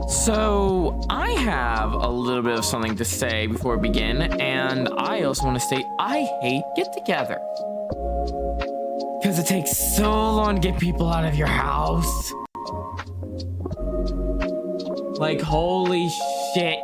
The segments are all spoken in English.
So, I have a little bit of something to say before we begin, and I also want to state I hate get-togethers. Because it takes so long to get people out of your house. Like, holy shit.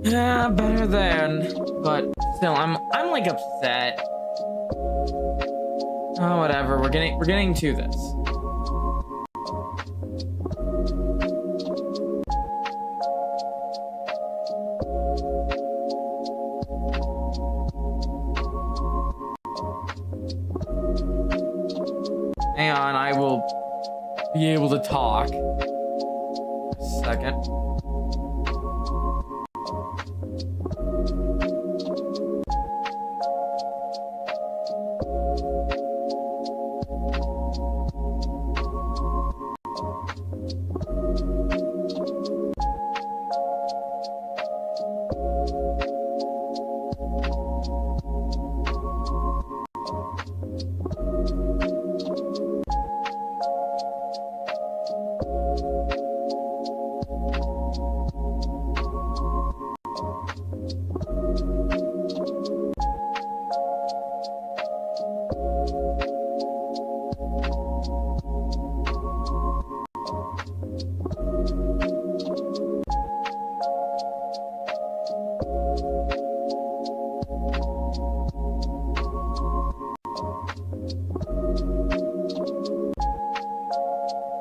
Yeah, better than, but still, I'm like upset. Oh, whatever. We're getting to this. Hang on, I will be able to talk. A second.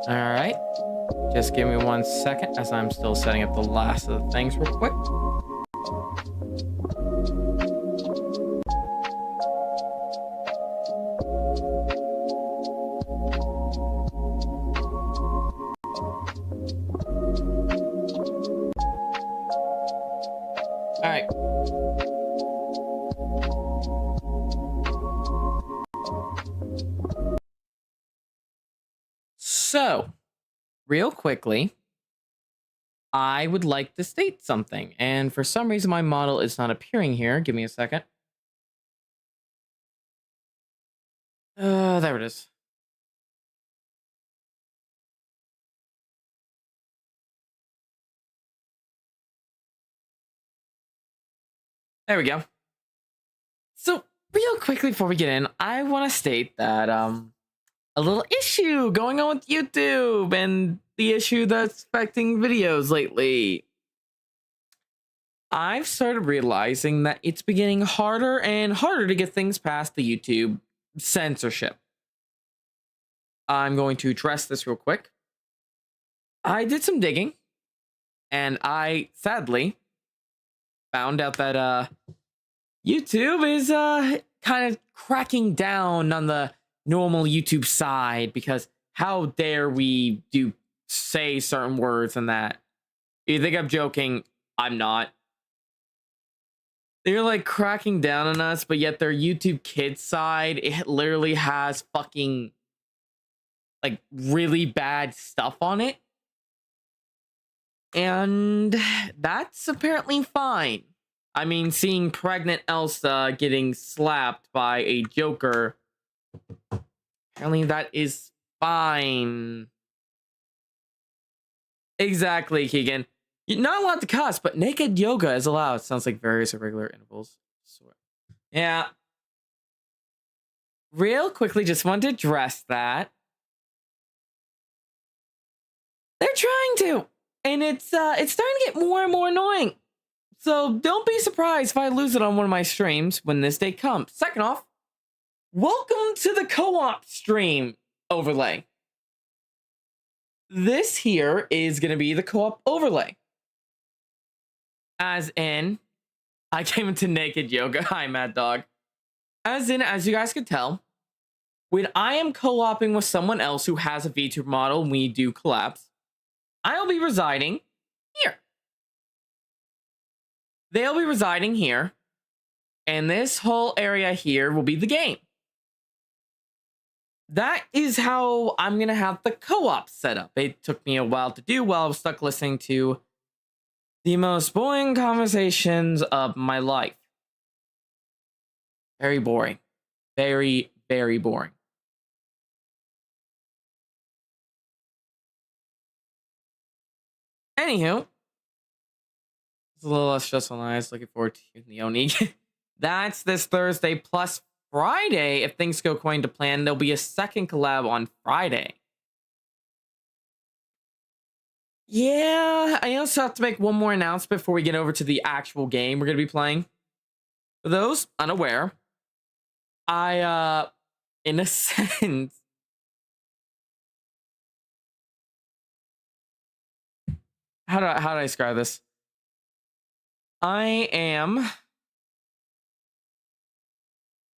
Alright, just give me 1 second as I'm still setting up the last of the things real quick. Alright. So, real quickly, I would like to state something. And for some reason, my model is not appearing here. Give me a second. There it is. There we go. So, real quickly before we get in, I want to state that a little issue going on with YouTube and the issue that's affecting videos lately. I've started realizing that it's beginning harder and harder to get things past the YouTube censorship. I'm going to address this real quick. I did some digging, and I sadly found out that YouTube is kind of cracking down on the normal YouTube side, because how dare we say certain words and that. You think I'm joking? I'm not. They're like cracking down on us, but yet their YouTube Kids side, it literally has fucking like really bad stuff on it. And that's apparently fine. I mean, seeing pregnant Elsa getting slapped by a Joker, apparently that is fine. Exactly, Keegan. You're not allowed to cuss, but naked yoga is allowed. Sounds like various irregular intervals. Yeah. Real quickly, just wanted to address that. They're trying to, and it's starting to get more and more annoying. So don't be surprised if I lose it on one of my streams when this day comes. Second off, welcome to the co-op stream overlay. This here is going to be the co-op overlay. As in, I came into naked yoga. Hi, Mad Dog. As in, as you guys could tell, when I am co-oping with someone else who has a VTuber model and we do collabs, I'll be residing here. They'll be residing here. And this whole area here will be the game. That is how I'm going to have the co-op set up. It took me a while to do while I was stuck listening to the most boring conversations of my life. Very boring. Very, very boring. Anywho, it's a little less stressful than I was looking forward to Leonie. That's this Thursday plus Friday. If things go according to plan, there'll be a second collab on Friday. Yeah, I also have to make one more announcement before we get over to the actual game we're going to be playing. For those unaware, I, in a sense, how do I describe this? I am,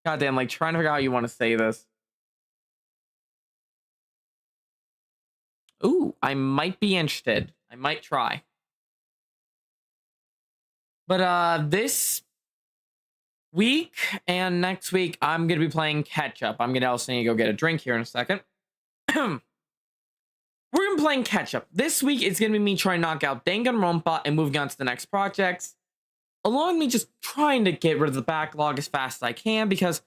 goddamn, like trying to figure out how you want to say this. Ooh, I might be interested. I might try. But this week and next week, I'm gonna be playing catch up. I'm gonna also need to go get a drink here in a second. We're gonna be playing catch up. This week, it's gonna be me trying to knock out Danganronpa and moving on to the next projects. Along with me just trying to get rid of the backlog as fast as I can, because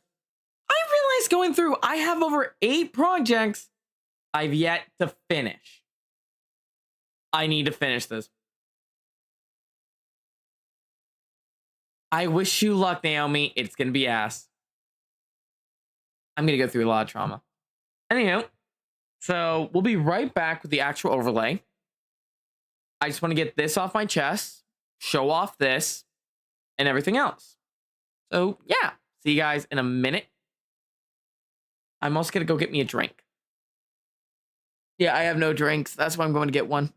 I realized going through, I have over 8 projects I've yet to finish. I need to finish this. I wish you luck, Naomi. It's gonna be ass. I'm gonna go through a lot of trauma. Anyhow, so we'll be right back with the actual overlay. I just want to get this off my chest, show off this, and everything else. So yeah, see you guys in a minute. I'm also gonna go get me a drink. Yeah, I have no drinks. That's why I'm going to get one.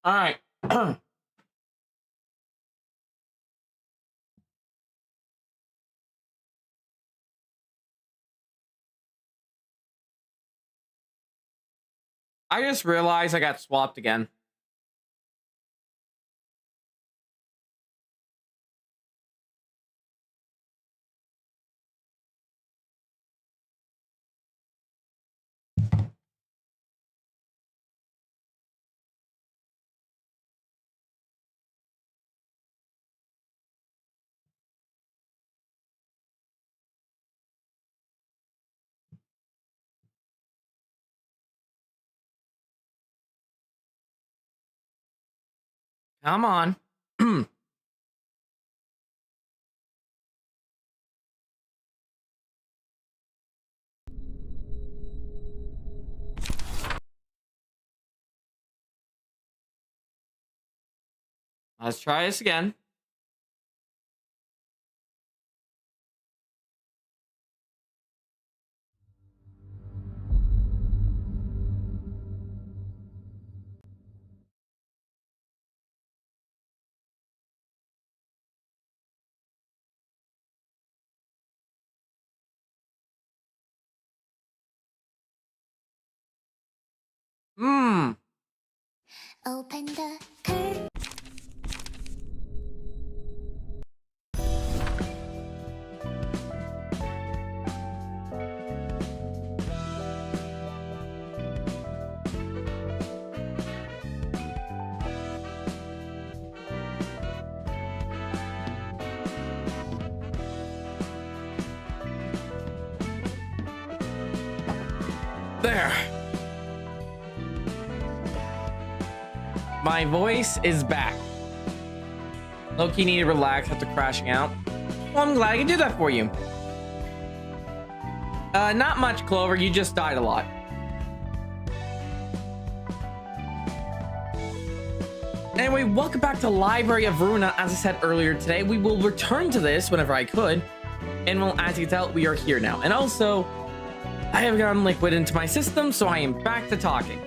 All right. I just realized I got swapped again. Come on. Let's try this again. Hmm. Open the curtain. There. My voice is back. Loki needed to relax after crashing out. Well, I'm glad I can do that for you. Not much, Clover. You just died a lot. Anyway, welcome back to Library of Ruina. As I said earlier today, we will return to this whenever I could. And well, as you can tell, we are here now. And also, I have gotten liquid into my system, so I am back to talking.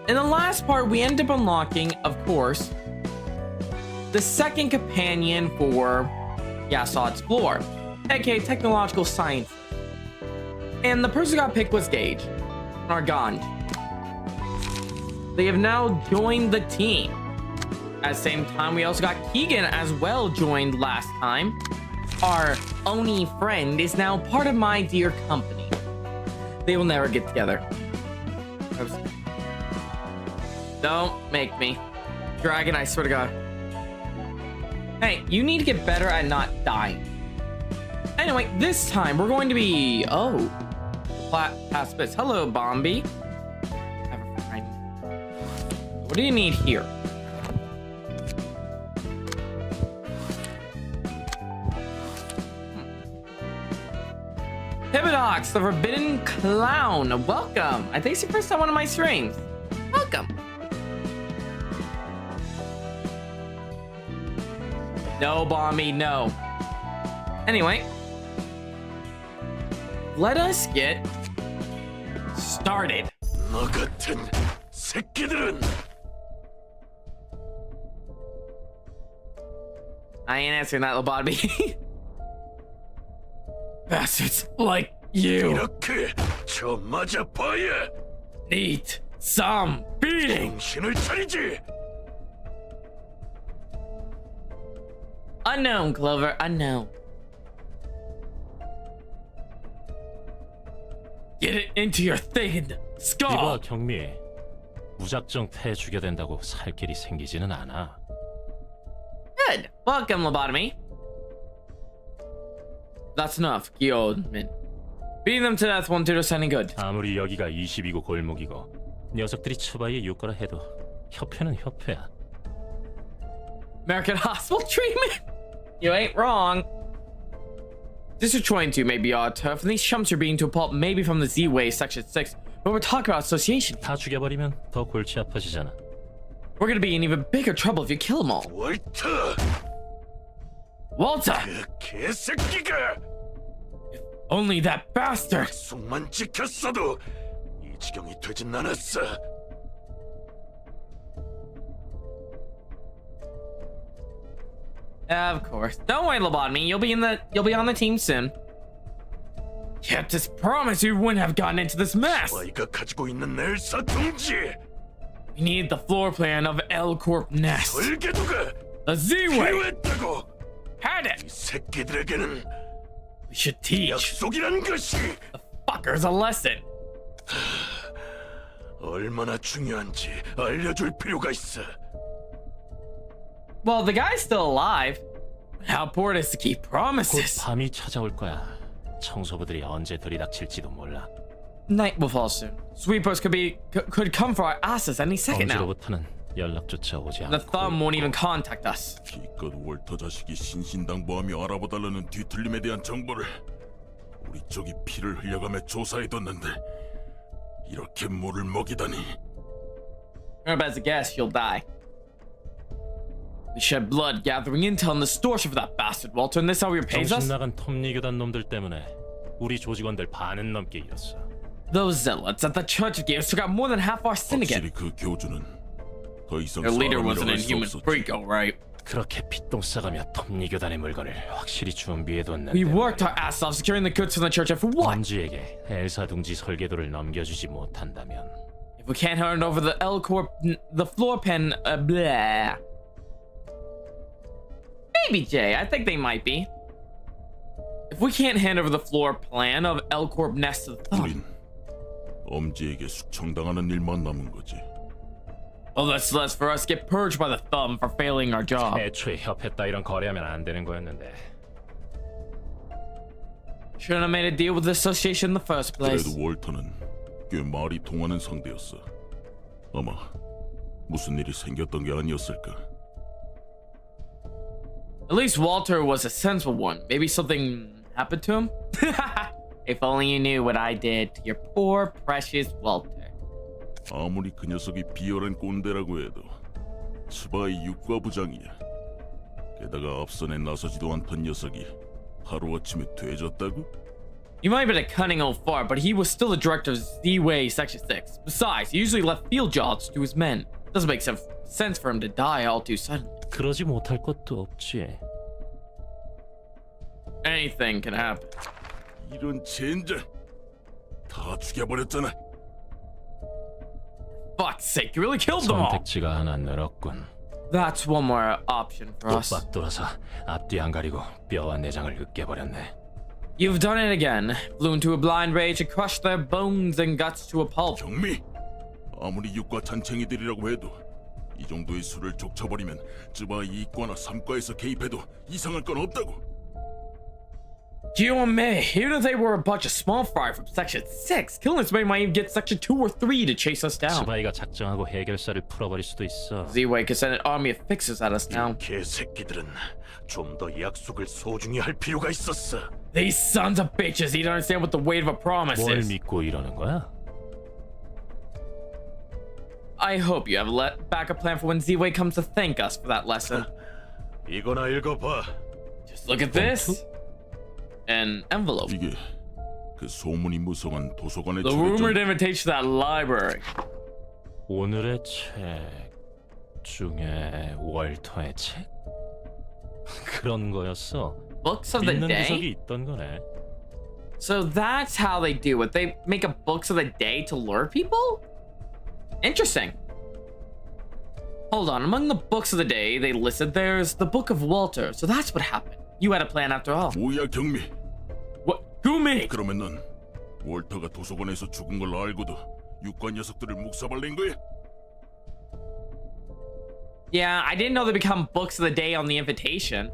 In the last part, we end up unlocking, of course, the second companion for Yasuo Explore, aka Technological Science. And the person who got picked was Gage, or Ganj. They have now joined the team. At the same time, we also got Keegan as well joined last time. Our Oni friend is now part of my dear company. They will never get together. Oops. Don't make me. Dragon, I swear to God. Hey, you need to get better at not dying. Anyway, this time we're going to be... Oh. Past bits. Hello, Bombi. Have a friend. What do you need here? Pipidox, the Forbidden Clown. Welcome. I think it's your first time on one of my streams. Welcome. No, Bombi, no. Anyway, let us get started. 너 같은 새끼들은 I ain't answering that, Lobotomy. Bastards like you 이렇게 저 맞아봐야 need some beating. 정신을 차리지. Unknown, Clover, unknown. Get it into your thickened skull. 이봐 경미, 무작정 패 주게 된다고 살 길이 생기지는 않아. Good. Welcome, Lobotomy. That's enough, Gyodmin. Beating them to death won't do us any good. 아무리 여기가 20이고 골목이고 녀석들이 처바이에 욕거라 해도 협회는 협회야. American hospital treatment? You ain't wrong. District 22 may be odd tough, and these chumps are being to a pulp maybe from the Z-Way Section 6, but we're talking about association. 다 죽여버리면 더 골치 아파지잖아. We're gonna be in even bigger trouble if you kill them all. 월터, Walter! 그 개새끼가 Only that bastard! 약속만 지켰어도 이 지경이 되진 않았어. Of course. Don't worry, Lobotomy. You'll be on the team soon. Kept his promise, we wouldn't have gotten into this mess. 스파이가 가지고 있는 엘사 둥지. We need the floor plan of L Corp Nest. 설계도가 The Z-Way. 필요했다고. Had 이 it. 새끼들에게는 We should teach 약속이란 것이 the fuckers a lesson. 얼마나 중요한지 알려줄 필요가 있어. Well, the guy's still alive. How important is to keep 곧 promises? 밤이 찾아올 거야. 청소부들이 언제 들이닥칠지도 몰라. Night will fall soon. Sweepers could come for our asses any second now. 범죄로부터는 연락조차 오지 The 않고 thumb won't even contact us. 기껏 월터 자식이 신신당부하며 알아봐달라는 뒤틀림에 대한 정보를 우리 쪽이 피를 흘려가며 조사해뒀는데 이렇게 물을 먹이다니. Or as a guess, you'll die. We shed blood gathering intel on the extortion for that bastard, Walter, and this how he repays 정신 us? 나간 톱니교단 놈들 때문에 우리 조직원들 반은 넘게 잃었어. Those zealots at the Church of Games took out more than half our syndicate. 확실히 그 교주는 더 이상 Their leader 사람이라 was an 할 수 inhuman 없었지. freak, alright. 그렇게 피똥 싸가며 톱니교단의 물건을 확실히 준비해뒀는데 We worked our ass off securing the goods from the church, and for what? 범주에게 엘사둥지 설계도를 넘겨주지 못한다면 If we can't hand over the L Corp, the floor pen, blah. Maybe, Jay. I think they might be. If we can't hand over the floor plan of L Corp Nest to the thumb, 우린 엄지에게 숙청당하는 일만 남은 거지. well, that's less for us to get purged by the thumb for failing our job. 애초에 협회 따위랑 거래하면 안 되는 거였는데 Shouldn't have made a deal with the association in the first place. 그래도 월터는 꽤 말이 통하는 상대였어. 아마 무슨 일이 생겼던 게 아니었을까. At least Walter was a sensible one. Maybe something happened to him? If only you knew what I did to your poor, precious Walter. 아무리 그 녀석이 비열한 꼰대라고 해도 츠바의 육과부장이야. 게다가 앞선에 나서지도 않던 녀석이 하루아침에 돼졌다고? You might have been a cunning old fart, but he was still the director of Z-Way Section 6. Besides, he usually left field jobs to his men. Doesn't make sense for him to die all too suddenly. 그러지 못할 것도 없지. Anything can happen. 이런 젠장 다 죽여버렸잖아. Fuck's sake, you really killed them all! 선택지가 하나 늘었군. That's one more option for us. 똑박 돌아서 앞뒤 안 가리고 뼈와 내장을 으깨버렸네. You've done it again. Flew into a blind rage and crushed their bones and guts to a pulp. 경미, 아무리 육과 잔챙이들이라고 해도 이 정도의 수를 족쳐버리면 쯔바 2과나 3과에서 개입해도 이상할 건 없다고. You and me, even if they were a bunch of small fry from Section 6, killing us might even get Section 2 or 3 to chase us down. 스바이가 작정하고 해결사를 풀어버릴 수도 있어. Z-Way could send an army of fixers at us now. 개새끼들은 좀 더 약속을 소중히 할 필요가 있었어. These sons of bitches need to understand what the weight of a promise 뭘 is. 믿고 이러는 거야? I hope you have a backup plan for when Z-Way comes to thank us for that lesson. 이거나 읽어봐. Just look at this. An envelope. 이게 그 소문이 무성한 도서관의 The rumored invitation to that library. 오늘의 책 중에 월터의 책? 그런 거였어. Books of the 믿는 구석이 day? 있던 거네. So that's how they do it. They make up books of the day to lure people? Interesting. Hold on, among the books of the day they listed, there's the Book of Walter. So that's what happened. You had a plan after all. 뭐야 경미? What? Who me? 그러면 넌 월터가 도서관에서 죽은 걸 알고도 육과 녀석들을 묵사발낸 거야? Yeah, I didn't know they become books of the day on the invitation.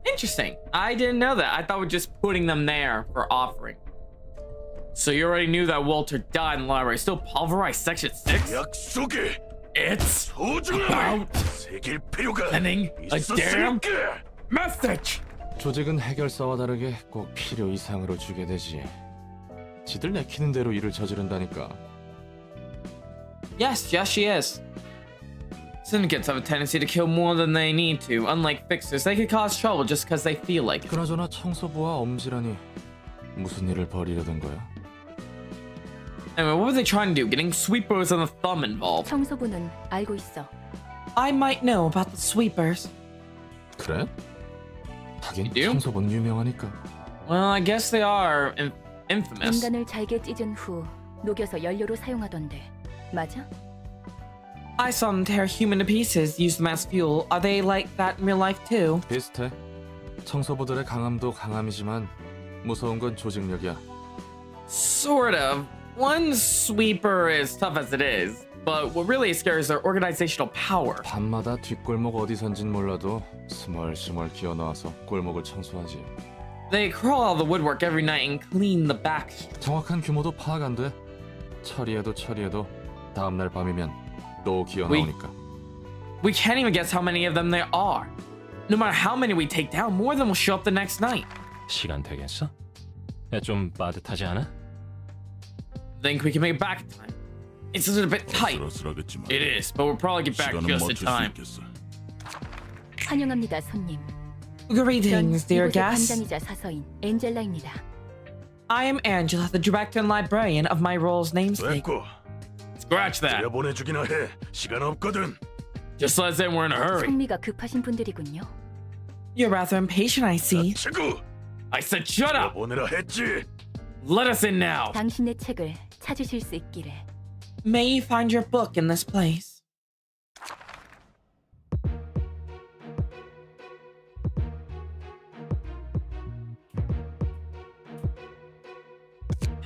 Interesting. I didn't know that. I thought we're just putting them there for offering. So you already knew that Walter died in the library. Still pulverized Section 6? 약속에 It's 소중함을 about 새길 필요가 sending a damn 있었으니까. message. 조직은 해결사와 다르게 꼭 필요 이상으로 주게 되지. 지들 내키는 대로 일을 저지른다니까. Yes, she is. Syndicates have a tendency to kill more than they need to. Unlike fixers, they could cause trouble just because they feel like it. 그나저나 청소부와 엄지라니 무슨 일을 벌이려던 거야? Anyway, what were they trying to do? Getting sweepers and the thumb involved. 청소부는 알고 있어. I might know about the sweepers. 그래? 하긴 You do? 청소본 유명하니까. Well, I guess they are infamous. 인간을 잘게 찢은 후 녹여서 연료로 사용하던데 맞아? I saw them tear human to pieces, use them as fuel. Are they like that in real life too? 비슷해. 청소부들의 강함도 강함이지만 무서운 건 조직력이야. Sort of. One sweeper is tough as it is, but what really scares is their organizational power. 밤마다 뒷골목 어디선진 몰라도 스멀스멀 기어 나와서 골목을 청소하지. They crawl out of the woodwork every night and clean the back streets. 정확한 규모도 파악 안 돼. 처리해도 다음날 밤이면 또 기어 We- 나오니까. We can't even guess how many of them there are. No matter how many we take down, more of them will show up the next night. 시간 되겠어? 좀 빠듯하지 않아? Think we can make it back in time. It's a little bit tight. 어슬어슬하겠지만 It is, but we'll probably get back 시간은 just in 맞출 수 time. 있겠어. 환영합니다, 손님. 전 Greetings, dear 이곳의 guests. 관장이자 사서인 엔젤라입니다. I am Angela, the director and librarian of my role's namesake. 됐고 Scratch that. 들여보내주기나 해. 시간 없거든. Just let's say we're in a hurry. 성미가 급하신 분들이군요. You're rather impatient, I see. 친구 I said shut up. 들여보내라 했지. Let us in now. 당신의 책을 찾으실 수 있기를. May you find your book in this place.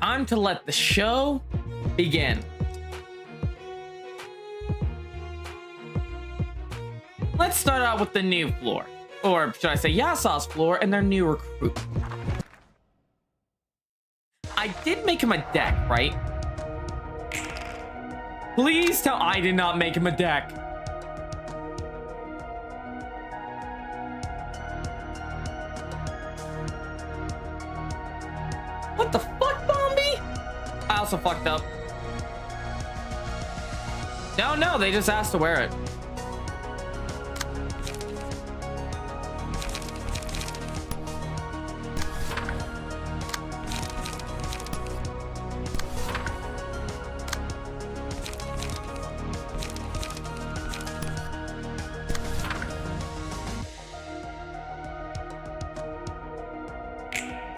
Time to let the show begin. Let's start out with the new floor. Or should I say Yasaw's floor and their new recruit. I did make him a deck, right? Please tell I did not make him a deck. What the fuck, Bombi? I also fucked up. No, they just asked to wear it.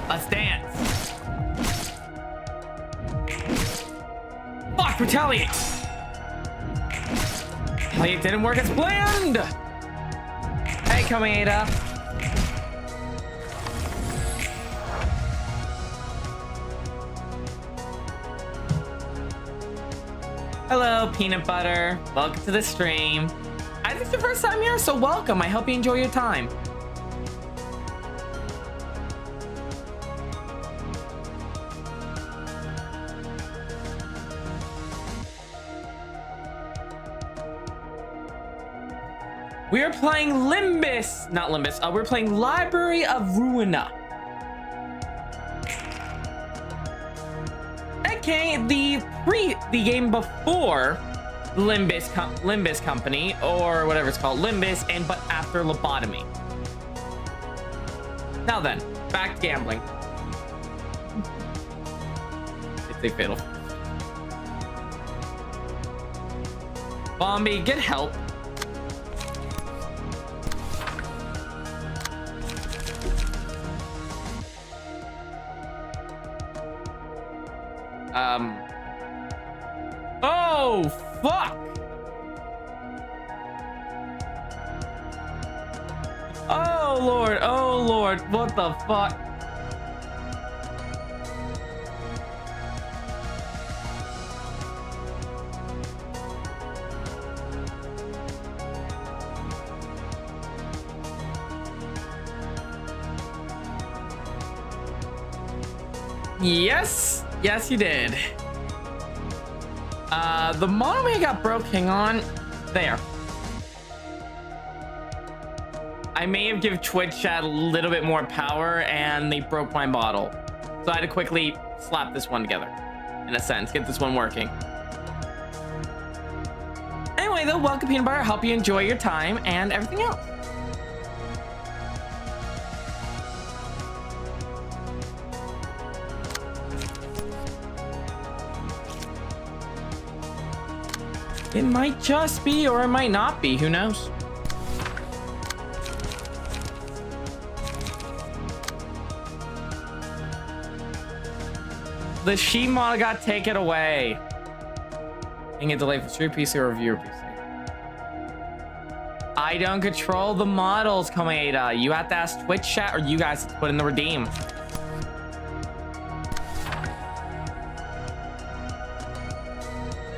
Let's dance. Fuck, retaliate. It didn't work as planned. Hey, Komeida. Hello, peanut butter. Welcome to the stream. I think it's your first time here, so welcome. I hope you enjoy your time. We are playing we're playing Library of Ruina. Okay, the game before Limbus Company, or whatever it's called, Limbus, and but after lobotomy. Now then, back to gambling. It's a fatal. Bombi, get help. Oh, fuck! Oh, Lord, what the fuck? Yes, you did. The monorail got broke. Hang on. There. I may have given Twitch chat a little bit more power and they broke my model. So I had to quickly slap this one together. In a sense, get this one working. Anyway, though, welcome Peanut Butter. Hope you enjoy your time and everything else. It might just be, or it might not be. Who knows? The sheet model got taken away. And get delayed for stream PC or reviewer PC. I don't control the models, Komeda. You have to ask Twitch chat, or you guys have to put in the redeem.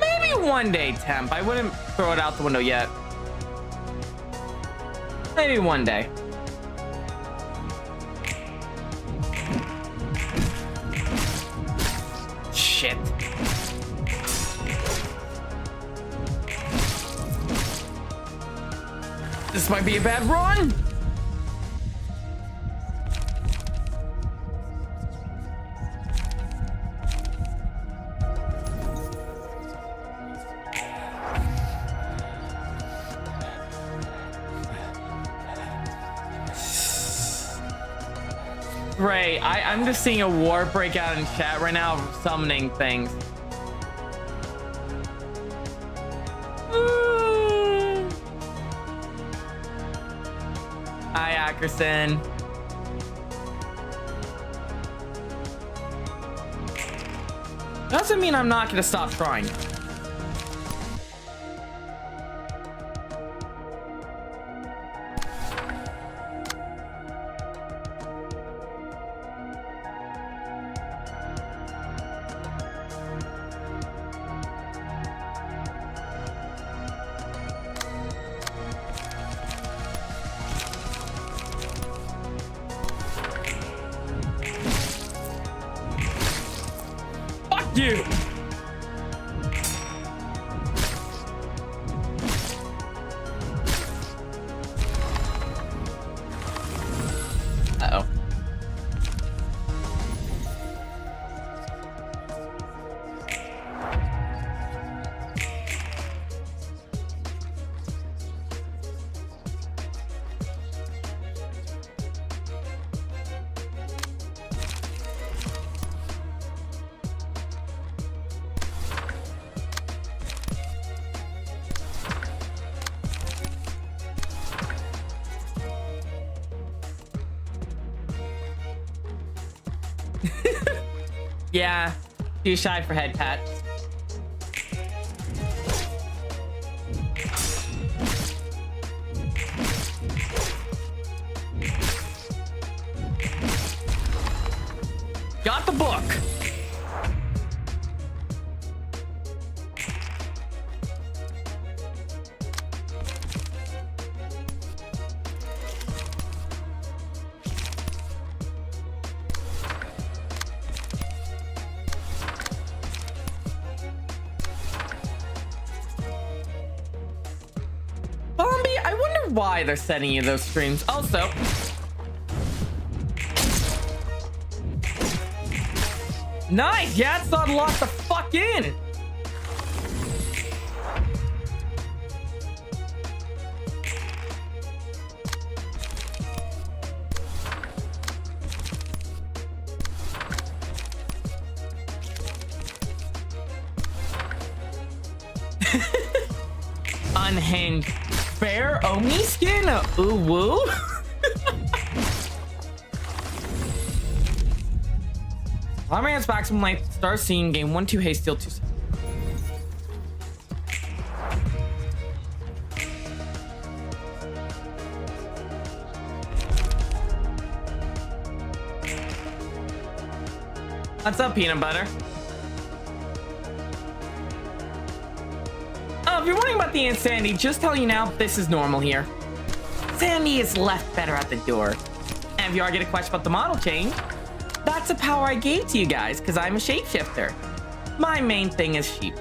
Maybe one day, Temp. I wouldn't throw it out the window yet. Maybe one day. Shit. This might be a bad run. Ray, I'm just seeing a war break out in chat right now of summoning things. Hi, Ackerson. Doesn't mean I'm not gonna stop trying. You. Uh-oh. Yeah, too shy for head pats. Got the book. Why they're sending you those streams. Also, nice. Yeah, it's not locked the fuck in. Unhinged. Fair Omi skin? Ooh woo? Lawman's maximum life, star scene, game 1-2, haste, steal 2. What's up, peanut butter? If you're wondering about the insanity, just telling you now, this is normal here. Sandy is left better at the door. And if you are getting a question about the model change, that's a power I gave to you guys, because I'm a shapeshifter. My main thing is sheep.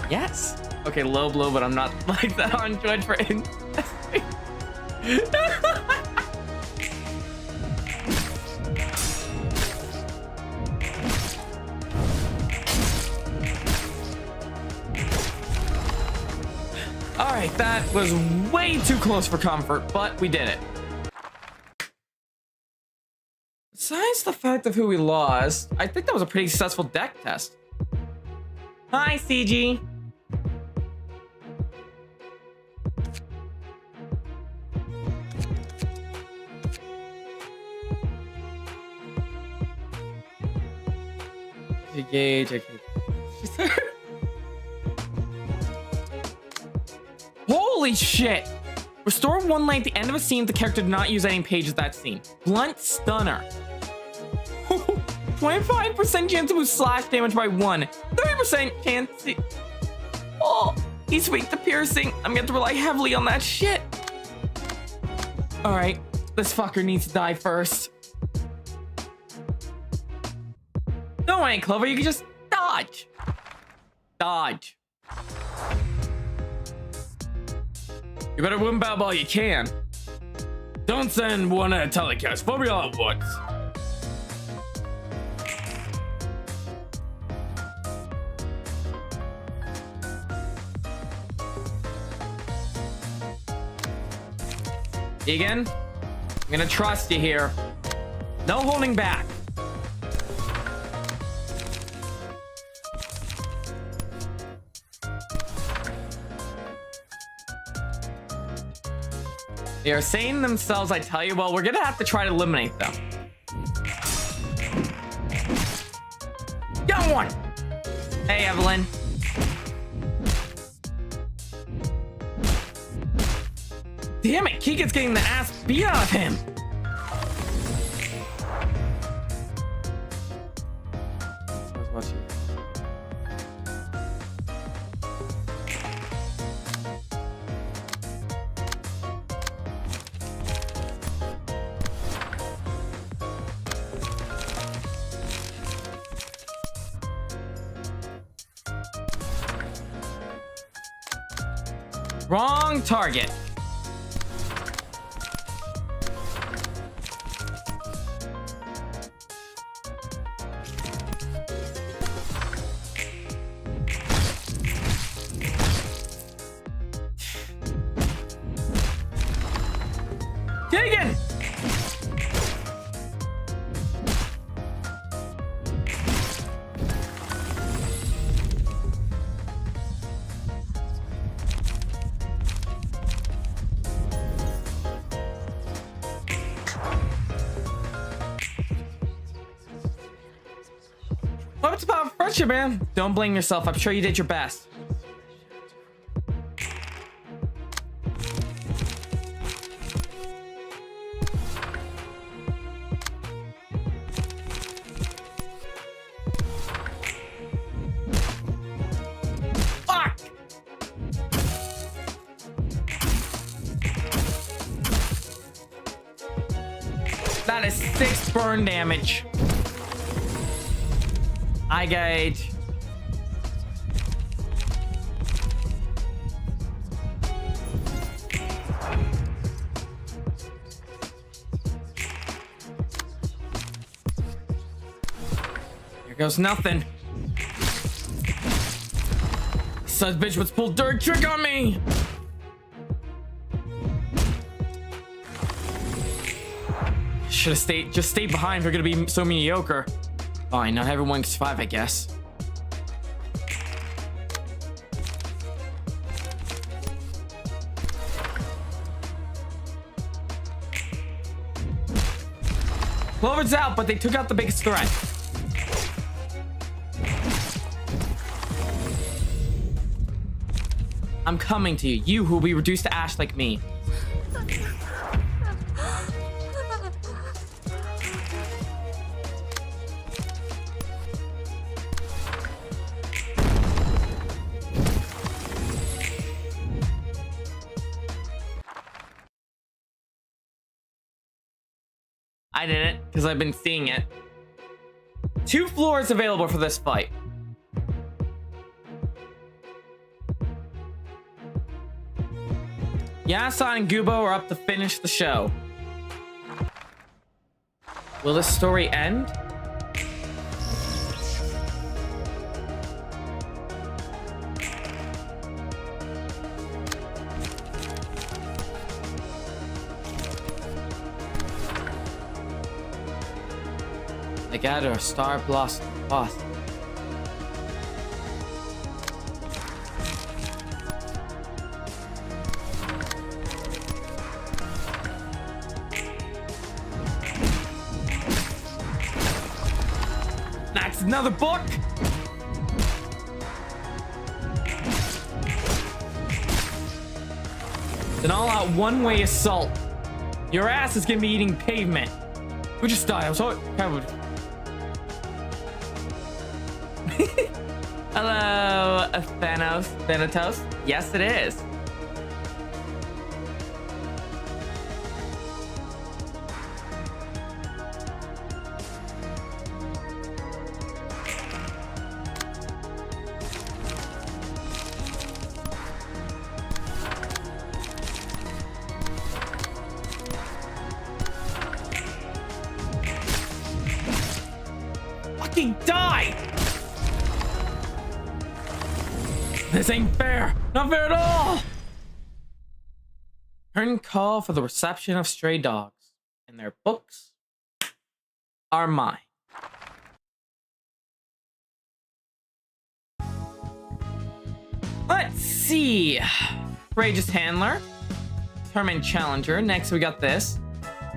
Yes. Okay, low blow, but I'm not like that on Twitch for in. Alright, that was way too close for comfort, but we did it. Besides the fact of who we lost, I think that was a pretty successful deck test. Hi, CG. Gauge. Okay. Holy shit! Restore one light at the end of a scene if the character did not use any pages of that scene. Blunt Stunner. 25% chance to boost slash damage by 1. 30% chance to... Oh, he's weak to piercing. I'm gonna have to rely heavily on that shit. Alright, this fucker needs to die first. No, I ain't clever. You can just dodge. Dodge. You better win battle while you can. Don't send one at a telecast. Phobia all at once. Egan, I'm gonna trust you here. No holding back. They are saying themselves, I tell you, well, we're gonna have to try to eliminate them. Got one! Hey, Evelyn. Damn it, Keegan's getting the ass beat out of him. Wrong target. Keegan! What's about friendship, man? Don't blame yourself. I'm sure you did your best. Fuck! That is 6 burn damage. Eye gauge. Here goes nothing. Son bitch was pulled dirt trick on me. Should have stayed behind if you're gonna be so mediocre. Fine, not everyone can survive, I guess. Clover's out, but they took out the biggest threat. I'm coming to you, you who will be reduced to ash like me. I did it because I've been seeing it. 2 floors available for this fight. Yasa and Gubo are up to finish the show. Will this story end? I gather a star blossom. That's another book. An all-out one-way assault. Your ass is gonna be eating pavement. We just died. I'm sorry. Hello, Thanatos. Yes, it is. Fucking die! This ain't fair! Not fair at all! Curtain call for the reception of stray dogs, and their books are mine. Let's see. Courageous Handler. Determined Challenger. Next, we got this.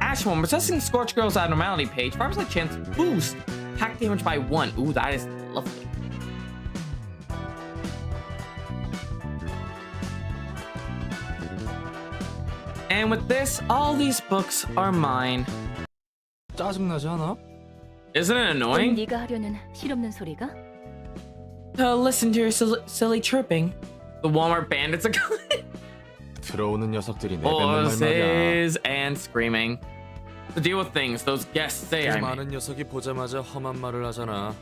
Ashwoman, processing Scorch Girl's abnormality page. 5% chance boost. Hack damage by 1. Ooh, that is lovely. And with this, all these books are mine. 짜증나지 않아? Isn't it annoying? 네가 하려는 실없는 소리가? Listen to your silly chirping. The Walmart bandits are coming. 들어오는 녀석들이 내뱉는 말 말이야. Voices and screaming. To deal with things those guests say I mean. 많은 녀석이 보자마자 험한 말을 하잖아.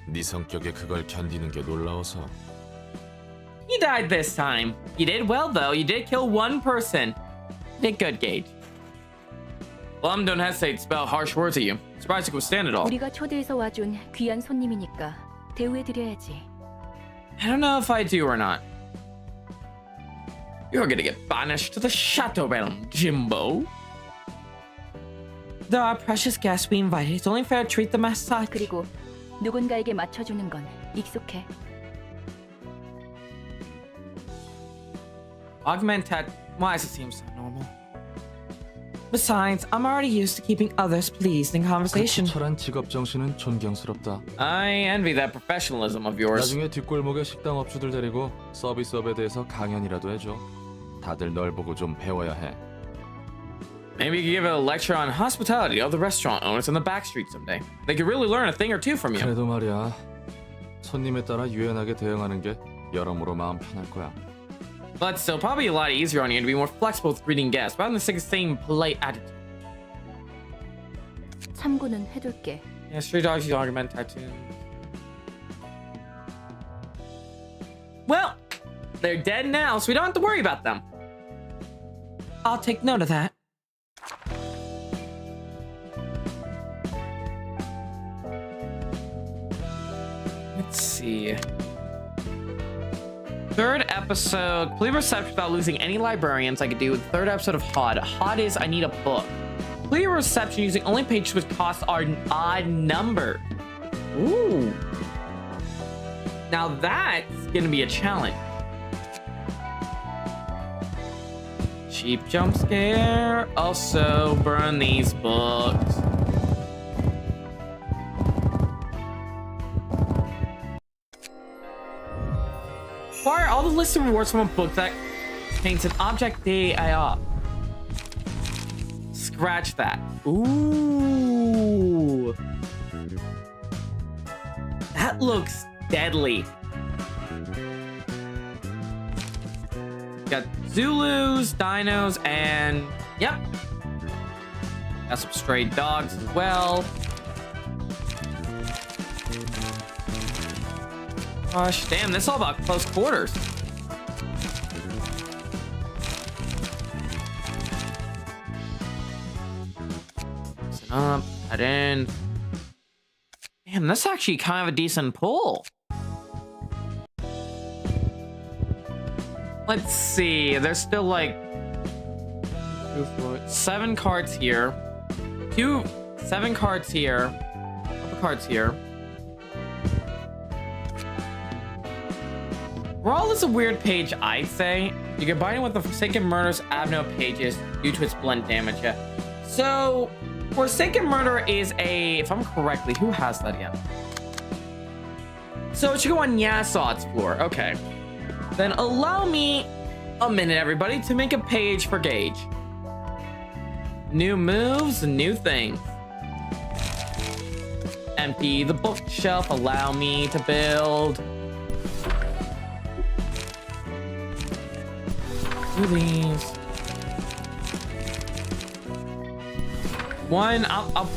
네 성격에 그걸 견디는 게 놀라워서. You died this time. You did well though. You did kill one person. You did good, Gage. Well, don't hesitate to spell harsh words at you. Surprised you could stand it all. 우리가 초대해서 와준 귀한 손님이니까 대우해드려야지. I don't know if I do or not. You're gonna get banished to the Chateau Realm, Jimbo. They're our precious guests we invited. It's only fair to treat them as such. 그리고 누군가에게 맞춰주는 건 익숙해. Augmented. Why does it seem so normal? Besides, I'm already used to keeping others pleased in conversation. 철한 직업 정신은 존경스럽다. I envy that professionalism of yours. 나중에 뒷골목에 식당 업주들 데리고 서비스업에 대해서 강연이라도 해줘. 다들 널 보고 좀 배워야 해. Maybe you could give a lecture on hospitality of the restaurant owners in the back street someday. They could really learn a thing or two from you. 그래도 말이야. 손님에 따라 유연하게 대응하는 게 여러모로 마음 편할 거야. But still, probably a lot easier on you to be more flexible with greeting guests, rather than the same polite attitude. 참고는 해둘게. Yeah, stray dogs use augment tattoos. Well, they're dead now, so we don't have to worry about them. I'll take note of that. Let's see. Third episode, complete reception without losing any librarians. I could do third episode of HOD. HOD is I need a book. Complete reception using only pages which cost are an odd number. Ooh. Now that's gonna be a challenge. Cheap jump scare. Also burn these books. Acquire all the listed rewards from a book that contains an object DAI. Scratch that. Ooh. That looks deadly. Got Zulus, dinos, and yep. Got some stray dogs as well. Gosh, damn, this is all about close quarters. Listen up, head in. Damn, that's actually kind of a decent pull. Let's see, there's still like 7 cards here. 7 cards here. Couple cards here. Brawl is a weird page, I'd say. You combine it with the Forsaken Murders Abno pages due to its blunt damage. Yeah. So, Forsaken Murder is a, if I'm correctly, who has that yet? So it should go on Yasod's floor. Okay. Then allow me a minute, everybody, to make a page for Gage. New moves, new things. Empty the bookshelf, allow me to build. Do these. One, I'll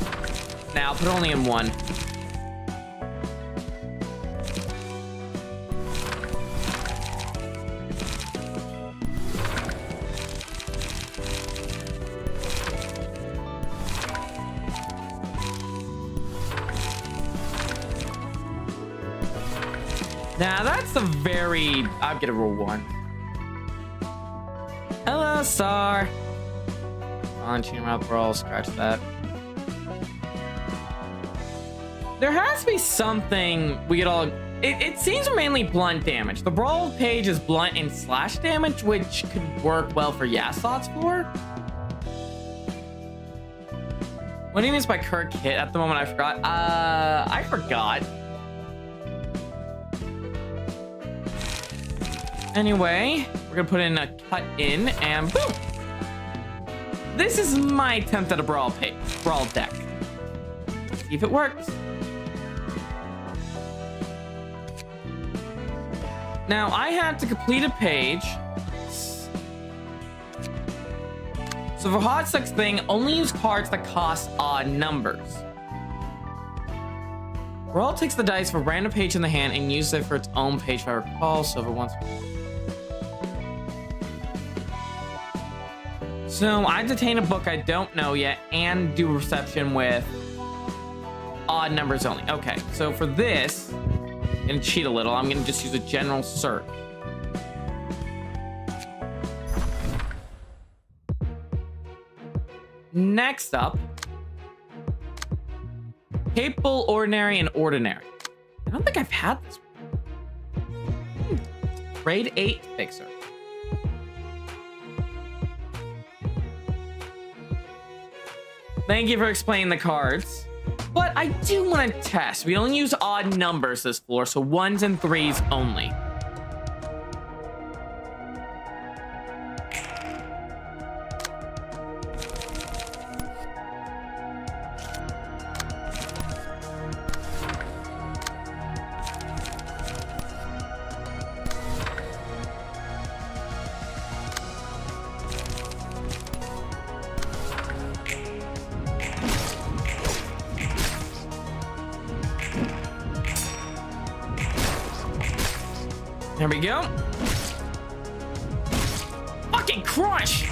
put only in one. Now that's a very, I'll get a roll 1. Hello, Star. On chain route brawl, scratch that. There has to be something we could all. It seems mainly blunt damage. The brawl page is blunt and slash damage, which could work well for Yasod's floor. What do you mean by Kirk hit? At the moment, I forgot. I forgot. Anyway, we're gonna put in a cut in and boom. This is my attempt at a brawl deck. See if it works. Now I have to complete a page. So for Hot Sex thing, only use cards that cost odd numbers. Brawl takes the dice for a random page in the hand and uses it for its own page if I recall. So if it wants. So I detain a book I don't know yet and do reception with odd numbers only. Okay, so for this, I'm gonna cheat a little. I'm gonna just use a general search. Next up, capable, ordinary, and ordinary. I don't think I've had this one. Grade 8 fixer. Thank you for explaining the cards. But I do want to test. We only use odd numbers this floor, so 1s and 3s only. There we go. Fucking crush!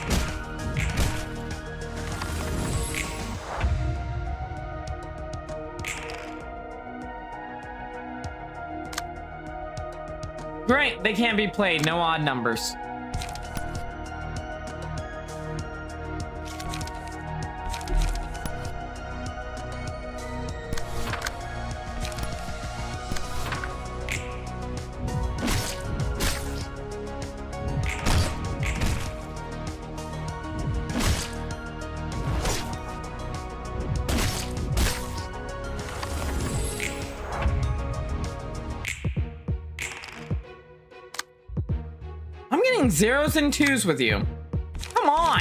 Great, they can't be played. No odd numbers. I'm getting 0s and 2s with you. Come on.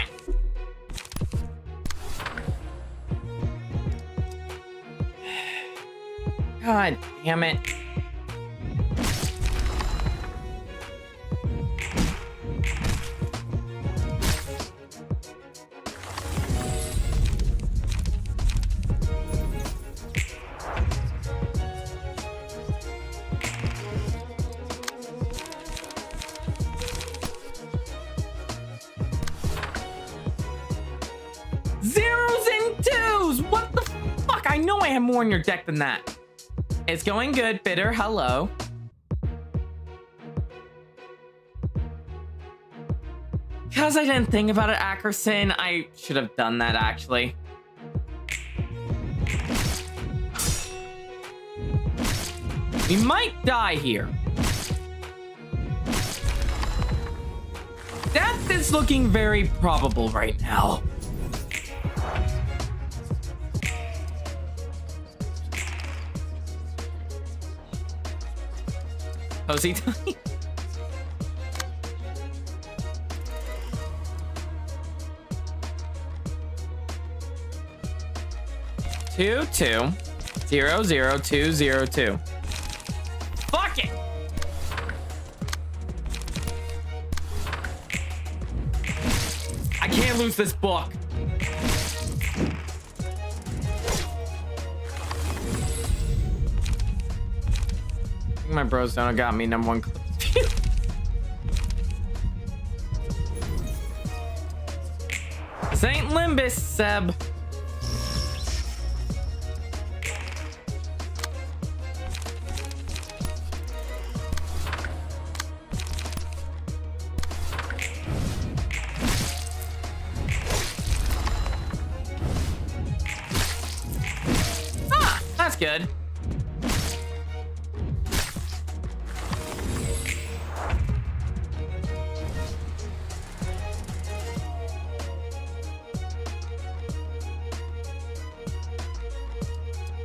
God damn it. What the fuck? I know I have more in your deck than that. It's going good, Bitter. Hello. Because I didn't think about it, Ackerson, I should have done that, actually. We might die here. Death is looking very probable right now. Posey time. 2200202. Fuck it! I can't lose this book. My bros don't got me number one. St. Limbus, Seb. Ah, that's good.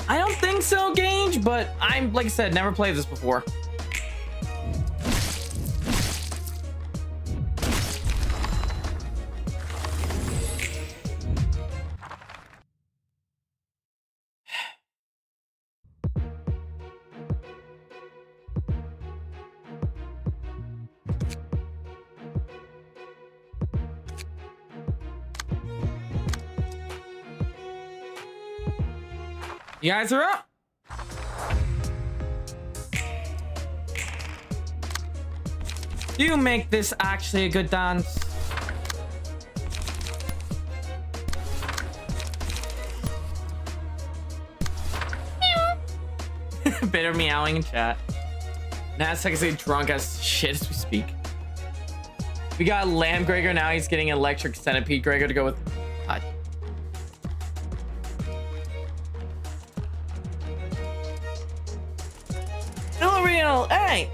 I don't think so, Gage, but I'm, like I said, never played this before. You guys are up. You make this actually a good dance. Bitter meowing in chat. Nastek is drunk as shit as we speak. We got Lamb Gregor, now he's getting Electric Centipede Gregor to go with. Real, hey!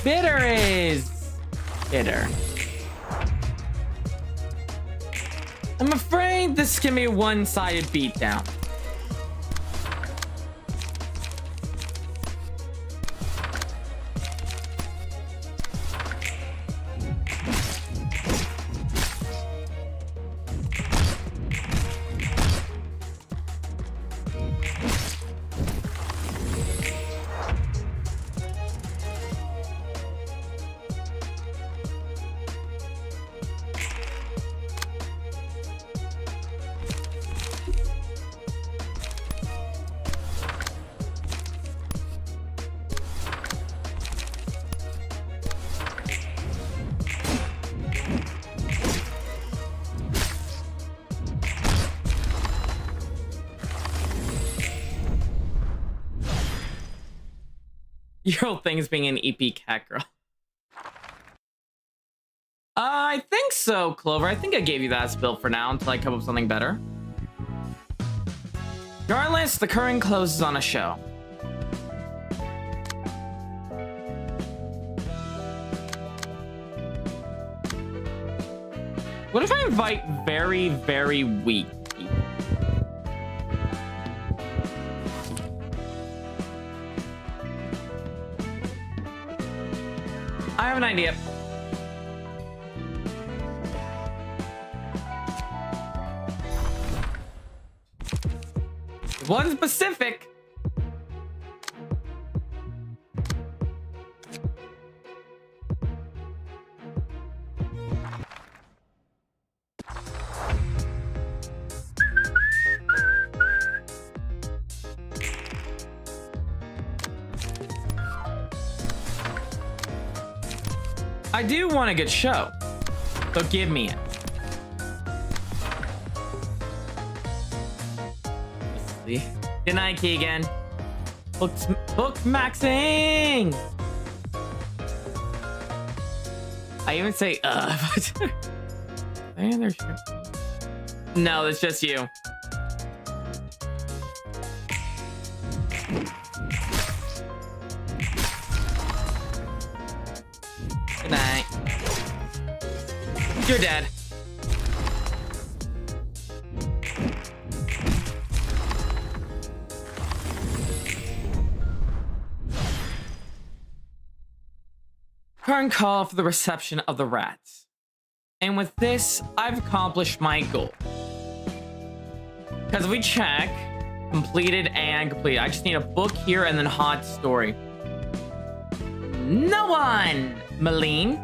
Bitter is bitter. I'm afraid this can be a one-sided beatdown. Your whole thing is being an EP cat girl. I think so, Clover. I think I gave you that spill for now until I come up with something better. Regardless, the current closes on a show. What if I invite very, very weak people? I have an idea. One specific. I do want a good show, so give me it. Good night, Keegan. Bookmaxing! I even say, no, it's just you. Good night. You're dead. current call for the reception of the rats. And with this, I've accomplished my goal. Because if we check, completed and completed. I just need a book here and then hot story. No one! Malene.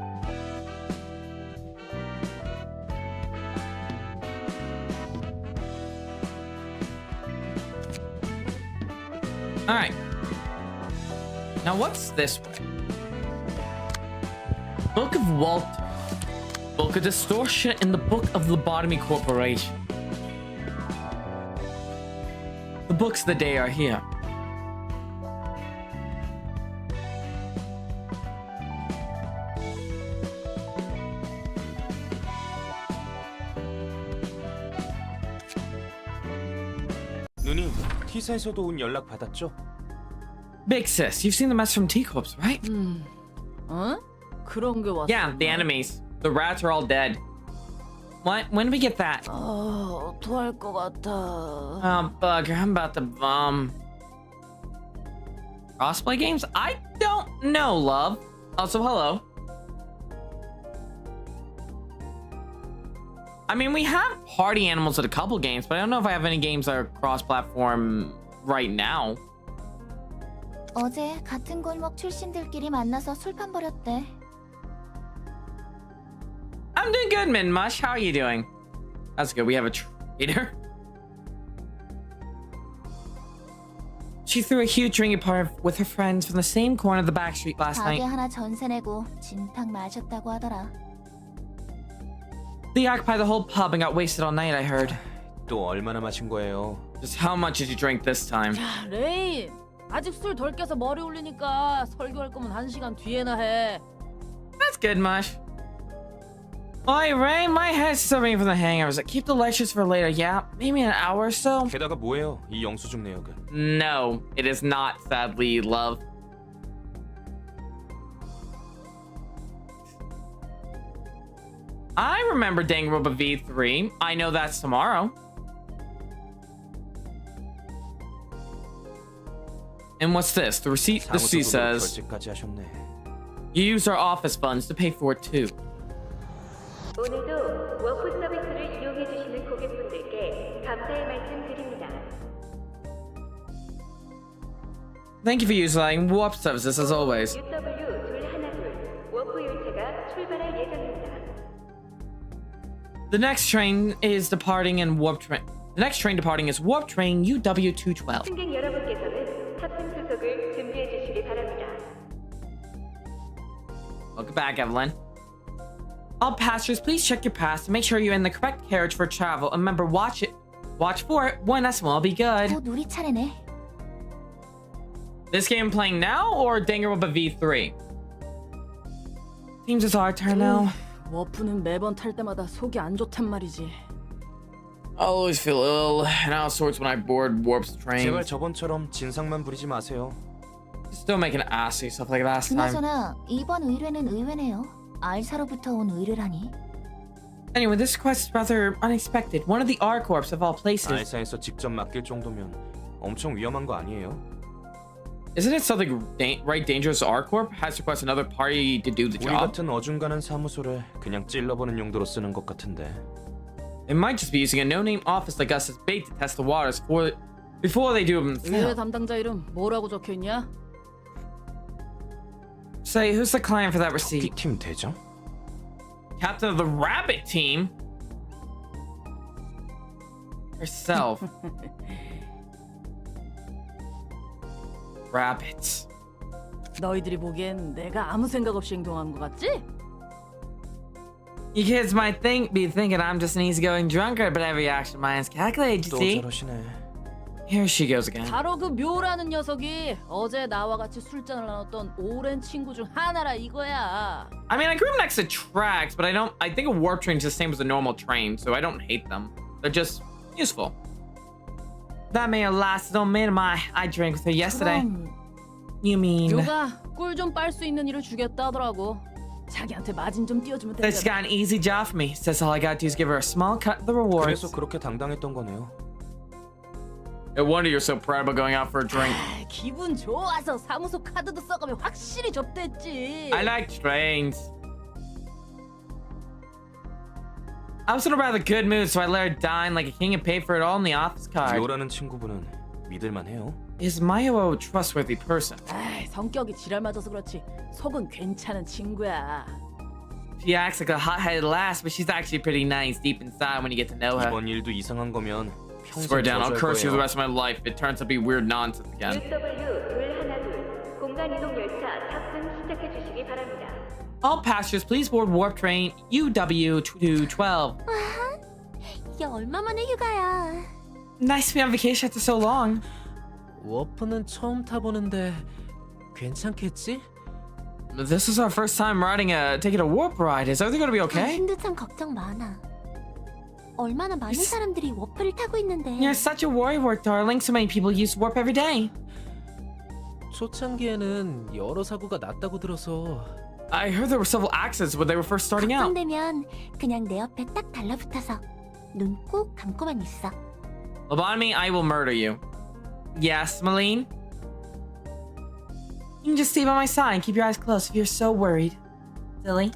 Alright. Now what's this way? Book of Walter. Book of Distortion in the Book of Lobotomy Corporation. The books of the day are here. 누님, T사에서도 온 연락 받았죠? Big sis, you've seen the mess from T-Corps, right? 어? 그런 게 왔어. Yeah, the enemies. The rats are all dead. What? When do we get that? 어떡할 것 같아. Oh, bugger, I'm about to bum. Crossplay games? I don't know, love. Also, hello. I mean, we have party animals at a couple games, but I don't know if I have any games that are cross-platform right now. 어제 같은 골목 출신들끼리 만나서 술판 벌였대. I'm doing good, Minmush. How are you doing? That's good. We have a trader. She threw a huge drinking party with her friends from the same corner of the back street last 가게 night. 하나 전세 내고 진탕 마셨다고 하더라. They occupied the whole pub and got wasted all night, I heard. 또 얼마나 마신 거예요? Just how much did you drink this time? 야, 레인. 아직 술 덜 깨서 머리 올리니까 설교할 거면 1시간 뒤에나 해. That's good, Mush. Oi, Ray, my head's still ringing from the hangovers. Keep the lectures for later, yeah? Maybe an hour or so? 게다가 뭐예요? 이 영수증 내역은. No, it is not, sadly, love. I remember Danganronpa V3. I know that's tomorrow. And what's this? The receipt says 결제까지 하셨네. you used our office funds to pay for it too. 오늘도 워프 서비스를 이용해 주시는 고객분들께 감사의 말씀 드립니다. Thank you for using Warp Services as always. UW212 워프 열차가 출발할 예정입니다. The next train is departing in Warp Train. The next train departing is Warp Train UW212. 승객 여러분께서는 탑승 수속을 준비해 주시기 바랍니다. Welcome back, Evelyn. All passengers, please check your pass and make sure you're in the correct carriage for travel. And remember, watch for it. One S will be good. 곧 우리 차례네. This game playing now or Danganronpa V3? Seems it's our turn now. 워프는 매번 탈 때마다 속이 안 좋단 말이지. I always feel ill and out of sorts when I board Warp's train. 제발 저번처럼 진상만 부리지 마세요. Just don't make an ass of yourself like last time. 그나저나 이번 의뢰는 의외네요. 알사로부터 온 의뢰라니. Anyway, this request is rather unexpected. One of the R-Corps of all places. 알사에서 직접 맡길 정도면 엄청 위험한 거 아니에요? Isn't it something right dangerous R-Corp has requested another party to do the 우리 job? 같은 어중간한 사무소를 그냥 찔러보는 용도로 쓰는 것 같은데. They might just be using a no-name office like us as bait to test the waters before they do them 의뢰 themselves. 담당자 이름 뭐라고 적혀 있냐? Say, who's the client for that receipt? 팀 대장? Captain of the Rabbit Team? Herself. Rabbits. 너희들이 보기엔 내가 아무 생각 없이 행동한 것 같지? You kids might be thinking I'm just an easygoing drunkard, but every action of mine is calculated, you 또 see? 저러시네. Here she goes again. 바로 그 묘라는 녀석이 어제 나와 같이 술잔을 나눴던 오랜 친구 중 하나라 이거야. I mean, I grew up next to tracks, but I think a warp train is the same as a normal train, so I don't hate them. They're just useful. That may have lasted a minute. I drank with her yesterday. 그럼 You mean 묘가 꿀 좀 빨 수 있는 일을 주겠다 하더라고. 자기한테 마진 좀 띄워주면 that's 되잖아. got an easy job for me. Says all I gotta do is give her a small cut of the rewards. 그래서 그렇게 당당했던 거네요. No wonder you're so proud about going out for a drink. 기분 좋아서 사무소 카드도 써가며 확실히 접대했지. I like trains. I was in a rather good mood, so I let her dine like a king and pay for it all in the office card. 디오라는 친구분은 믿을만해요? Is Mayo a trustworthy person? 아이, 성격이 지랄 맞아서 그렇지 속은 괜찮은 친구야. She acts like a hot-headed lass, but she's actually pretty nice deep inside when you get to know her. 이번 일도 이상한 거면 Swear 평생 down, I'll 저주할 curse you the 거예요. rest of my life if it turns out to be weird nonsense again. UW212 공간 이동 열차 탑승 시작해 주시기 바랍니다. All passengers, please board warp train UW212. 이게 얼마 만에 휴가야. Nice to be on vacation after so long. 워프는 처음 타보는데 괜찮겠지? This is our first time taking a warp ride. Is everything gonna be okay? 당신도 참 걱정 많아. 얼마나 많은 사람들이 워프를 타고 있는데. You're such a worrywart, darling. So many people use warp every day. 초창기에는 여러 사고가 났다고 들어서. I heard there were several accidents when they were first starting out. 걱정되면 그냥 내 옆에 딱 달라붙어서 눈 꼭 감고만 있어. Lobotomy, I will murder you. Yes, Malene? You can just stay by my side and keep your eyes closed if you're so worried. Silly.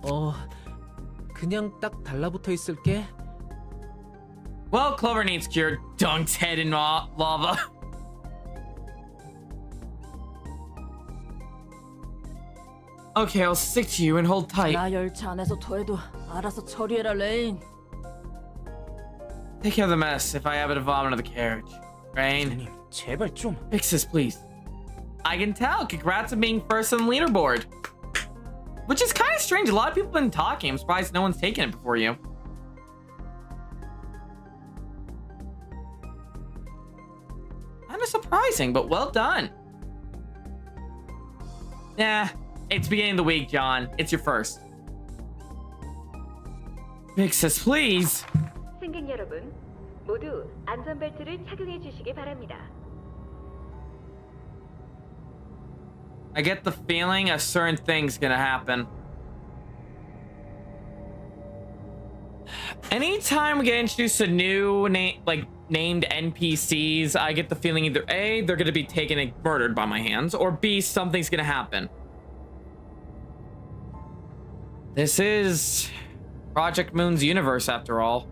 그냥 딱 달라붙어 있을게. Well, Clover needs cured. Dunked head in lava. Okay, I'll stick to you and hold tight. 나 열차 안에서 토해도 알아서 처리해라, 레인. Take care of the mess if I happen to vomit in the carriage. Rain, 누님, 제발 좀. fix this, please. I can tell. Congrats on being first on the leaderboard. Which is kind of strange. A lot of people have been talking. I'm surprised no one's taken it before you. Kind of surprising, but well done. Nah, it's beginning of the week, John. It's your first. Fix this, please. 승객 여러분, 모두 안전벨트를 착용해 주시기 바랍니다. I get the feeling a certain thing's gonna happen. Anytime we get introduced to new named NPCs, I get the feeling either A, they're gonna be taken and murdered by my hands, or B, something's gonna happen. This is Project Moon's universe, after all.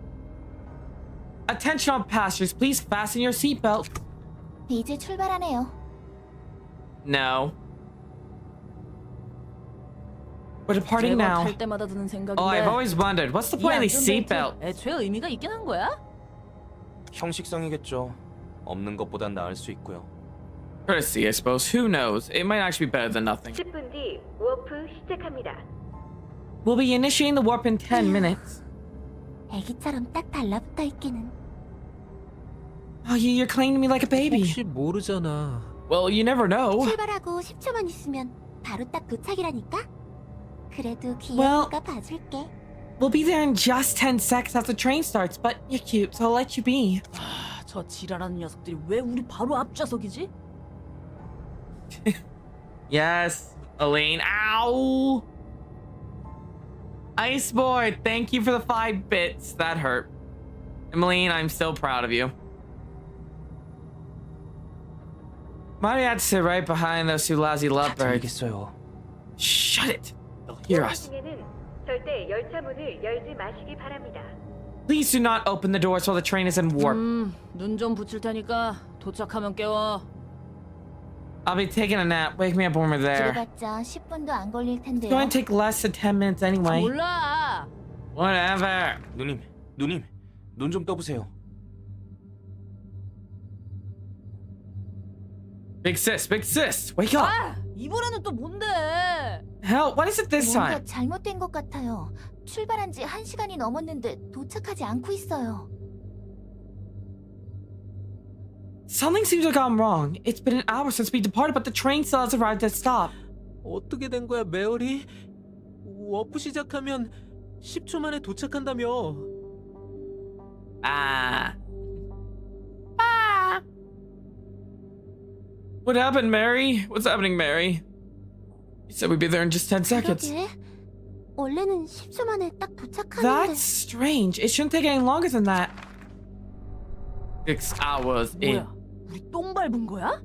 Attention all passengers, please fasten your seatbelt. 이제 출발하네요. No. We're departing now. 탈 때마다 드는 생각인데. Oh, I've always wondered, what's the point of these seatbelts? 애초에 의미가 있긴 한 거야? 형식성이겠죠. 없는 것보단 나을 수 있고요. Courtesy, I suppose. Who knows? It might actually be better than nothing. 10분 뒤 워프 시작합니다. We'll be initiating the warp in 10 minutes. 애기처럼 딱 달라붙어 있기는. Oh, you're clinging to me like a baby. 혹시 모르잖아. Well, you never know. 출발하고 10초만 있으면 바로 딱 도착이라니까. 그래도 Well- 귀여우니까 봐줄게. We'll be there in just 10 seconds after the train starts, but you're cute, so I'll let you be. 저 지랄하는 녀석들이 왜 우리 바로 앞좌석이지? Yes, Elaine. Ow! Ice boy, thank you for the 5 bits. That hurt. Emmeline, I'm still proud of you. Might have to sit right behind those two lousy lovebirds. 알겠어요. Shut it. They'll hear us. 중에는 절대 열차 문을 열지 마시기 바랍니다. Please do not open the doors while the train is in warp. 눈 좀 붙일 테니까 도착하면 깨워. I'll be taking a nap. Wake me up when we're there. 들어봤자 10분도 안 걸릴 텐데요. It's going to take less than 10 minutes anyway. 몰라. Whatever. 누님, 눈 좀 떠보세요. Big sis, wake up. 아, 이번에는 또 뭔데? Hell, what is it this 뭔가 time? 잘못된 것 같아요. 출발한 지 1시간이 넘었는데 도착하지 않고 있어요. Something seems to have gone wrong. It's been an hour since we departed, but the train still has arrived at stop. 어떻게 된 거야, 메어리? 워프 시작하면 10초 만에 도착한다며. Ah. What happened, Mary? What's happening, Mary? You said we'd be there in just 10 seconds. 그러게. 원래는 10초 만에 딱 도착하는데. That's strange. It shouldn't take any longer than that. 6 hours in. 뭐야? 우리 똥 밟은 거야?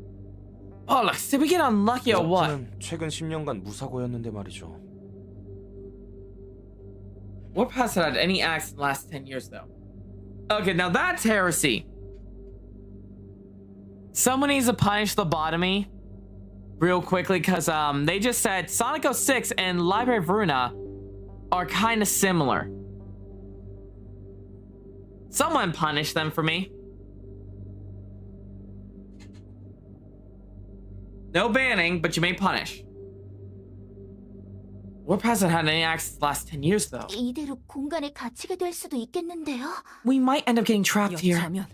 Bollocks, did we get unlucky or what? 워프는 최근 10년간 무사고였는데 말이죠. Warp hasn't had any acts in the last 10 years, though. Okay, now that's heresy. Someone needs to punish lobotomy real quickly, because they just said Sonic 06 and Library of Ruina are kind of similar. Someone punish them for me. No banning, but you may punish. Warp hasn't had any acts in the last 10 years, though. 이대로 공간에 갇히게 될 수도 있겠는데요. We might end up getting trapped here. 여차하면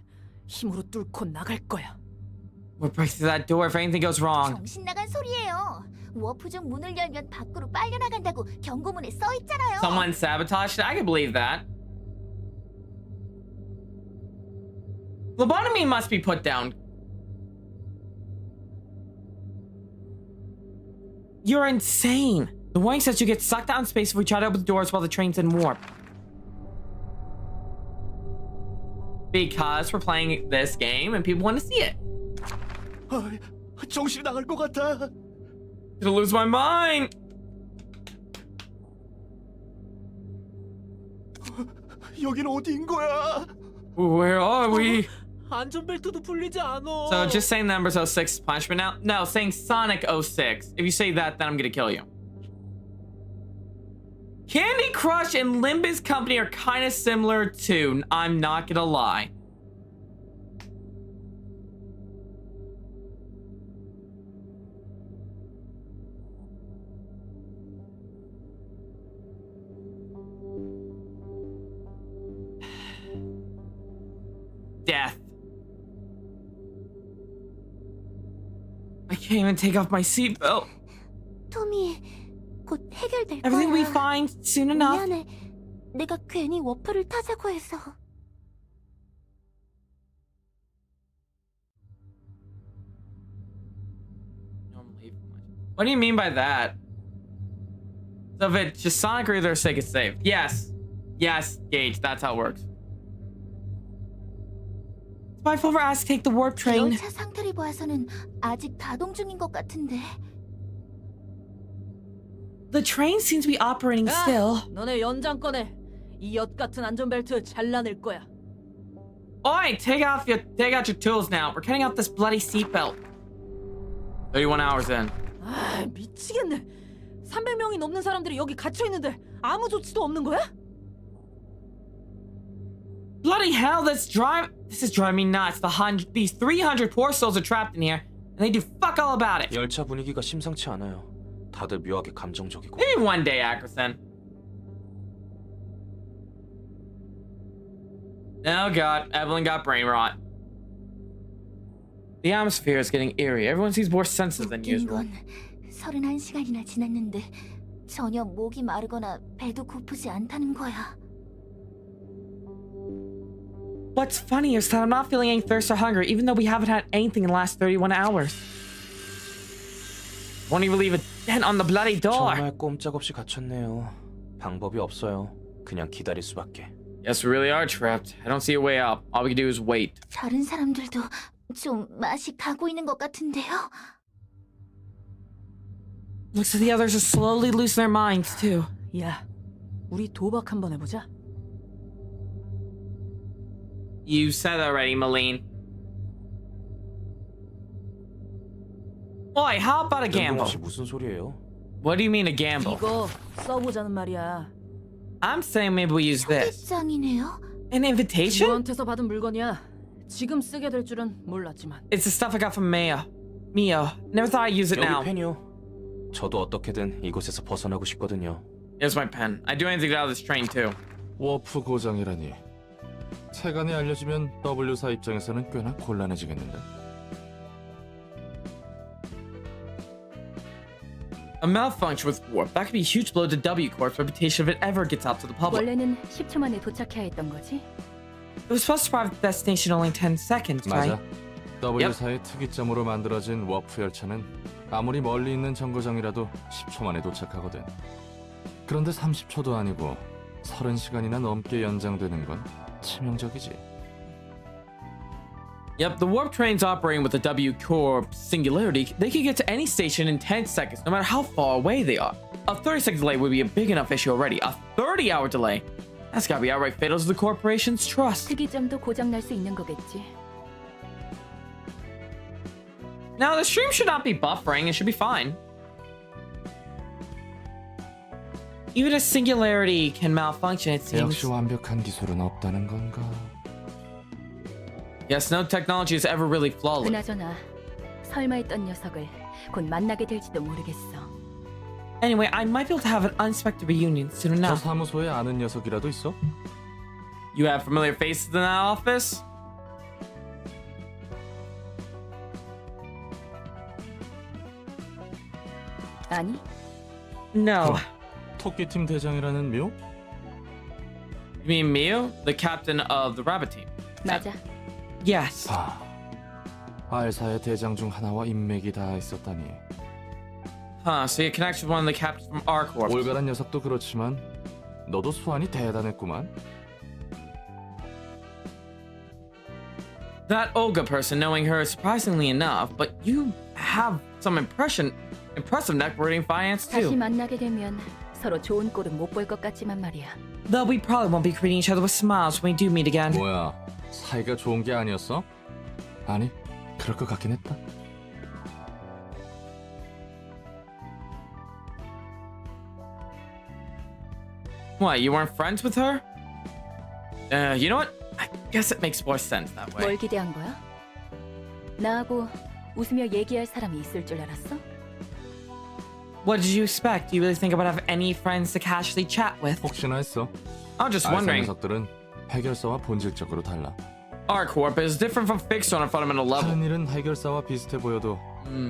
힘으로 뚫고 나갈 거야. We'll break through that door if anything goes wrong. 정신 나간 소리예요. 워프 중 문을 열면 밖으로 빨려 나간다고 경고문에 써 있잖아요. Someone sabotaged it? I can believe that. Lobotomy must be put down. You're insane. The warning says you get sucked out in space if we try to open the doors while the train's in warp. Because we're playing this game and people want to see it. 정신이 나갈 것 같아. Gonna lose my mind. 여긴 어디인 거야? Where are we? 안전벨트도 풀리지 않아. So just saying the numbers 06 is punishment now? No, saying Sonic 06. If you say that, then I'm gonna kill you. Candy Crush and Limbus Company are kind of similar too. I'm not gonna lie. Death. I can't even take off my seatbelt. 토미, 곧 해결될 Everything will be 거야. fine soon enough. 미안해. 내가 괜히 워프를 타자고 해서. What do you mean by that? So if it's just Sonic or their sake, it's safe. Yes. Yes, Gage, that's how it works. My fault for asking to take the warp train. 열차 상태를 봐서는 아직 가동 중인 것 같은데. The train seems to be operating 야, still. 너네 연장 꺼내. 이 엿 같은 안전벨트 잘라낼 거야. Oi, take out your tools now. We're cutting out this bloody seatbelt. 31 hours in. 아, 미치겠네. 300명이 넘는 사람들이 여기 갇혀 있는데 아무 조치도 없는 거야? Bloody hell, this is driving me nuts. These 300 poor souls are trapped in here, and they do fuck all about it. 열차 분위기가 심상치 않아요. 다들 묘하게 감정적이고. Maybe one day, Ackerson. Oh god, Evelyn got brain rot. The atmosphere is getting eerie. Everyone seems more sensitive than 웃긴 usual. 건 31시간이나 지났는데 전혀 목이 마르거나 배도 고프지 않다는 거야. What's funny is that I'm not feeling any thirst or hunger, even though we haven't had anything in the last 31 hours. Won't even leave a dent on the bloody door. 정말 꼼짝없이 갇혔네요. 방법이 없어요. 그냥 기다릴 수밖에. Yes, we really are trapped. I don't see a way out. All we can do is wait. 다른 사람들도 좀 맛이 가고 있는 것 같은데요. Looks like the others are slowly losing their minds too. 야, 우리 도박 한번 해보자. You said that already, Malene. Oi, how about a gamble? 뜬금없이 무슨 소리예요? What do you mean a gamble? 이거 써보자는 말이야. I'm saying maybe we use this. 초대장이네요. An invitation? 누구한테서 받은 물건이야. 지금 쓰게 될 줄은 몰랐지만. It's the stuff I got from Mio. Never thought I'd use it now. 여기 펜이요. 저도 어떻게든 이곳에서 벗어나고 싶거든요. Here's my pen. I'd do anything to get out of this train too. 워프 고장이라니. 세간에 알려지면 W사 입장에서는 꽤나 곤란해지겠는데. A malfunction with warp. That could be a huge blow to W Corp's reputation if it ever gets out to the public. 원래는 10초 만에 도착해야 했던 거지? It was supposed to arrive at the destination in only 10 seconds, right? 맞아. W사의 특이점으로 만들어진 워프 열차는 아무리 멀리 있는 정거장이라도 10초 만에 도착하거든. 그런데 30초도 아니고 30시간이나 넘게 연장되는 건 치명적이지. Yep, the warp train's operating with the W Corp singularity. They can get to any station in 10 seconds, no matter how far away they are. A 30-second delay would be a big enough issue already. A 30-hour delay? That's gotta be outright fatal to the corporation's trust. 특이점도 고장 날 수 있는 거겠지. Now, the stream should not be buffering. It should be fine. Even a singularity can malfunction, it seems. 역시 완벽한 기술은 없다는 건가? Yes, no technology is ever really flawless. 그나저나 설마 했던 녀석을 곧 만나게 될지도 모르겠어. Anyway, I might be able to have an unexpected reunion soon 저 enough. 사무소에 아는 녀석이라도 있어? You have familiar faces in that office? 아니, No. 토끼팀 대장이라는 묘? You mean Mio, the captain of the rabbit team? 맞아. Yes. 알사의 대장 중 하나와 인맥이 다 있었다니. Huh, so you connect with one of the captains from our corps. 올가란 녀석도 그렇지만 너도 수완이 대단했구만. That Olga person, knowing her is surprisingly enough, but you have some impressive networking finance 다시 too. 만나게 되면 서로 좋은 꼴은 못 볼 것 같지만 말이야. Though we probably won't be greeting each other with smiles when we do meet again. 뭐야, 사이가 좋은 게 아니었어? 아니, 그럴 것 같긴 했다. What, you weren't friends with her? You know what? I guess it makes more sense that way. 뭘 기대한 거야? 나하고 웃으며 얘기할 사람이 있을 줄 알았어? What did you expect? Do you really think I would have any friends to casually chat with? 혹시나 했어. I'm just 알사 wondering. 녀석들은 해결사와 본질적으로 달라. Our corp is different from fixed on a fundamental level. 하는 일은 해결사와 비슷해 보여도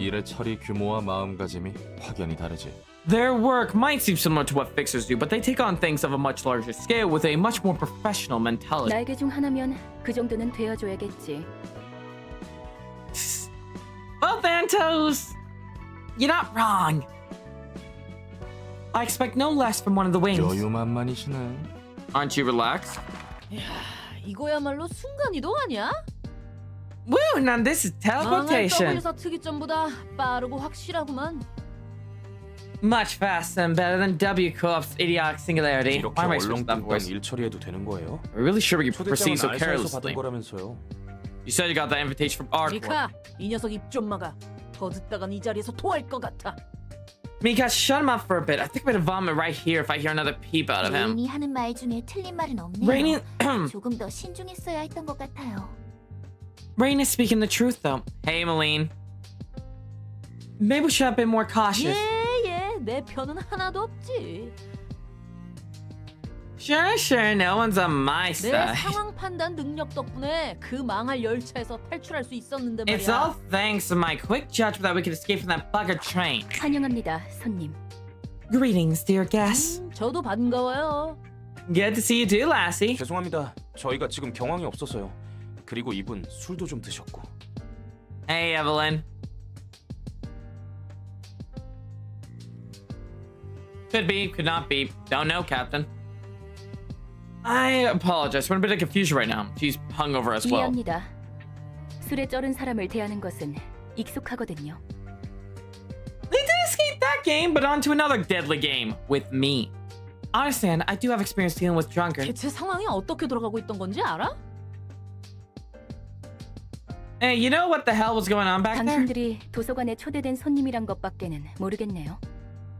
일의 처리 규모와 마음가짐이 확연히 다르지. Their work might seem similar to what fixers do, but they take on things of a much larger scale with a much more professional mentality. 날개 중 하나면 그 정도는 되어줘야겠지. Well, Thantos, you're not wrong. I expect no less from one of the wings. 여유만만이시네. Aren't you relaxed? 이거야말로 순간이동 아니야? Woo, now this is 망할 teleportation. W사 특이점보다 빠르고 확실하구만. Much faster and better than W Corp's idiotic singularity. 이렇게 Why am I switching that 얼렁뚱땅 voice? 일 처리해도 되는 거예요? We're really sure we can proceed 초대장은 so 알사에서 carelessly. 받은 거라면서요. You said you got that invitation from our corp. 미카, 이 녀석 입 좀 막아. 더 듣다간 이 자리에서 토할 것 같아. Mika, shut him up for a bit. I think I'm gonna vomit right here if I hear another peep out of him. 레인이 하는 말 중에 틀린 말은 없네요. Rain, 조금 더 신중했어야 했던 것 같아요. Rain is speaking the truth, though. Hey, Malene. Maybe we should have been more cautious. 예, 내 편은 하나도 없지. Sure, no one's on my 내 side. 상황 판단 능력 덕분에 그 망할 열차에서 탈출할 수 있었는데 It's all 말이야. thanks to my quick judgment that we could escape from that bugger train. 환영합니다, 손님. Greetings, dear guests. 저도 반가워요. Good to see you too, Lassie. 죄송합니다. 저희가 지금 경황이 없어서요. 그리고 이분 술도 좀 드셨고. Hey, Evelyn. Could be, could not be. Don't know, Captain. I apologize. We're in a bit of confusion right now. She's hungover as well. 이해합니다. 술에 쩔은 사람을 대하는 것은 익숙하거든요. They did escape that game, but on to another deadly game with me. I understand. I do have experience dealing with drunkards. 대체 상황이 어떻게 돌아가고 있던 건지 알아? Hey, you know what the hell was going on back there? 당신들이 도서관에 초대된 손님이란 것밖에는 모르겠네요.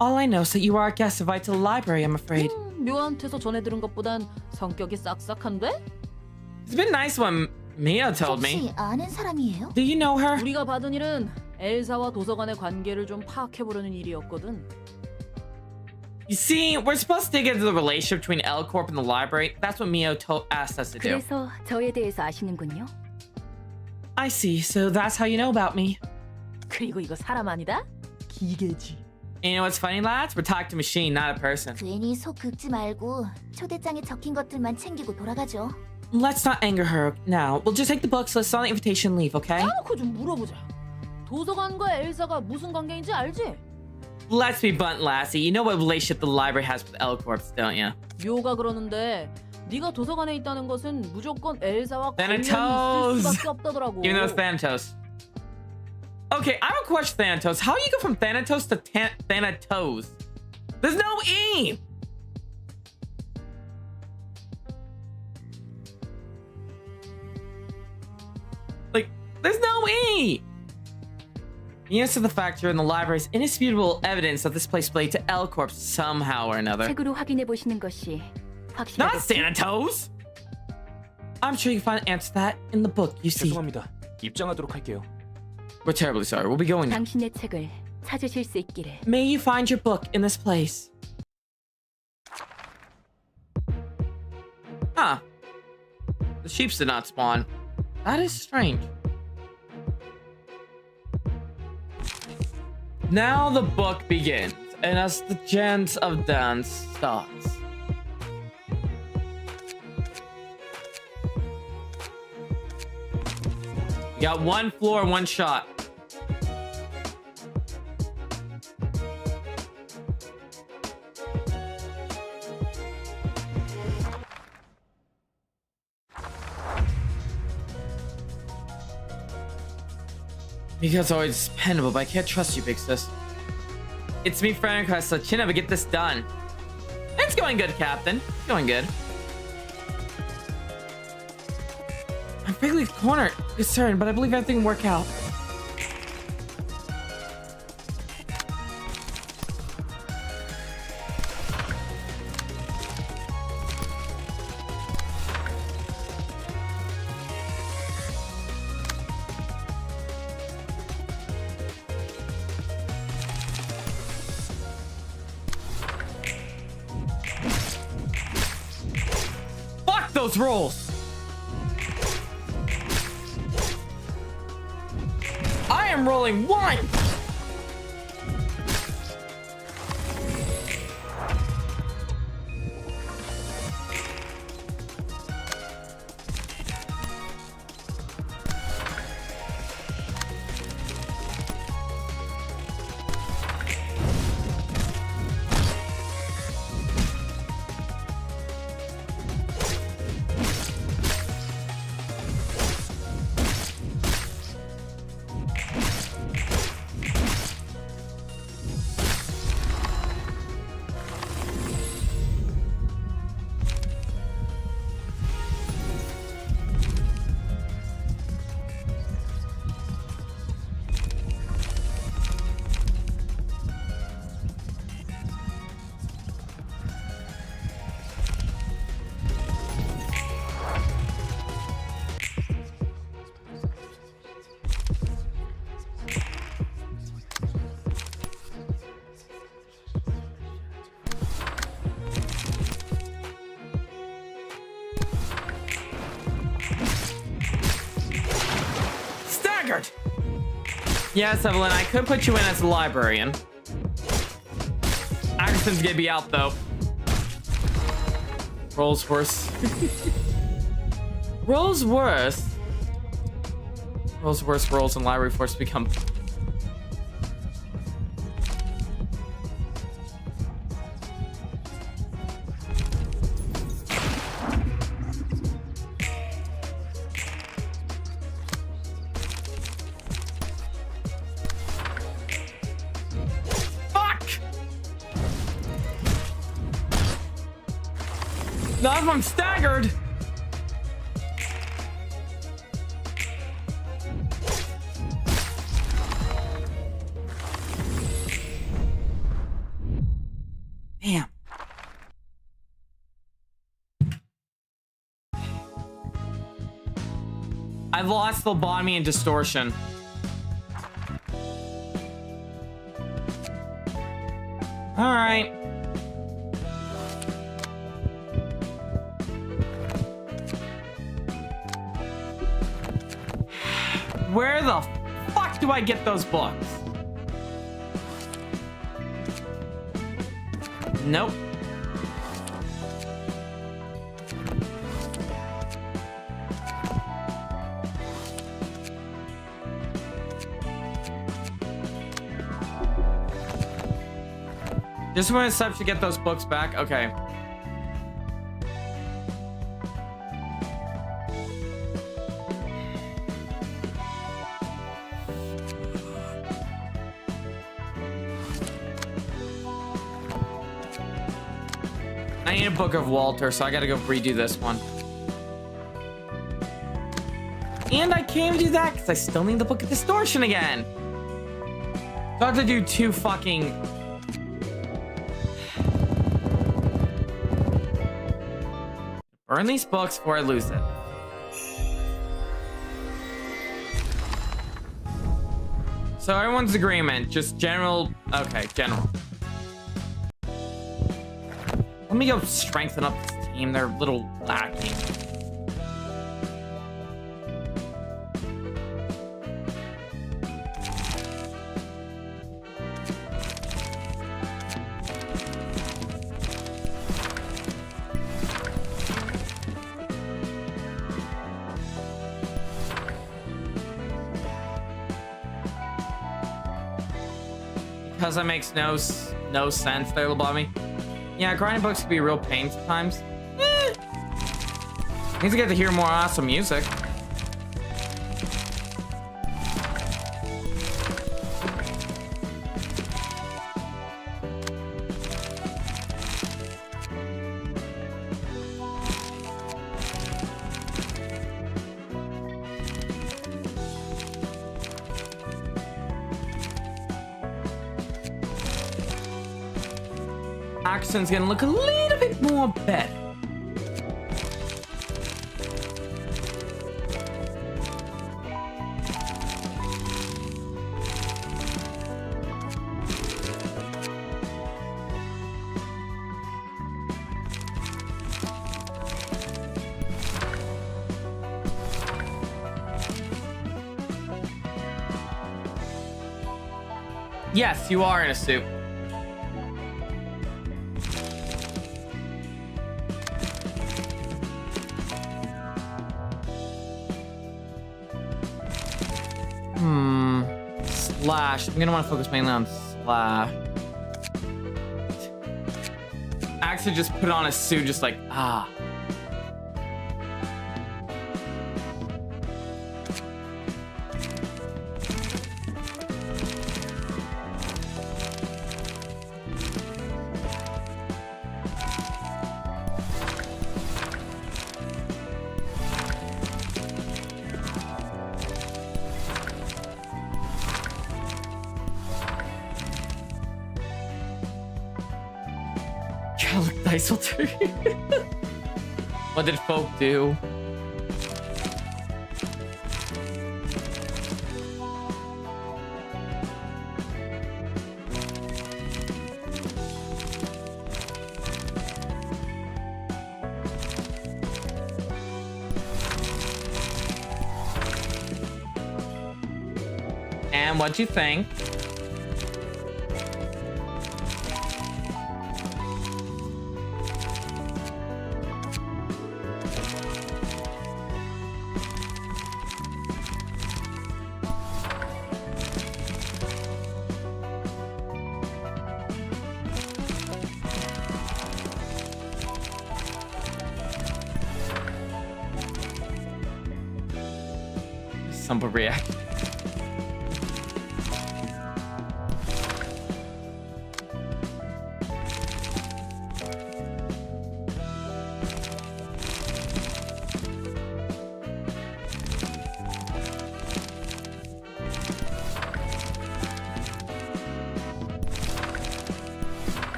All I know is that you are a guest invited to the library, I'm afraid. 묘한테서 전해 들은 것보단 성격이 싹싹한데? It's been nice when Mia told me. 혹시 아는 사람이에요? Do you know her? 우리가 받은 일은 엘사와 도서관의 관계를 좀 파악해보려는 일이었거든. You see, we're supposed to dig into the relationship between L Corp and the library. That's what Mio asked us to do. 그래서 저에 대해서 아시는군요. I see. So that's how you know about me. 그리고 이거 사람 아니다? 기계지. You know what's funny, lads? We're talking to a machine, not a person. 괜히 속 긁지 말고 초대장에 적힌 것들만 챙기고 돌아가죠. Let's not anger her now. We'll just take the books, list on the invitation, and leave, okay? 까놓고 좀 물어보자. 도서관과 엘사가 무슨 관계인지 알지? Let's be blunt, Lassie. You know what relationship the library has with L Corp, don't you? 묘가 그러는데 네가 도서관에 있다는 것은 무조건 엘사와 관련이 Thanatos. 있을 수밖에 없다더라고. Even though it's Thanatos. Okay, I have a question, Thanatos. How do you go from Thanatos to Thanatos? There's no E! Like, there's no E! Yes to the fact you're in the library is indisputable evidence that this place played to L Corp somehow or another. 책으로 확인해 보시는 것이 Not 확실하겠죠? Thanatos! I'm sure you can find an answer to that in the book, you see. 죄송합니다. 입장하도록 할게요. We're terribly sorry. We'll be going now. 당신의 책을 찾으실 수 있기를. May you find your book in this place. Huh. The sheeps did not spawn. That is strange. Now the book begins, and as the chant of dance starts. You got one floor, one shot. Because always dependable, but I can't trust you, big sis. It's me, Frank, so China, but get this done. It's going good, Captain. It's going good. I'm vaguely cornered, concerned, but I believe everything will work out. Fuck those rolls! I am rolling one! Staggered! Yes, Evelyn, I could put you in as a librarian. Agaston's gonna be out, though. Rolls worse. Rolls worse. Rolls worse rolls and library force become... Not if I'm staggered! Damn. I've lost lobotomy and distortion. Alright. Where the fuck do I get those books? Nope. Just when it's time to get those books back? Okay. I need a book of Walter, so I gotta go redo this one. And I can't do that because I still need the book of distortion again. So I have to do 2 fucking... Burn these books before I lose it. So everyone's agreement, just general... Okay, general. Let me go strengthen up this team. They're a little lacking. Because that makes no sense there, Lobotomy. Yeah, grinding books can be a real pain sometimes. Means I get to hear more awesome music. Accent's gonna look a little bit more better. Yes, you are in a suit. Slash. I'm gonna want to focus mainly on Slash. Actually, just put on a suit, just like, ah. What did folk do? And what'd you think? Simple react.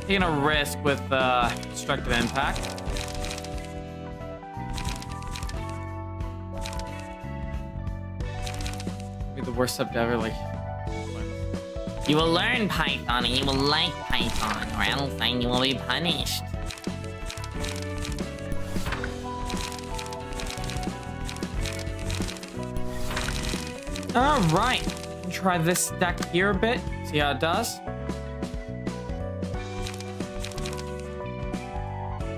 Taking a risk with destructive impact. Be the worst subject ever. Like, you will learn Python and you will like Python, or else then you will be punished. All right, try this deck here a bit. See how it does.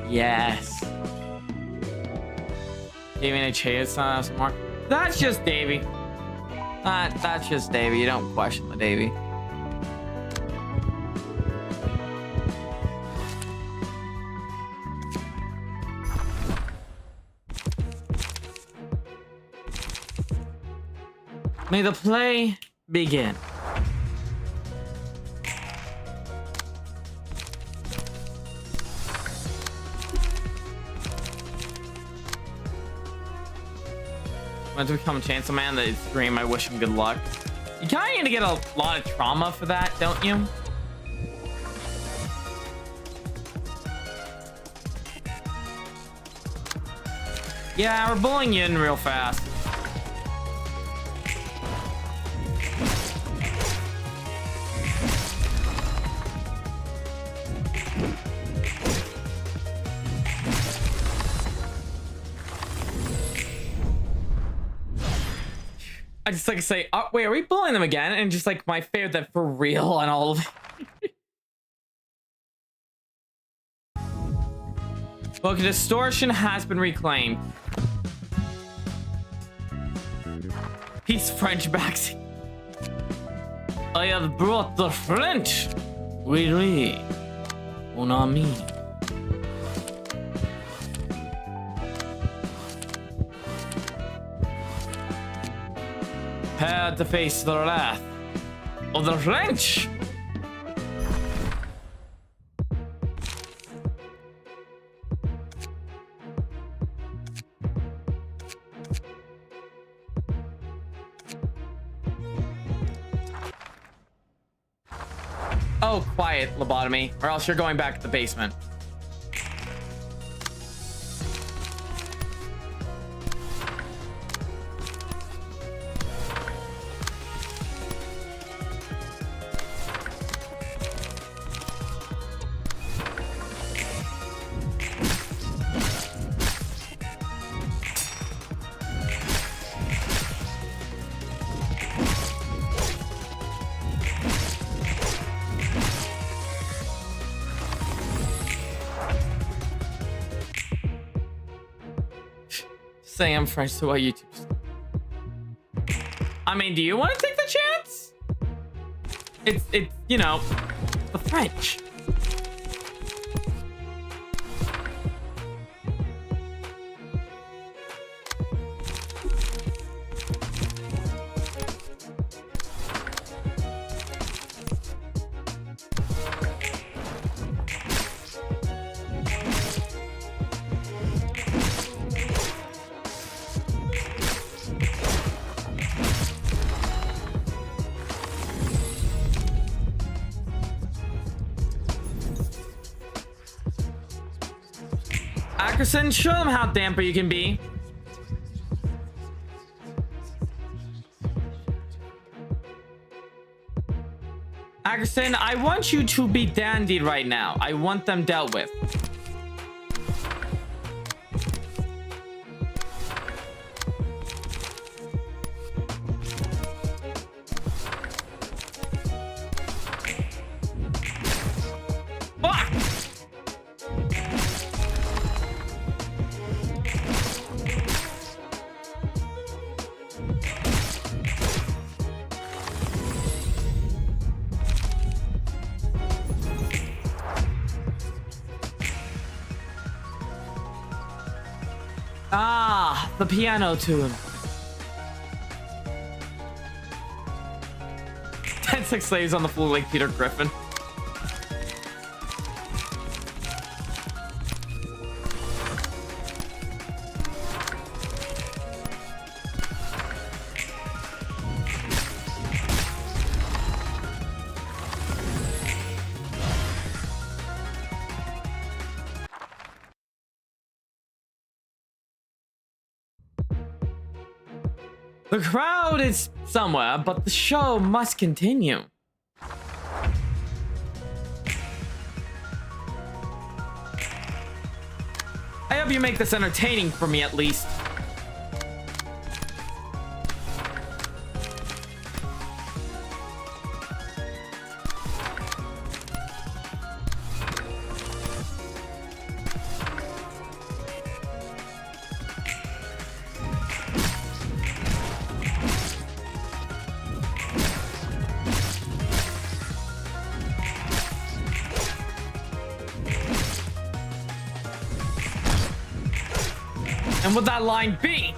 Yes. Gave me a chance some more. That's just Davey. That's just Davey. You don't question the Davey. May the play begin. Want to become a Chancellor Man? That is dream. I wish him good luck. You kind of need to get a lot of trauma for that, don't you? Yeah, we're bullying you in real fast. I just like to say, oh, wait, are we bullying them again? And just like my favorite that for real and all of it. Look, distortion has been reclaimed. He's French backs. I have brought the French. Oui, oui. Mon ami. Prepare to face the wrath of the French. Oh, quiet, lobotomy, or else you're going back to the basement. Say I'm French to what YouTube. I mean, do you want to take the chance? It's you know, the French. Ackerson, show them how damper you can be. Ackerson, I want you to be dandied right now. I want them dealt with. Ah, the piano tune. 10-6 slaves on the floor like Peter Griffin. The crowd is somewhere, but the show must continue. I hope you make this entertaining for me at least. And would that line be?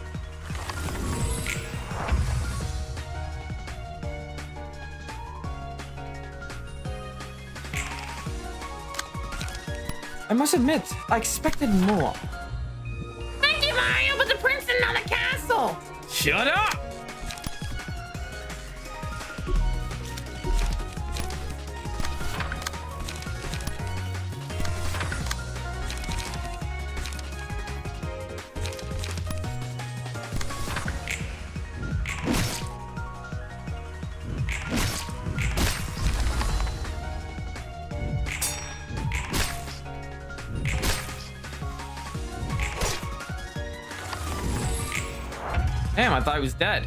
I must admit, I expected more. Thank you, Mario, but the prince is not a castle. Shut up. Damn, I thought he was dead.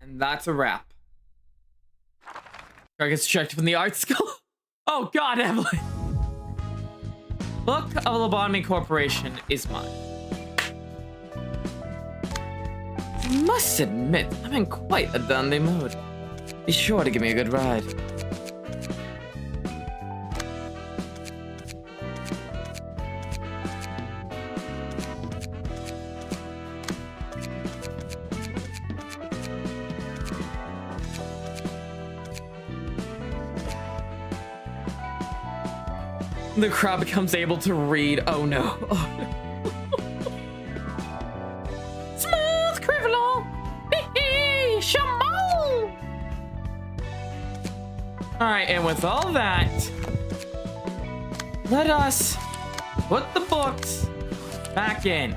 And that's a wrap. Targets extracted from the art school. Oh God, Evelyn. Book of Lobotomy Corporation is mine. I must admit, I'm in quite a dandy mood. Be sure to give me a good ride. The crowd becomes able to read. Oh no. Oh, no. Smooth criminal. Shamal. Alright, and with all that, let us put the books back in.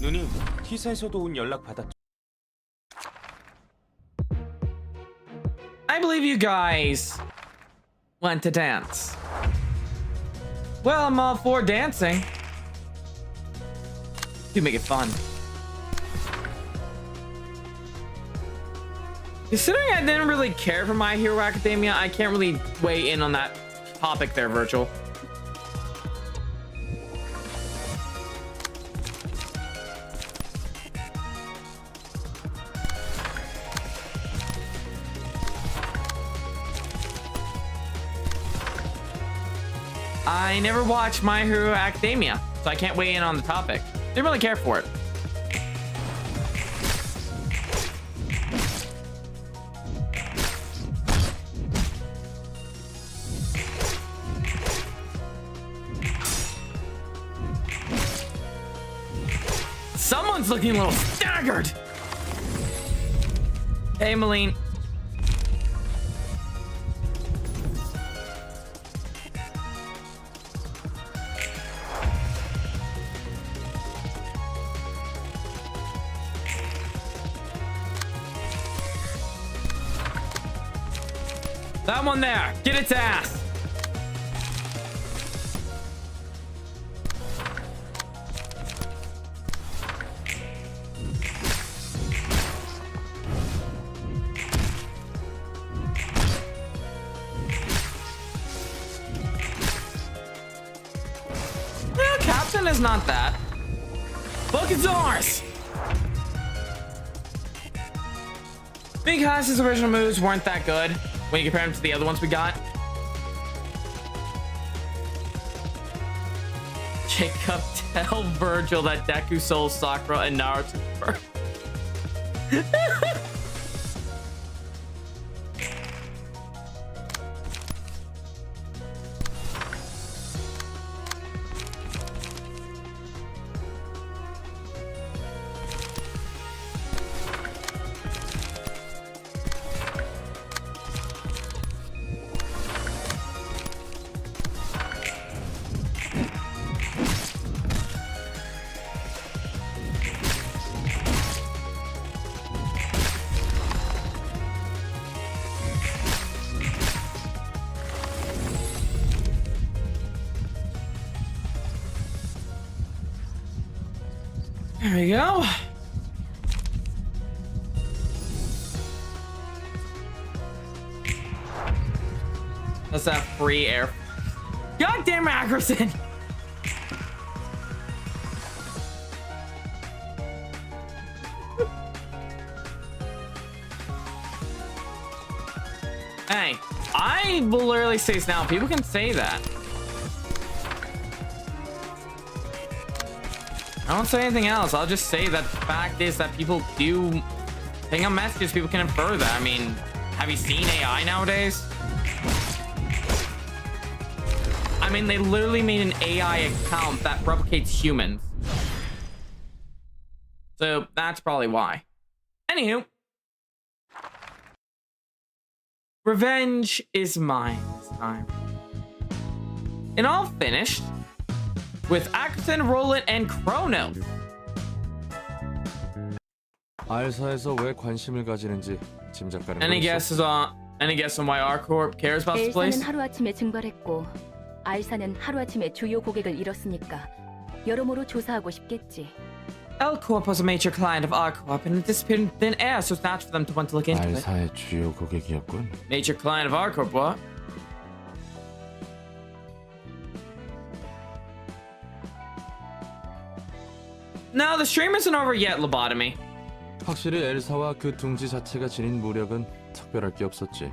누님, T사에서도 온 연락 받았죠? I believe you guys went to dance. Well, I'm all for dancing. Do make it fun. Considering I didn't really care for My Hero Academia, I can't really weigh in on that topic there, Virgil. I never watched My Hero Academia, so I can't weigh in on the topic. Didn't really care for it. Someone's looking a little staggered. Hey, Malene. That one there, get its ass. Yeah, Captain is not that. Book is ours. Because his original moves weren't that good when you compare them to the other ones we got. Jacob, tell Virgil that Deku Soul Sakura and Naruto were. There we go. Let's have free air. Goddamn Ackerson! Hey, I will literally say this now. People can say that. I don't say anything else. I'll just say that the fact is that people do ping on messages. People can infer that. I mean, have you seen AI nowadays? I mean, they literally made an AI account that replicates humans. So that's probably why. Anywho. Revenge is mine this time. And all finished with Axton, Roland, and Chrono. 알사에서 왜 관심을 가지는지 짐작 가는 거 Any 있어? guess on why R Corp cares about this 엘사는 place? 하루아침에 증발했고 알사는 하루아침에 주요 고객을 잃었으니까 여러모로 조사하고 싶겠지. L Corp was a major client of R Corp and it disappeared in thin air, so it's natural for them to want to look into it. 알사의 주요 고객이었군. Major client of R Corp, what? No, the stream isn't over yet, Lobotomy. 확실히 엘사와 그 둥지 자체가 지닌 무력은 특별할 게 없었지.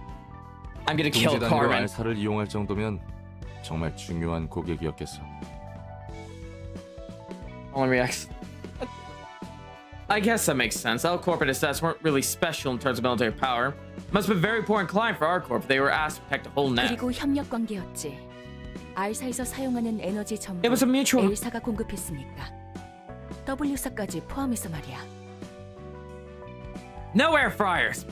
I'm gonna kill 둥지 단위로 Carmen. 알사를 이용할 정도면 정말 중요한 고객이었겠어. Only reacts. I guess that makes sense. L Corp and its stats weren't really special in terms of military power. Must have been a very important client for R Corp. They were asked to protect the whole net. 그리고 협력 관계였지. 알사에서 사용하는 에너지 전부 It was a mutual. 엘사가 공급했으니까. W사까지 포함해서 말이야. No air fryers.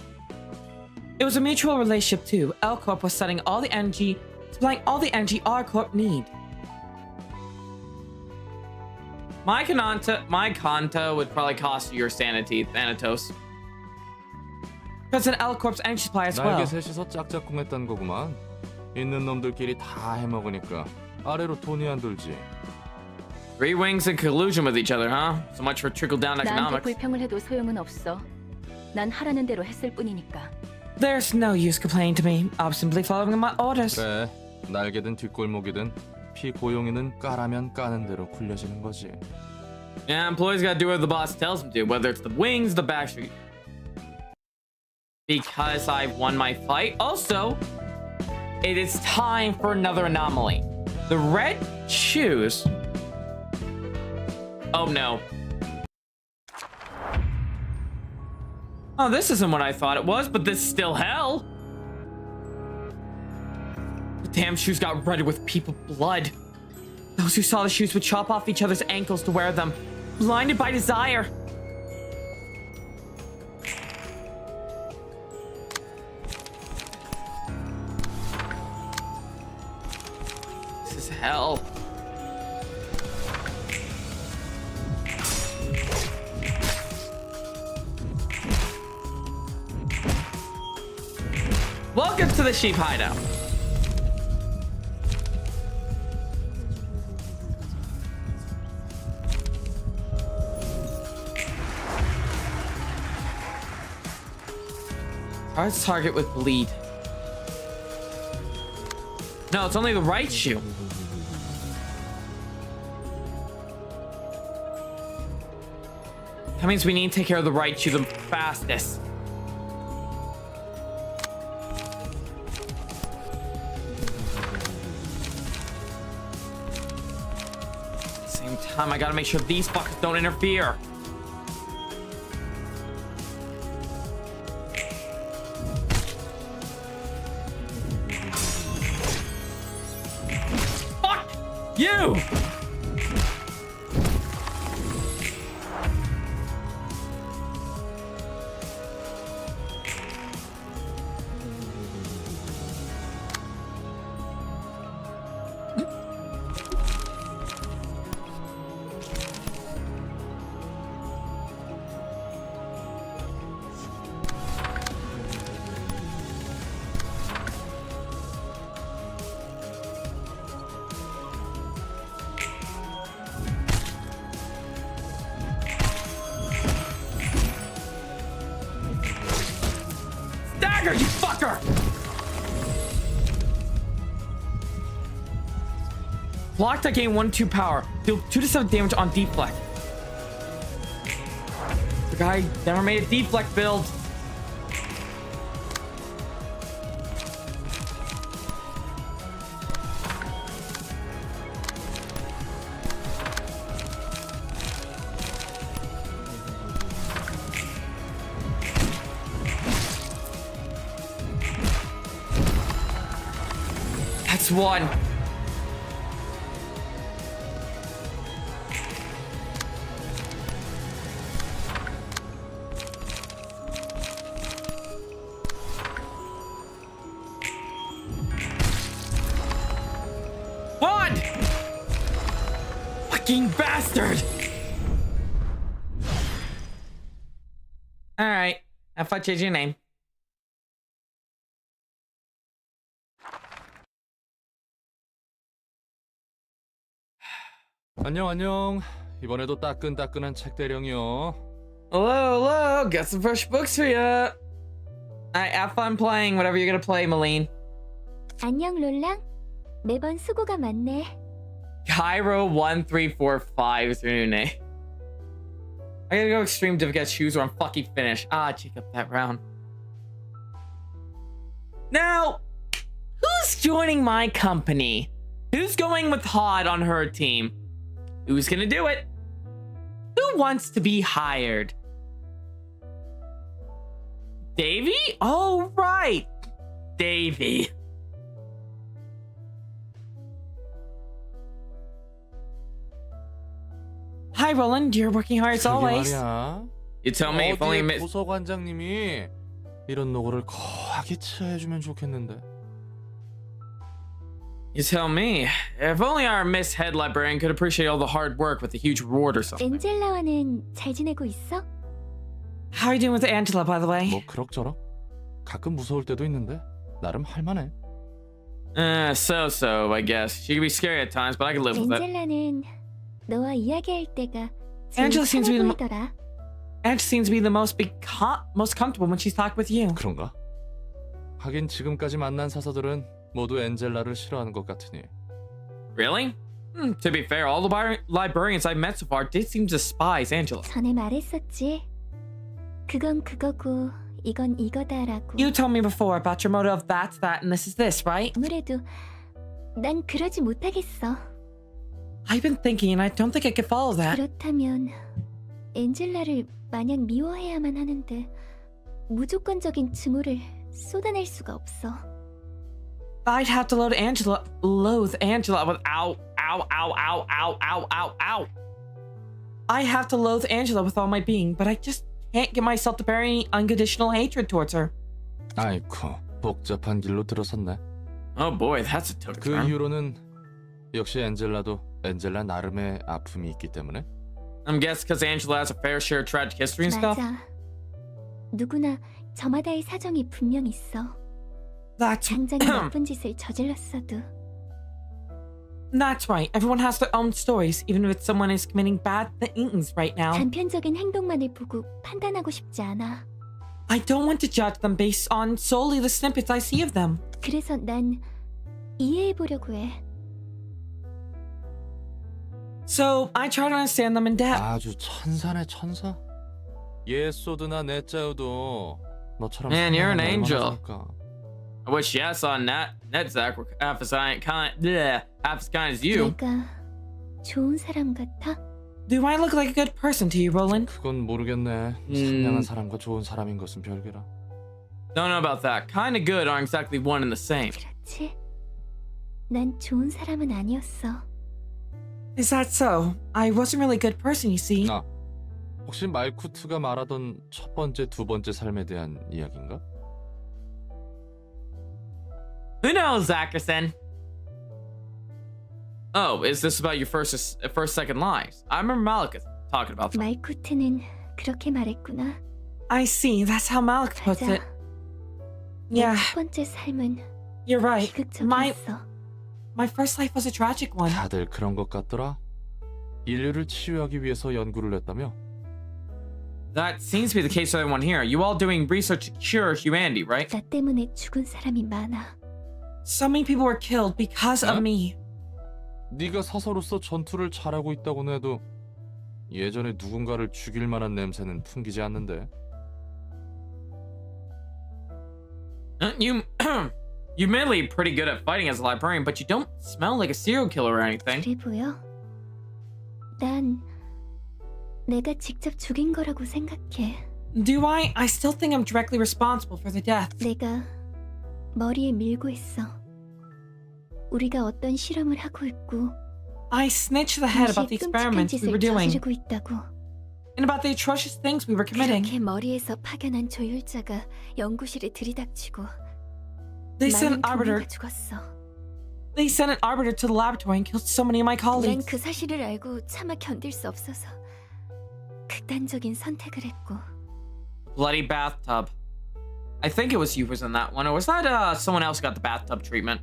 It was a mutual relationship too. L Corp was supplying all the energy R Corp need. My Kanta would probably cost you your sanity, Thanatos. Because an L Corp's energy supply as well. 날개 셋이서 짝짝꿍했단 거구만. 있는 놈들끼리 다 해먹으니까 아래로 돈이 안 돌지. 3 wings in collusion with each other, huh? So much for trickle-down 나한테 economics. 불평을 해도 소용은 없어. 난 하라는 대로 했을 뿐이니까. There's no use complaining to me. I'm simply following my orders. 그래, 날개든 뒷골목이든 피고용인은 까라면 까는 대로 굴려지는 거지. Yeah, employees gotta do what the boss tells them to, whether it's the wings, the back street. Because I won my fight. Also, it is time for another anomaly. The red shoes. Oh no. Oh, this isn't what I thought it was, but this is still hell. The damn shoes got red with people's blood. Those who saw the shoes would chop off each other's ankles to wear them, blinded by desire. This is hell. Welcome to the sheep hideout. Let's target with bleed. No, it's only the right shoe. That means we need to take care of the right shoe the fastest. Same time, I gotta make sure these fuckers don't interfere. Fuck you! Dagger, you fucker! Blocked, I gain 1-2 power. Deal 2 to 7 damage on deflect. The guy never made a deflect build. this one. What? Fucking bastard! Alright, have fun changing your name. 안녕. 이번에도 따끈따끈한 책 대령이요. Hello. Got some fresh books for you. Alright, have fun playing whatever you're gonna play, Malene. 안녕 롤랑. 매번 수고가 많네. Cairo1345 is your new name. I gotta go extreme difficult, choose or I'm fucking finished. Ah, check up that round. Now, who's joining my company? Who's going with Hod on her team? Who's gonna do it? Who wants to be hired? Davy? Oh, right. Davy. Hi, Roland. You're working hard as always. 말이야. You tell me if only miss. 도서관장님이 이런 노고를 거하게 치하해주면 좋겠는데. You tell me. If only our Miss Head Librarian could appreciate all the hard work with a huge reward or something. 엔젤라와는 잘 지내고 있어? How are you doing with Angela, by the way? 뭐 그럭저럭. 가끔 무서울 때도 있는데 나름 할만해. So, I guess. She can be scary at times, but I can live with it. 엔젤라는 너와 이야기할 때가 제일 Angela seems to be 편해 the 보이더라. Angela seems to be the most comfortable when she's talking with you. 그런가? 하긴 지금까지 만난 사서들은 모두 엔젤라를 싫어하는 것 같으니. Really? To be fair, all the librarians I've met so far did seem to despise Angela. 전에 말했었지. 그건 그거고 이건 이거다라고. You told me before about your motto of that's that and this is this, right? 아무래도 난 그러지 못하겠어. I've been thinking and I don't think I could follow that. 그렇다면 엔젤라를 마냥 미워해야만 하는데 무조건적인 증오를 쏟아낼 수가 없어. I'd have to loathe Angela with ow. I have to loathe Angela with all my being, but I just can't get myself to bear any unconditional hatred towards her. 아이쿠, 복잡한 길로 들어섰네. Oh boy, that's a tough 그 turn. 이후로는 역시 엔젤라도 엔젤라 나름의 아픔이 있기 때문에. I'm guessing because Angela has a fair share of tragic history and stuff. 맞아. 누구나 저마다의 사정이 분명 있어. That's 당장에 나쁜 짓을 저질렀어도. That's right. Everyone has their own stories, even if someone is committing bad things right now. 단편적인 행동만을 보고 판단하고 싶지 않아. I don't want to judge them based on solely the snippets I see of them. 그래서 난 이해해보려고 해. So I try to understand them in depth. 아주 천사네 천사. 예소드나 넷자우도 너처럼. Man, you're an angel. 좋을까? I wish yes on that Zach were half as kind as you. 내가 좋은 사람 같아? Do I look like a good person to you, Roland? 그건 모르겠네. 선량한 사람과 좋은 사람인 것은 별개라. Don't know about that. Kinda good aren't exactly one and the same. 그렇지. 난 좋은 사람은 아니었어. Is that so? I wasn't really a good person, you see. 아, 혹시 말쿠트가 말하던 첫 번째, 두 번째 삶에 대한 이야기인가? Who knows, Zackerson? Oh, is this about your first, second lives? I remember Malika talking about that. 말쿠트는 그렇게 말했구나. I see. That's how Malik puts 맞아. it. Yeah, 첫 번째 삶은 you're right. 비극적이었어. My first life was a tragic one. 다들 그런 것 같더라. 인류를 치유하기 위해서 연구를 했다며? That seems to be the case for everyone here. You all doing research to cure humanity, right? 나 때문에 죽은 사람이 많아. So many people were killed because of me. 네가 사서로서 전투를 잘하고 있다고는 해도 예전에 누군가를 죽일 만한 냄새는 풍기지 않는데. You're mainly pretty good at fighting as a librarian, but you don't smell like a serial killer or anything. 그래 보여? 난 내가 직접 죽인 거라고 생각해. Do I? I still think I'm directly responsible for the death. 내가 머리에 밀고 했어. 우리가 어떤 실험을 하고 있고 I snitched the head about the 동시에 끔찍한 experiments we 짓을 were doing 저지르고 있다고. and about the atrocious things we were committing. 그렇게 머리에서 파견한 조율자가 연구실에 들이닥치고 They sent 많은 an arbiter. 동료가 죽었어. They sent an arbiter to the laboratory and killed so many of my 난 colleagues. 그 사실을 알고 차마 견딜 수 없어서 극단적인 선택을 했고. Bloody bathtub. I think it was you who was in that one, or was that someone else who got the bathtub treatment?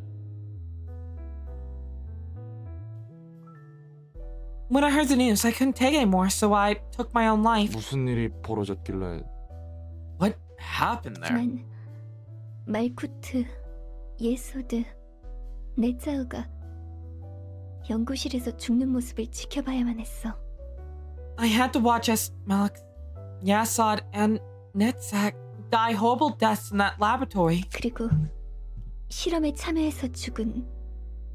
When I heard the news, I couldn't take it anymore, so I took my own life. 무슨 일이 벌어졌길래? What happened there? 하지만 말쿠트, 예소드, 네자우가 연구실에서 죽는 모습을 지켜봐야만 했어. I had to watch as Malik, Yasad, and Netzak die horrible deaths in that laboratory. 그리고 실험에 참여해서 죽은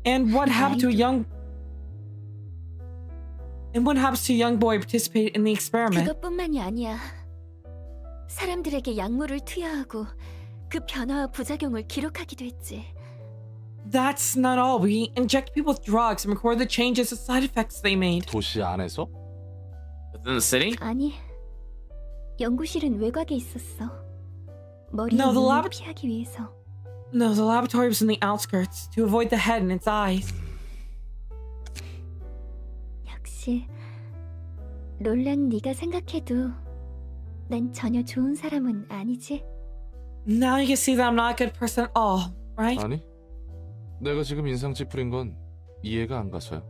And what happened to a young... And what happens to a young boy who participated in the experiment? 그것뿐만이 아니야. 사람들에게 약물을 투여하고 그 변화와 부작용을 기록하기도 했지. That's not all. We inject people with drugs and record the changes and side effects they made. 도시 안에서? Within the city? 아니, 연구실은 외곽에 있었어. 머리에 No, the 눈을 lab- 피하기 위해서. No, the laboratory was in the outskirts to avoid the head and its eyes. 역시 롤랑 네가 생각해도 난 전혀 좋은 사람은 아니지. Now you can see that I'm not a good person at all, right? 아니, 내가 지금 인상 찌푸린 건 이해가 안 가서요.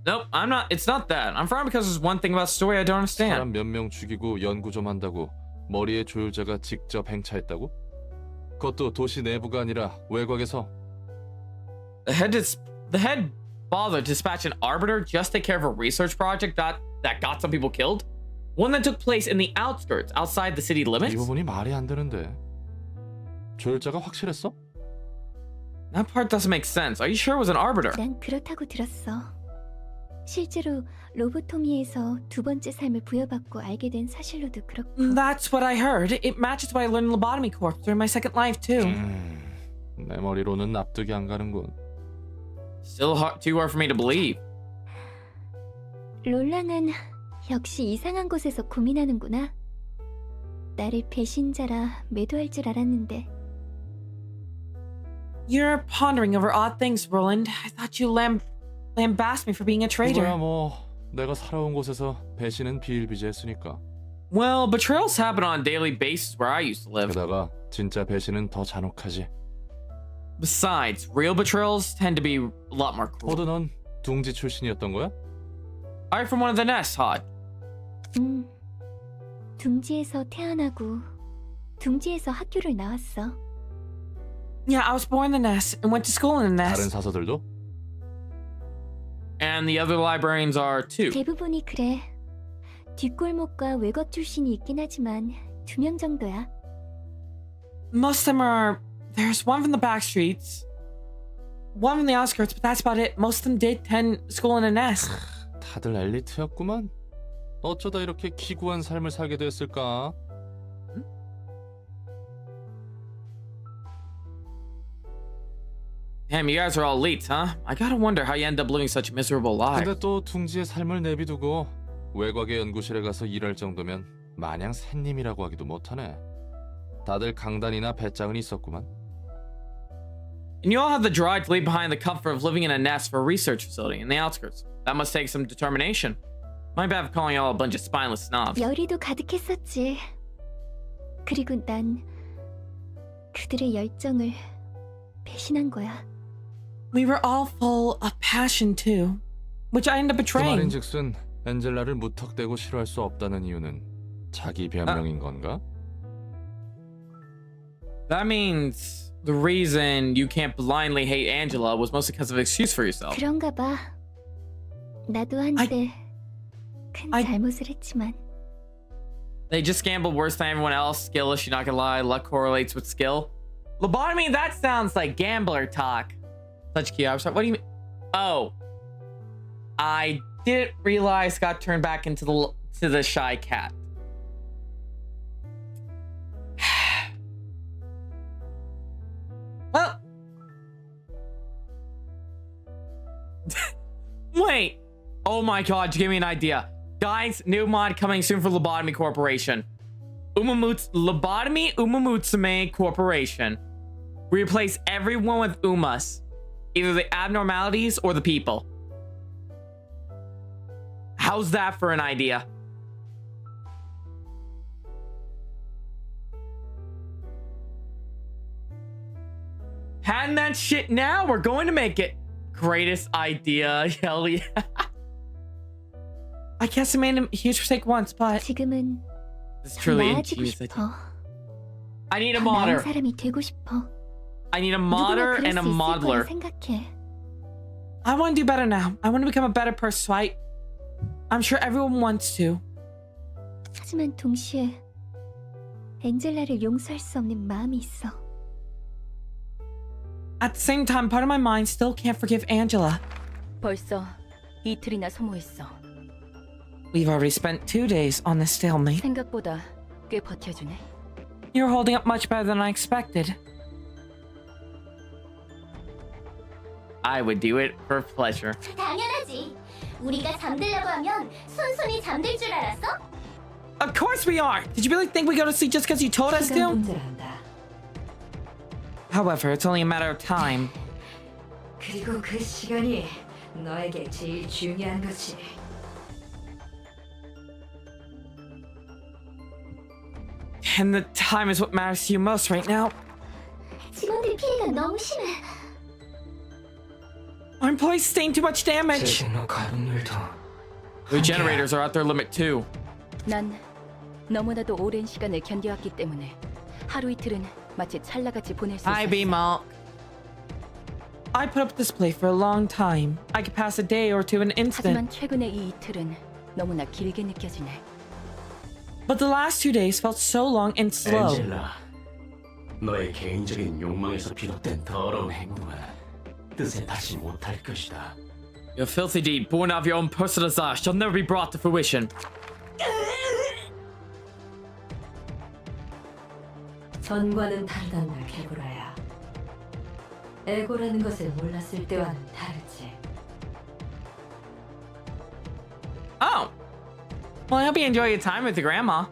Nope, I'm not. It's not that. I'm frowned because there's one thing about the story I don't understand. 사람 몇 명 죽이고 연구 좀 한다고 머리에 조율자가 직접 행차했다고? 그것도 도시 내부가 아니라 외곽에서. The head bothered to dispatch an arbiter just to take care of a research project that got some people killed? One that took place in the outskirts, outside the city 이 limits? 부분이 말이 안 되는데. 조율자가 확실했어? That part doesn't make sense. Are you sure it was an arbiter? 난 그렇다고 들었어. 실제로 로보토미에서 두 번째 삶을 부여받고 알게 된 사실로도 그렇고. That's what I heard. It matches what I learned in lobotomy corps during my second life too. 내 머리로는 납득이 안 가는군. Still too hard for me to believe. 롤랑은 역시 이상한 곳에서 고민하는구나. 나를 배신자라 매도할 줄 알았는데. You're pondering over odd things, Roland. I thought you lambast me for being a traitor. 그거야 뭐 내가 살아온 곳에서 배신은 비일비재했으니까. Well, betrayals happen on a daily basis where I used to live. 게다가 진짜 배신은 더 잔혹하지. Besides, real betrayals tend to be a lot more cruel. 호드 넌 둥지 출신이었던 거야? I'm from one of the nests, Hod. 둥지에서 태어나고 둥지에서 학교를 나왔어. Yeah, I was born in the nest and went to school in the 다른 nest. 사서들도? And the other librarians are too. 대부분이 그래. 뒷골목과 외곽 출신이 있긴 하지만 2명 정도야. Most of them are... There's one from the back streets, one from the outskirts, but that's about it. Most of them did attend school in a nest. 다들 엘리트였구만. 어쩌다 이렇게 기구한 삶을 살게 됐을까? Damn, you guys are all elites, huh? I gotta wonder how you end up living such miserable lives. 근데 또 둥지의 삶을 내비두고 외곽의 연구실에 가서 일할 정도면 마냥 샌님이라고 하기도 못하네. 다들 강단이나 배짱은 있었구만. And you all have the drive to leave behind the comfort of living in a nest for a research facility in the outskirts. That must take some determination. My bad for calling you all a bunch of spineless snobs. 열의도 가득했었지. 그리고 난 그들의 열정을 배신한 거야. We were all full of passion too, which I ended up 그 betraying. 말인즉슨 엔젤라를 무턱대고 싫어할 수 없다는 이유는 자기 변명인 건가? That means the reason you can't blindly hate Angela was mostly because of an excuse for yourself. 그런가 봐. 나도 한때 큰 잘못을 했지만. They just gambled worse than everyone else. Skillish, you're not gonna lie. Luck correlates with skill. Lobotomy, that sounds like gambler talk. Such cute. I'm sorry. What do you mean? Oh. I didn't realize got turned back into the shy cat. Well, Oh my god, give me an idea. Guys, new mod coming soon for Lobotomy Corporation. Lobotomy Umamutsume Corporation. We replace everyone with Umas. Either the abnormalities or the people. How's that for an idea? Hand that shit now. We're going to make it. Greatest idea. Hell yeah. I guess I made a huge mistake once, but 지금은 it's 더 truly 나아지고 ingenious. 싶어. I need a 더 나은 modder. 사람이 되고 싶어. I need a 누구나 modder 그럴 and a 수 있을 거라 modeler. 생각해. I want to do better now. I want to become a better person. So I'm sure everyone wants to. 하지만 동시에 엔젤라를 용서할 수 없는 마음이 있어. At the same time, part of my mind still can't forgive Angela. 벌써 이틀이나 소모했어. We've already spent 2 days on this stalemate. 생각보다 꽤 버텨주네. You're holding up much better than I expected. I would do it for pleasure. 당연하지. 우리가 잠들려고 하면 손손이 잠들 줄 알았어? Of course we are! Did you really think we go to sleep just because you told us 시간 to? 문제란다. However, it's only a matter of time. 그리고 그 시간이 너에게 제일 중요한 거지. And the time is what matters to you most right now. 직원들 피해가 너무 심해. Our employees sustained too much damage. Regenerators are at their limit too. 난 너무나도 오랜 시간을 견뎌왔기 때문에 하루 이틀은 마치 찰나같이 보낼 수 Hi, 있었어. B-Malk. I put up with this play for a long time. I could pass a day or two in an instant. 하지만 최근의 이 이틀은 너무나 길게 느껴지네. But the last 2 days felt so long and slow. 엔젤라, 너의 개인적인 욕망에서 비롯된 더러운 행동은 뜻에 닿지 못할 것이다. Your filthy deed, born out of your own personal desire, shall never be brought to fruition. 전과는 다르단다, 개구라야. 에고라는 것을 몰랐을 때와는 다르지. Oh. Well, I hope you enjoy your time with your grandma.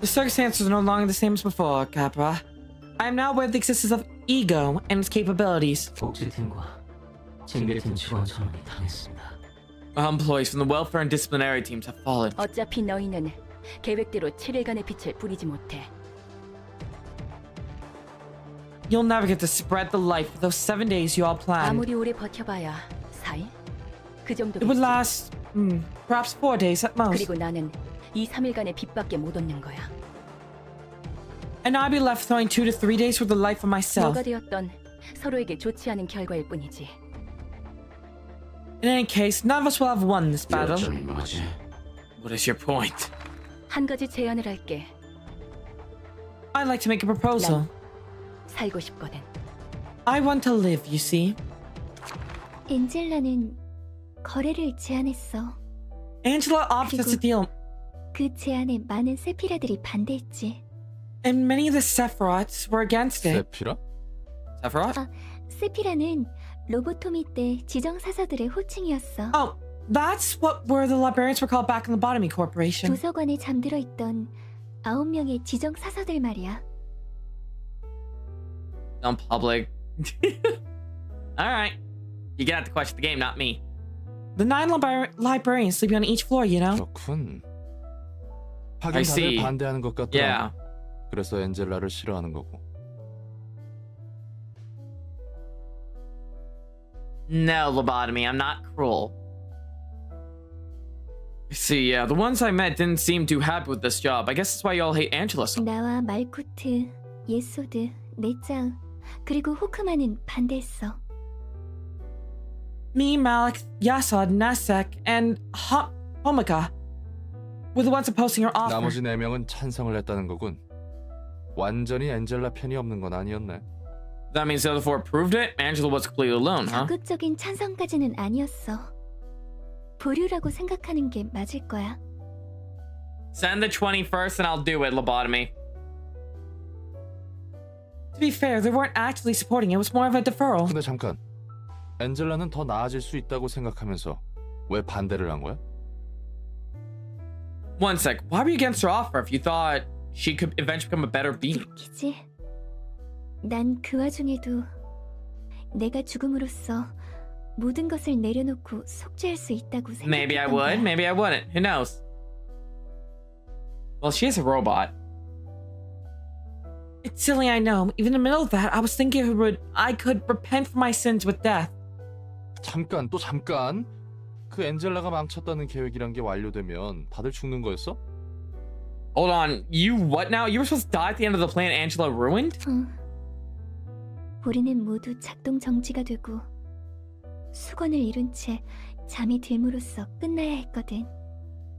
The circumstances are no longer the same as before, Capra. I am now aware of the existence of ego and its capabilities. 복지팀과 징계팀 직원 전원이 당했습니다. Our employees from the welfare and disciplinary teams have fallen. 어차피 너희는 계획대로 7일간의 빛을 뿌리지 못해. You'll never get to spread the light for those 7 days you all planned. 아무리 오래 버텨봐야 4일? 그 It would 정도겠지. last, perhaps 4 days at most. 그리고 나는 이 3일간의 빛밖에 못 얻는 거야. And I'd be left throwing 2 to 3 days worth of life of myself. 뭐가 되었던 서로에게 좋지 않은 결과일 뿐이지. In any case, none of us will have won this battle. 요점이 뭐지? What is your point? 한 가지 제안을 할게. I'd like to make a proposal. 살고 싶거든. I want to live, you see. 엔젤라는 거래를 제안했어. Angela offered us a deal, 그 제안에 많은 세피라들이 반대했지. and many of the Sephiroths were against it. 세피라? Sephiroth? 세피라는 로보토미 때 지정사서들의 호칭이었어. Oh, that's what were the librarians were called back in the Lobotomy Corporation. 도서관에 잠들어 있던 9명의 지정사서들 말이야. On public. Alright. You got to question the game, not me. The 9 librarians sleeping on each floor, you know? 그렇군. I 하긴 see. 다들 반대하는 것 같더라. Yeah. 그래서 엔젤라를 싫어하는 거고. No, Lobotomy, I'm not cruel. See, yeah, the ones I met didn't seem too happy with this job. I guess that's why y'all hate Angela so much. 나와 말코트, 예소드, 내짱, 그리고 호크만은 반대했어. Me, Malik, Yasod, Nasek, and Homika were the ones opposing her offer. 나머지 4명은 찬성을 했다는 거군. 완전히 엔젤라 편이 없는 건 아니었네. That means the other 4 approved it? Angela was completely alone, huh? 적극적인 찬성까지는 아니었어. 보류라고 생각하는 게 맞을 거야. Send the 21st and I'll do it, Lobotomy. To be fair, they weren't actually supporting it. It was more of a deferral. 근데 잠깐. 엔젤라는 더 나아질 수 있다고 생각하면서 왜 반대를 한 거야? One sec. Why were you against her offer if you thought she could eventually become a better being? 웃기지? 난 그 와중에도 내가 죽음으로써 모든 것을 내려놓고 속죄할 수 있다고 생각했던 Maybe I would, 거야. maybe I wouldn't. Who knows? Well, she is a robot. It's silly, I know. Even in the middle of that, I was thinking I could repent for my sins with death. 잠깐 또 잠깐. 그 엔젤라가 망쳤다는 계획이란 게 완료되면 다들 죽는 거였어? Hold on, you what now? You were supposed to die at the end of the plan Angela ruined? 우리는 모두 작동 정지가 되고 수건을 이룬 채 잠이 듦으로써 끝나야 했거든.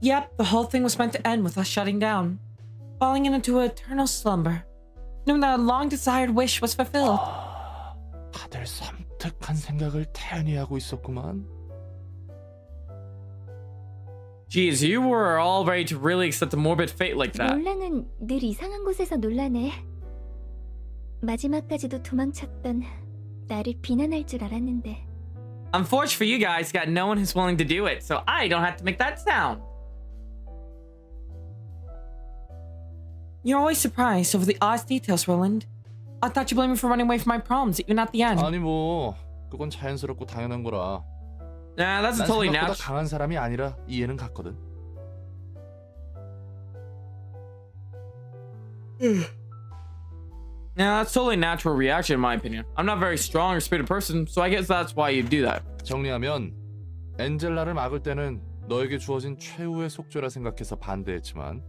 Yep, the whole thing was meant to end with us shutting down, falling into an eternal slumber, knowing that a long-desired wish was fulfilled. 다들 섬뜩한 생각을 태연히 하고 있었구만. Jeez, you were all ready to really accept a morbid fate like that. 롤랑은 늘 이상한 곳에서 논란해. 마지막까지도 도망쳤던 나를 비난할 줄 알았는데. Unfortunately for you guys, you got no one who's willing to do it, so I don't have to make that sound. You're always surprised over the odd details, Roland. I thought you blamed me for running away from my problems, even at the end. 아니 뭐 그건 자연스럽고 당연한 거라. Nah, that's 난 totally 생각보다 natural. 강한 사람이 아니라 이해는 갔거든. Yeah, that's totally natural reaction in my opinion. I'm not a very strong or spirited person, so I guess that's why you do that. 정리하면 엔젤라를 막을 때는 너에게 주어진 최후의 속죄라 생각해서 반대했지만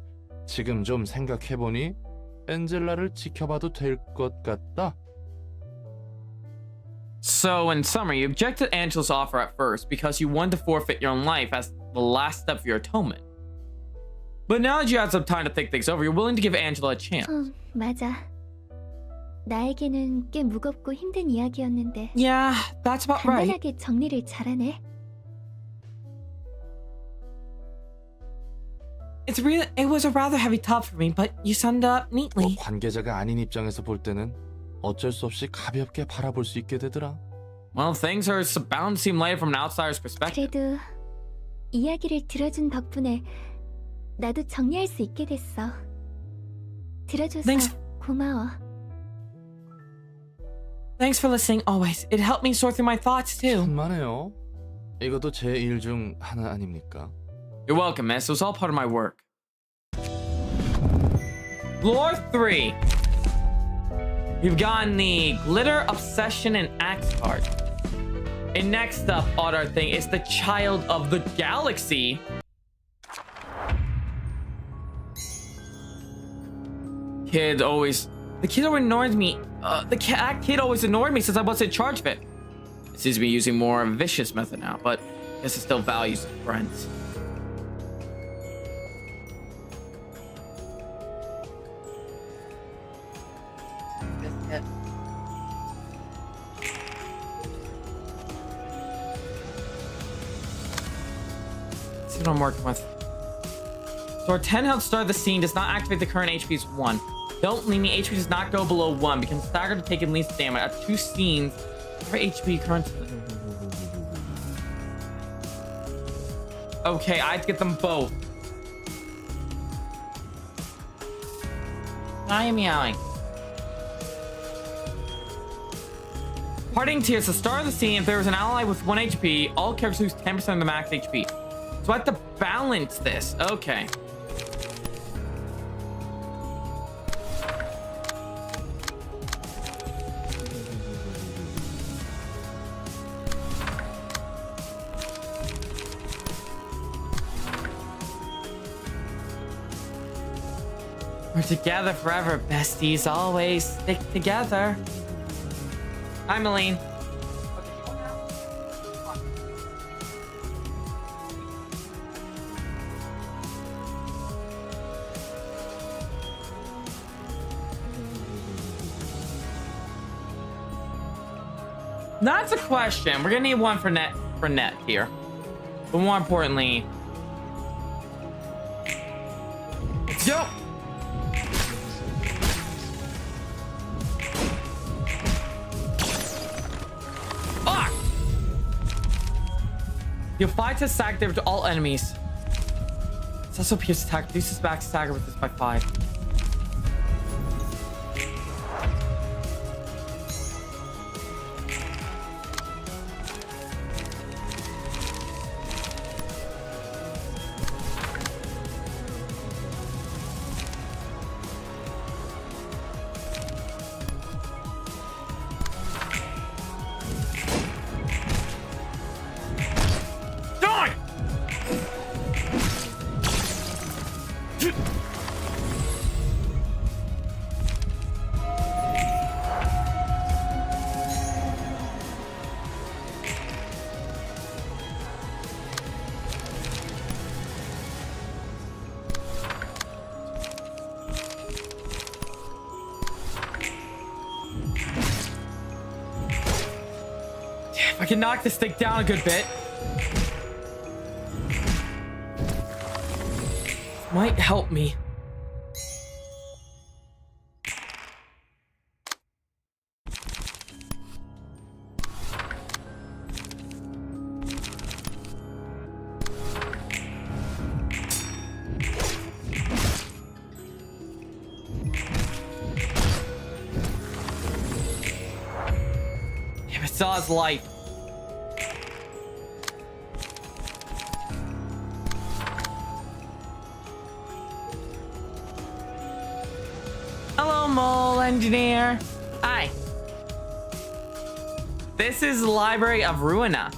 지금 좀 생각해보니 엔젤라를 지켜봐도 될 것 같다. So, in summary, you objected Angela's offer at first because you wanted to forfeit your own life as the last step of your atonement. But now that you had some time to think things over, you're willing to give Angela a chance. 맞아. 나에게는 꽤 무겁고 힘든 이야기였는데. Yeah, that's about right. 간단하게 정리를 잘하네. It was a rather heavy top for me, but you summed up neatly. 관계자가 아닌 입장에서 볼 때는 어쩔 수 없이 가볍게 바라볼 수 있게 되더라. Well, things are bound to seem lighter from an outsider's perspective. 그래도 이야기를 들어준 덕분에 나도 정리할 수 있게 됐어. 들어줘서 고마워. Thanks for listening always. It helped me sort through my thoughts too. 천만에요. 이것도 제 일 중 하나 아닙니까? You're welcome, miss. It was all part of my work. Lore 3. We've gotten the Glitter, Obsession, and Axe card. And next up on our thing is the Child of the Galaxy. The kid always annoyed me. Kid always annoyed me since I was in charge of it. It seems to be using more vicious method now, but I guess it still values friends. See what I'm working with. So our 10 health start of the scene does not activate the current HP is 1. Don't leave me. HP does not go below 1. Becomes staggered to take at least damage at 2 scenes for HP current. Okay, I have to get them both. I am meowing. Parting Tears. The start of the scene, if there was an ally with 1 HP, all characters lose 10% of the max HP. So I have to balance this. Okay. We're together forever, besties. Always stick together. Hi, Malene. That's a question. We're gonna need one for net here. But more importantly, let's go. You'll 5 to stack there to all enemies. It's also pierce attack. Reduces back stagger with this by 5. I can knock this thing down a good bit. Might help me. Damn, it saw his life. Hello, mole engineer. Hi. This is the library of Ruina.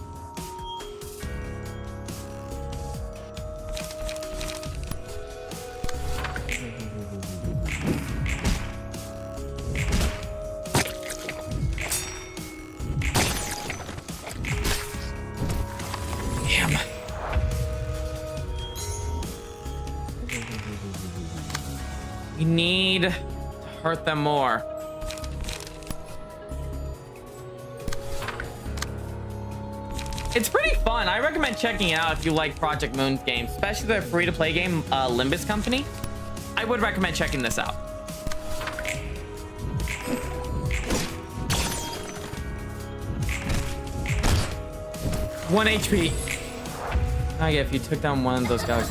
Damn. We need to hurt them more. It's pretty fun. I recommend checking it out if you like Project Moon's games, especially their free-to-play game, Limbus Company. I would recommend checking this out. One HP. Oh yeah, if you took down one of those guys.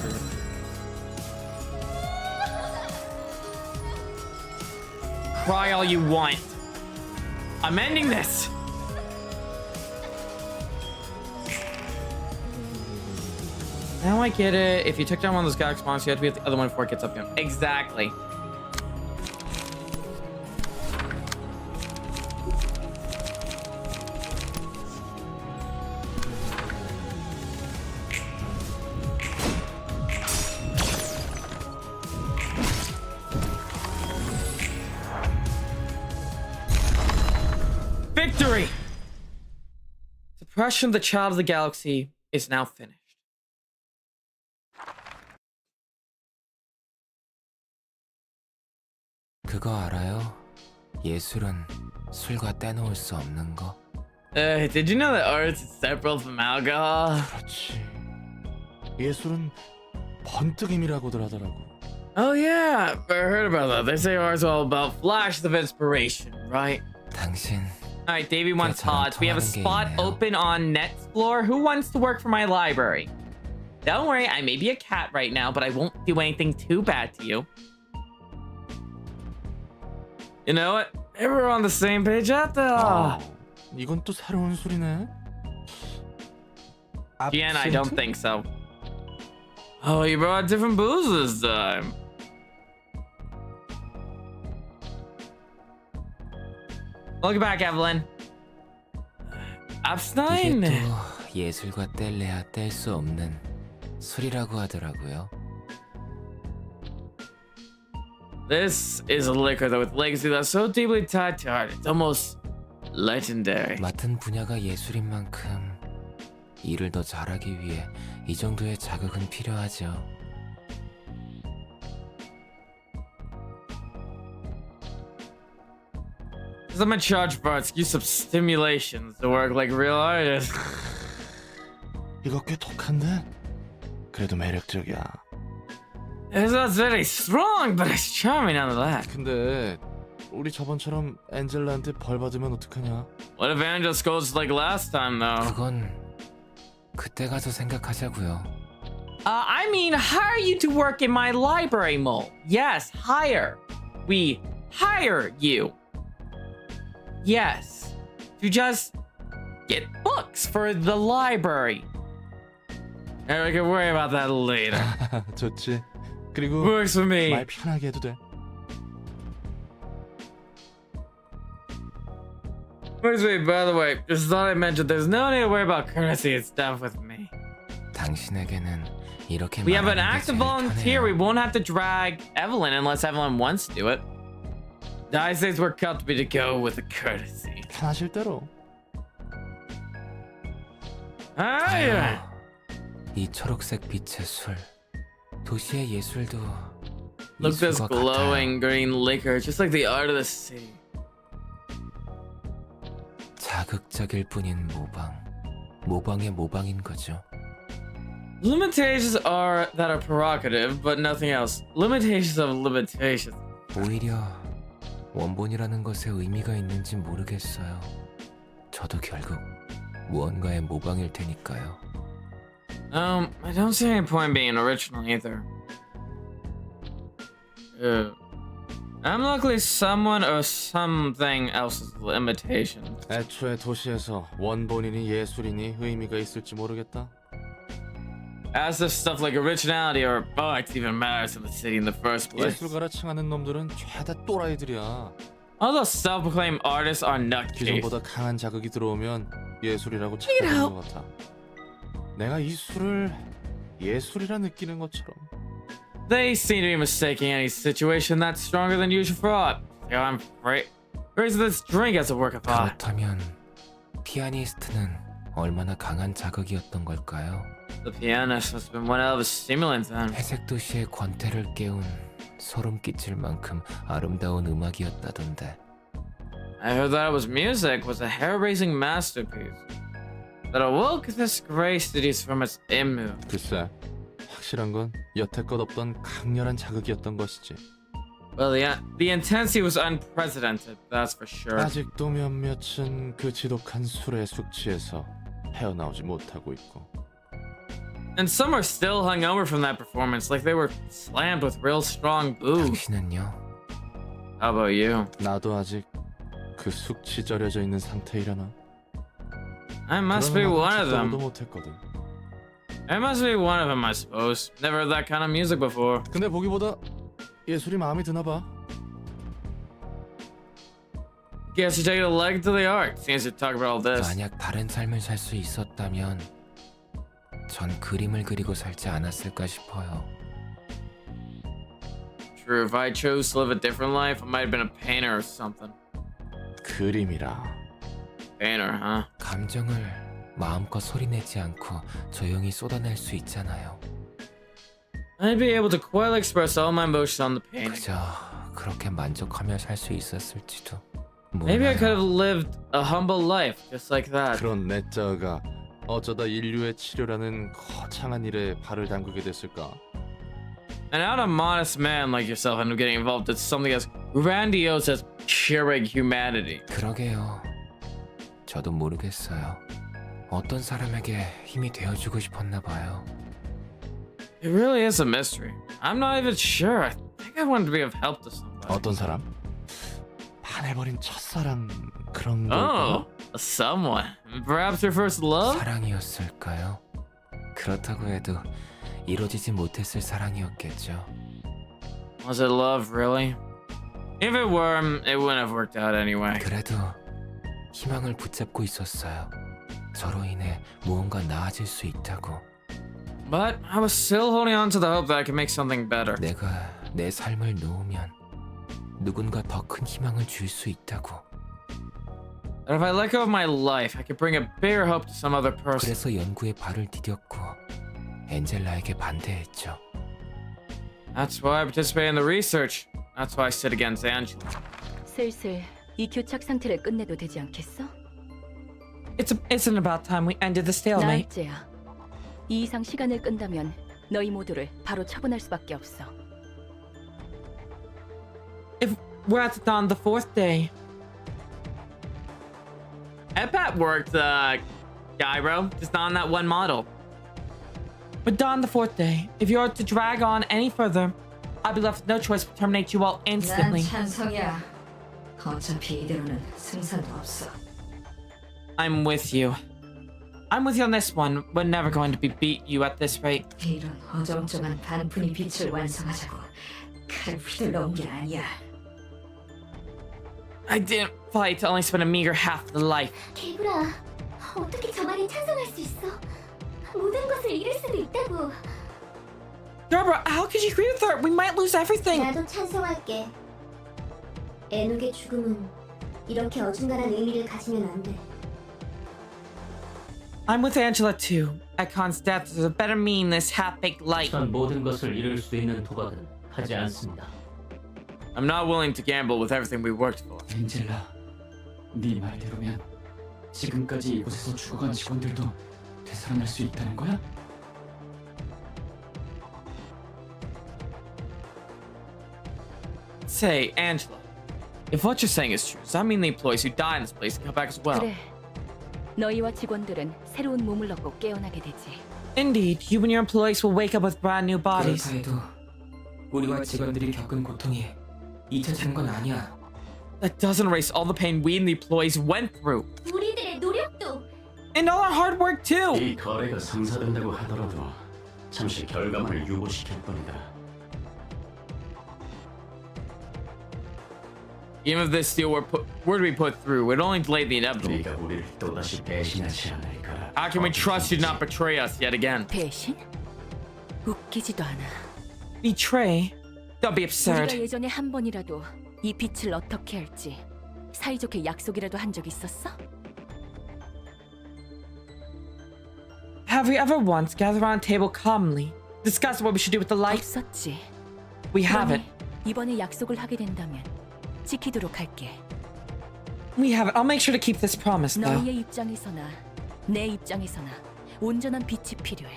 Cry all you want. I'm ending this. Now I get it. If you took down one of those galaxy spawns, you have to be at the other one before it gets up here. Exactly. Victory! Suppression of the Child of the Galaxy is now finished. 그거 알아요? 예술은 술과 떼놓을 수 없는 거. Did you know that art is separate from alcohol? 그렇지. 예술은 번뜩임이라고들 하더라고. Oh yeah, I heard about that. They say art's all about flashes of inspiration, right? 당신. Alright, Davey wants odds. We have a spot open on Nextplore. Who wants to work for my library? Don't worry, I may be a cat right now, but I won't do anything too bad to you. You know what? Maybe we're on the same page after all. 이건 또 새로운 소리네. Again, I don't think so. Oh, you brought different booze this time. Welcome back, Evelyn. 이게 Abstein. 또 예술과 뗄래야 뗄 수 없는 술이라고 하더라고요. This is a liquor that with legacy that's so deeply tied to art, it's almost legendary. 맡은 분야가 예술인 만큼 일을 더 잘하기 위해 이 정도의 자극은 필요하죠. I'm in charge for arts. Use some stimulations to work like real artists. 이거 꽤 독한데? 그래도 매력적이야. It's not very strong, but it's charming nonetheless. 근데 우리 저번처럼 엔젤라한테 벌 받으면 어떡하냐? What if Angel goes like last time, though? 그건 그때 가서 생각하자고요. I mean, hire you to work in my library, Mole. Yes, hire. We hire you. Yes, to just get books for the library. And we can worry about that later. 좋지. 그리고 Works for me. 말 편하게 해도 돼. Works for me, by the way. Just thought I mentioned there's no need to worry about currency and stuff with me. 당신에게는 이렇게 We have an 말하는 게 active 제일 volunteer. 편해요. We won't have to drag Evelyn unless Evelyn wants to do it. I say we're comfortable to go with the courtesy. 편하실 대로. Alright. 이 초록색 빛의 술. 도시의 예술도 Look at this 예술과 glowing green liquor, just like the art of the city. 자극적일 뿐인 모방. 모방의 모방인 거죠. Limitations are that are prerogative, but nothing else. Limitations of limitations. 오히려 원본이라는 것에 의미가 있는지 모르겠어요. 저도 결국 무언가의 모방일 테니까요. I don't see any point being original either. I'm likely someone or something else's limitation. 애초에 도시에서 원본이니 예술이니 의미가 있을지 모르겠다. As if stuff like originality or art even matters in the city in the first place. 예술가라 칭하는 놈들은 죄다 또라이들이야. All those self-proclaimed artists are nutcase. 기존보다 강한 자극이 들어오면 예술이라고 착각하는 것 같아. 내가 이 술을 예술이라 느끼는 것처럼. They seem to be mistaking any situation that's stronger than usual for art. I'm afraid. Whereas this drink as a work of art. 그렇다면 피아니스트는 얼마나 강한 자극이었던 걸까요? The pianist must have been one hell of a stimulant then. 회색 도시의 권태를 깨운 소름 끼칠 만큼 아름다운 음악이었다던데. I heard that it was music was a hair-raising masterpiece that awoke this gray cities from its immood. 글쎄, 확실한 건 여태껏 없던 강렬한 자극이었던 것이지. Well, the intensity was unprecedented, that's for sure. 아직도 몇몇은 그 지독한 술의 숙취에서 헤어나오지 못하고 있고. And some are still hungover from that performance, like they were slammed with real strong booze. 당신은요? How about you? 나도 아직 그 숙취 절여져 있는 상태이려나. I must be one of them. 못했거든. I must be one of them, I suppose. Never heard that kind of music before. 근데 보기보다 예술이 마음에 드나 봐. Guess you take a leg to the art. Seems you talk about all this. 만약 다른 삶을 살 수 있었다면 전 그림을 그리고 살지 않았을까 싶어요. True, if I chose to live a different life, I might have been a painter or something. 그림이라. Painter, huh? 감정을 마음껏 소리내지 않고 조용히 쏟아낼 수 있잖아요. I'd be able to quietly express all my emotions on the painting. 그저 그렇게 만족하며 살 수 있었을지도. Maybe I could have lived a humble life just like that. 그런 내자가 어쩌다 인류의 치료라는 거창한 일에 발을 담그게 됐을까? And how a modest man like yourself end up getting involved in something as grandiose as curing humanity? 그러게요. 저도 모르겠어요. 어떤 사람에게 힘이 되어주고 싶었나 봐요. It really is a mystery. I'm not even sure. I think I wanted to be of help to somebody. 어떤 사람? 반해버린 첫사랑 그런 걸까? Oh, someone. Perhaps your first love? 사랑이었을까요? 그렇다고 해도 이루어지지 못했을 사랑이었겠죠. Was it love, really? If it were, it wouldn't have worked out anyway. 그래도 희망을 붙잡고 있었어요. 저로 인해 무언가 나아질 수 있다고. But I was still holding on to the hope that I could make something better. 내가 내 삶을 놓으면 누군가 더 큰 희망을 줄 수 있다고. That if I let go of my life, I could bring a bigger hope to some other person. 그래서 연구에 발을 디뎠고 엔젤라에게 반대했죠. That's why I participated in the research. That's why I stood against Angela. 슬슬 이 교착 상태를 끝내도 되지 않겠어? Isn't about time we ended the stalemate. 나일째야. 이 이상 시간을 끈다면 너희 모두를 바로 처분할 수밖에 없어. If we're at the dawn the fourth day. Epat worked Gyro, just not on that one model. But dawn the fourth day. If you're to drag on any further, I'll be left with no choice but to terminate you all 난 instantly. 찬성이야. 어차피 이대로는 승산도 없어. I'm with you. I'm with you on this one. We're never going to beat you at this rate. 이런 어정쩡한 반푼이 빛을 완성하자고 칼을 휘둘러 온 게 아니야. I didn't fight to only spend a meager half of the life. 개구라, 어떻게 저 말에 찬성할 수 있어? 모든 것을 잃을 수도 있다고. Barbara, how could you agree with her? We might lose everything. 나도 찬성할게. 애녹의 죽음은 이렇게 어중간한 의미를 가지면 안 돼. I'm with Angela too. Ekon's death is a better mean this half-baked light. 전 모든 것을 잃을 수 있는 도박은 하지 않습니다. I'm not willing to gamble with everything we worked for. 엔젤라, 네 말대로면 지금까지 이곳에서 죽어간 직원들도 되살아날 수 있다는 거야? Say, Angela, if what you're saying is true, does that mean the employees who died in this place can come back as well? 그래. 너희와 직원들은 새로운 몸을 얻고 깨어나게 되지. Indeed, you and your employees will wake up with brand new bodies. 그렇다 해도 우리와 직원들이 겪은 고통이 잊혀지는 건 아니야. That doesn't erase all the pain we and the employees went through. 우리들의 노력도. And all our hard work too. 이 거래가 성사된다고 하더라도 잠시 결과만을 유보시킬 뿐이다. Even if this deal were to be put through, it only delayed the inevitable. 네가 우리를 또다시 배신하지 않을까? How can we trust you to not betray us yet again? 배신? 웃기지도 않아. Betray? Don't be 우리가 absurd. 예전에 한 번이라도 이 빛을 어떻게 할지 사이좋게 약속이라도 한 적 있었어? Have we ever once gathered around a table calmly, discussed what we should do with the light? 없었지. We haven't. 이번에 약속을 하게 된다면 지키도록 할게. We haven't. I'll make sure to keep this promise, though. 너희의 입장에서나 내 입장에서나 온전한 빛이 필요해.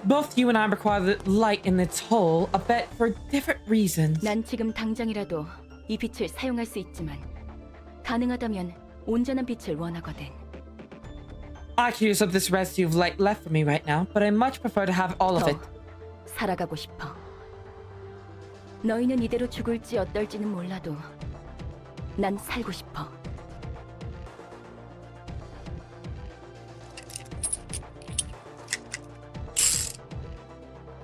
Both you and I require the light in its whole, a bit for different reasons. 난 지금 당장이라도 이 빛을 사용할 수 있지만 가능하다면 온전한 빛을 원하거든. I could use up this residue of light left for me right now, but I much prefer to have all of it. 살아가고 싶어. 너희는 이대로 죽을지 어떨지는 몰라도 난 살고 싶어.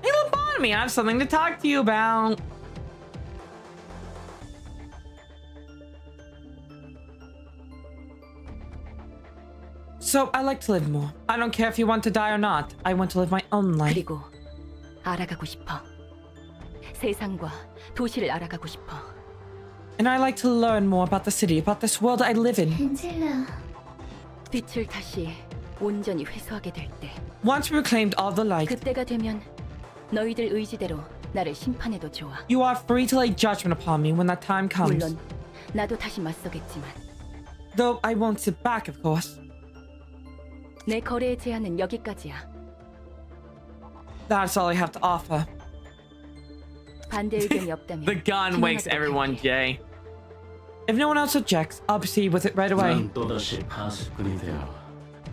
Hey, lobotomy, I have something to talk to you about. So, I like to live more. I don't care if you want to die or not. I want to live my own life. 그리고 알아가고 싶어. 세상과 도시를 알아가고 싶어. And I like to learn more about the city, about this world I live in. 엔젤라. 빛을 다시 온전히 회수하게 될 때. Once we reclaimed all the light, 그때가 되면 너희들 의지대로 나를 심판해도 좋아. you are free to lay judgment upon me when that time comes. 물론 나도 다시 맞서겠지만. Though I won't sit back, of course. 내 거래의 제한은 여기까지야. That's all I have to offer. 반대 의견이 없다면. The gun wakes everyone, Jay. If no one else objects, I'll proceed with it right away. 난 또다시 파수꾼이 되어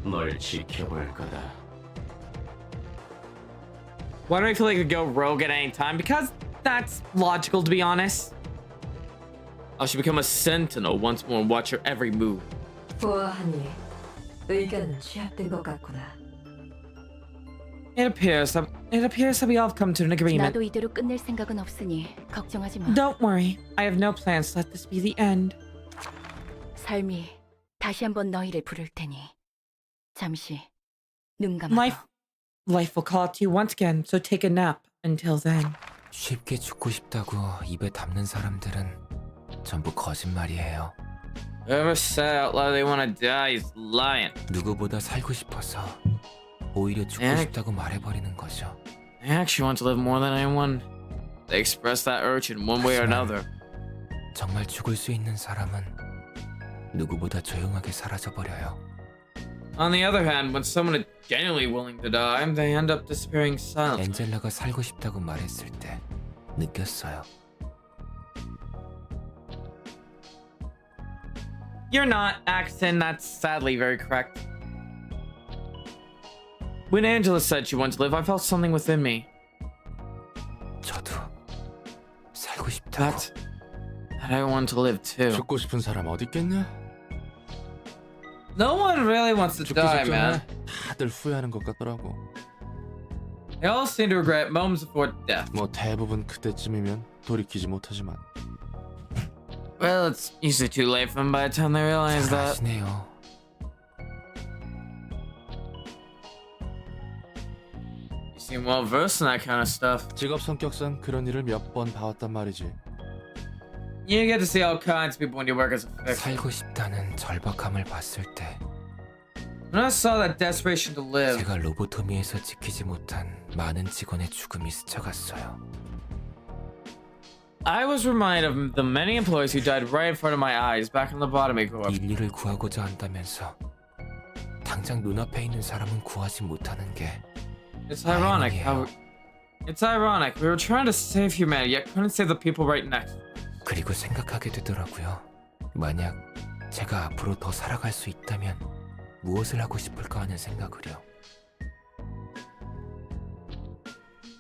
널 지켜볼 거다. Why do I feel like I could go rogue at any time? Because that's logical, to be honest. I should become a sentinel once more and watch your every move. 보아하니 의견은 취합된 것 같구나. It appears that we all have come to an agreement. 나도 이대로 끝낼 생각은 없으니 걱정하지 마. Don't worry, I have no plans to let this be the end. 삶이 다시 한번 너희를 부를 테니 잠시 눈 감아. Life will call to you once again, so take a nap until then. 쉽게 죽고 싶다고 입에 담는 사람들은 전부 거짓말이에요. Whoever said out loud they want to die is lying. 누구보다 살고 싶어서 오히려 죽고 싶다고 말해버리는 거죠. I actually want to live more than anyone. They express that urge in one way or another. 정말 죽을 수 있는 사람은 누구보다 조용하게 사라져버려요. On the other hand, when someone is genuinely willing to die, they end up disappearing silently. 엔젤라가 살고 싶다고 말했을 때 느꼈어요. You're not, Axton. That's sadly very correct. When Angela said she wanted to live, I felt something within me. 저도 살고 싶다고. That I want to live too. 죽고 싶은 사람 어디 있겠냐? No one really wants to 죽기 die, 직전에 man. 다들 후회하는 것 같더라고. They all seem to regret moments before death. 뭐 대부분 그때쯤이면 돌이키지 못하지만. Well, it's usually too late for them by the time they realize 잘 that. 아시네요. You seem well versed in that kind of stuff. 직업 성격상 그런 일을 몇 번 봐왔단 말이지. You get to see all kinds of people when you work as a fixer. 살고 싶다는 절박함을 봤을 때 When I saw that desperation to live, 제가 로보토미에서 지키지 못한 많은 직원의 죽음이 스쳐갔어요. I was reminded of the many employees who died right in front of my eyes back in the Lobotomy Corp. 인류를 구하고자 한다면서 당장 눈앞에 있는 사람은 구하지 못하는 게 It's ironic how It's ironic. We were trying to save humanity, yet couldn't save the people right next. 그리고 생각하게 되더라고요. 만약 제가 앞으로 더 살아갈 수 있다면 무엇을 하고 싶을까 하는 생각을요.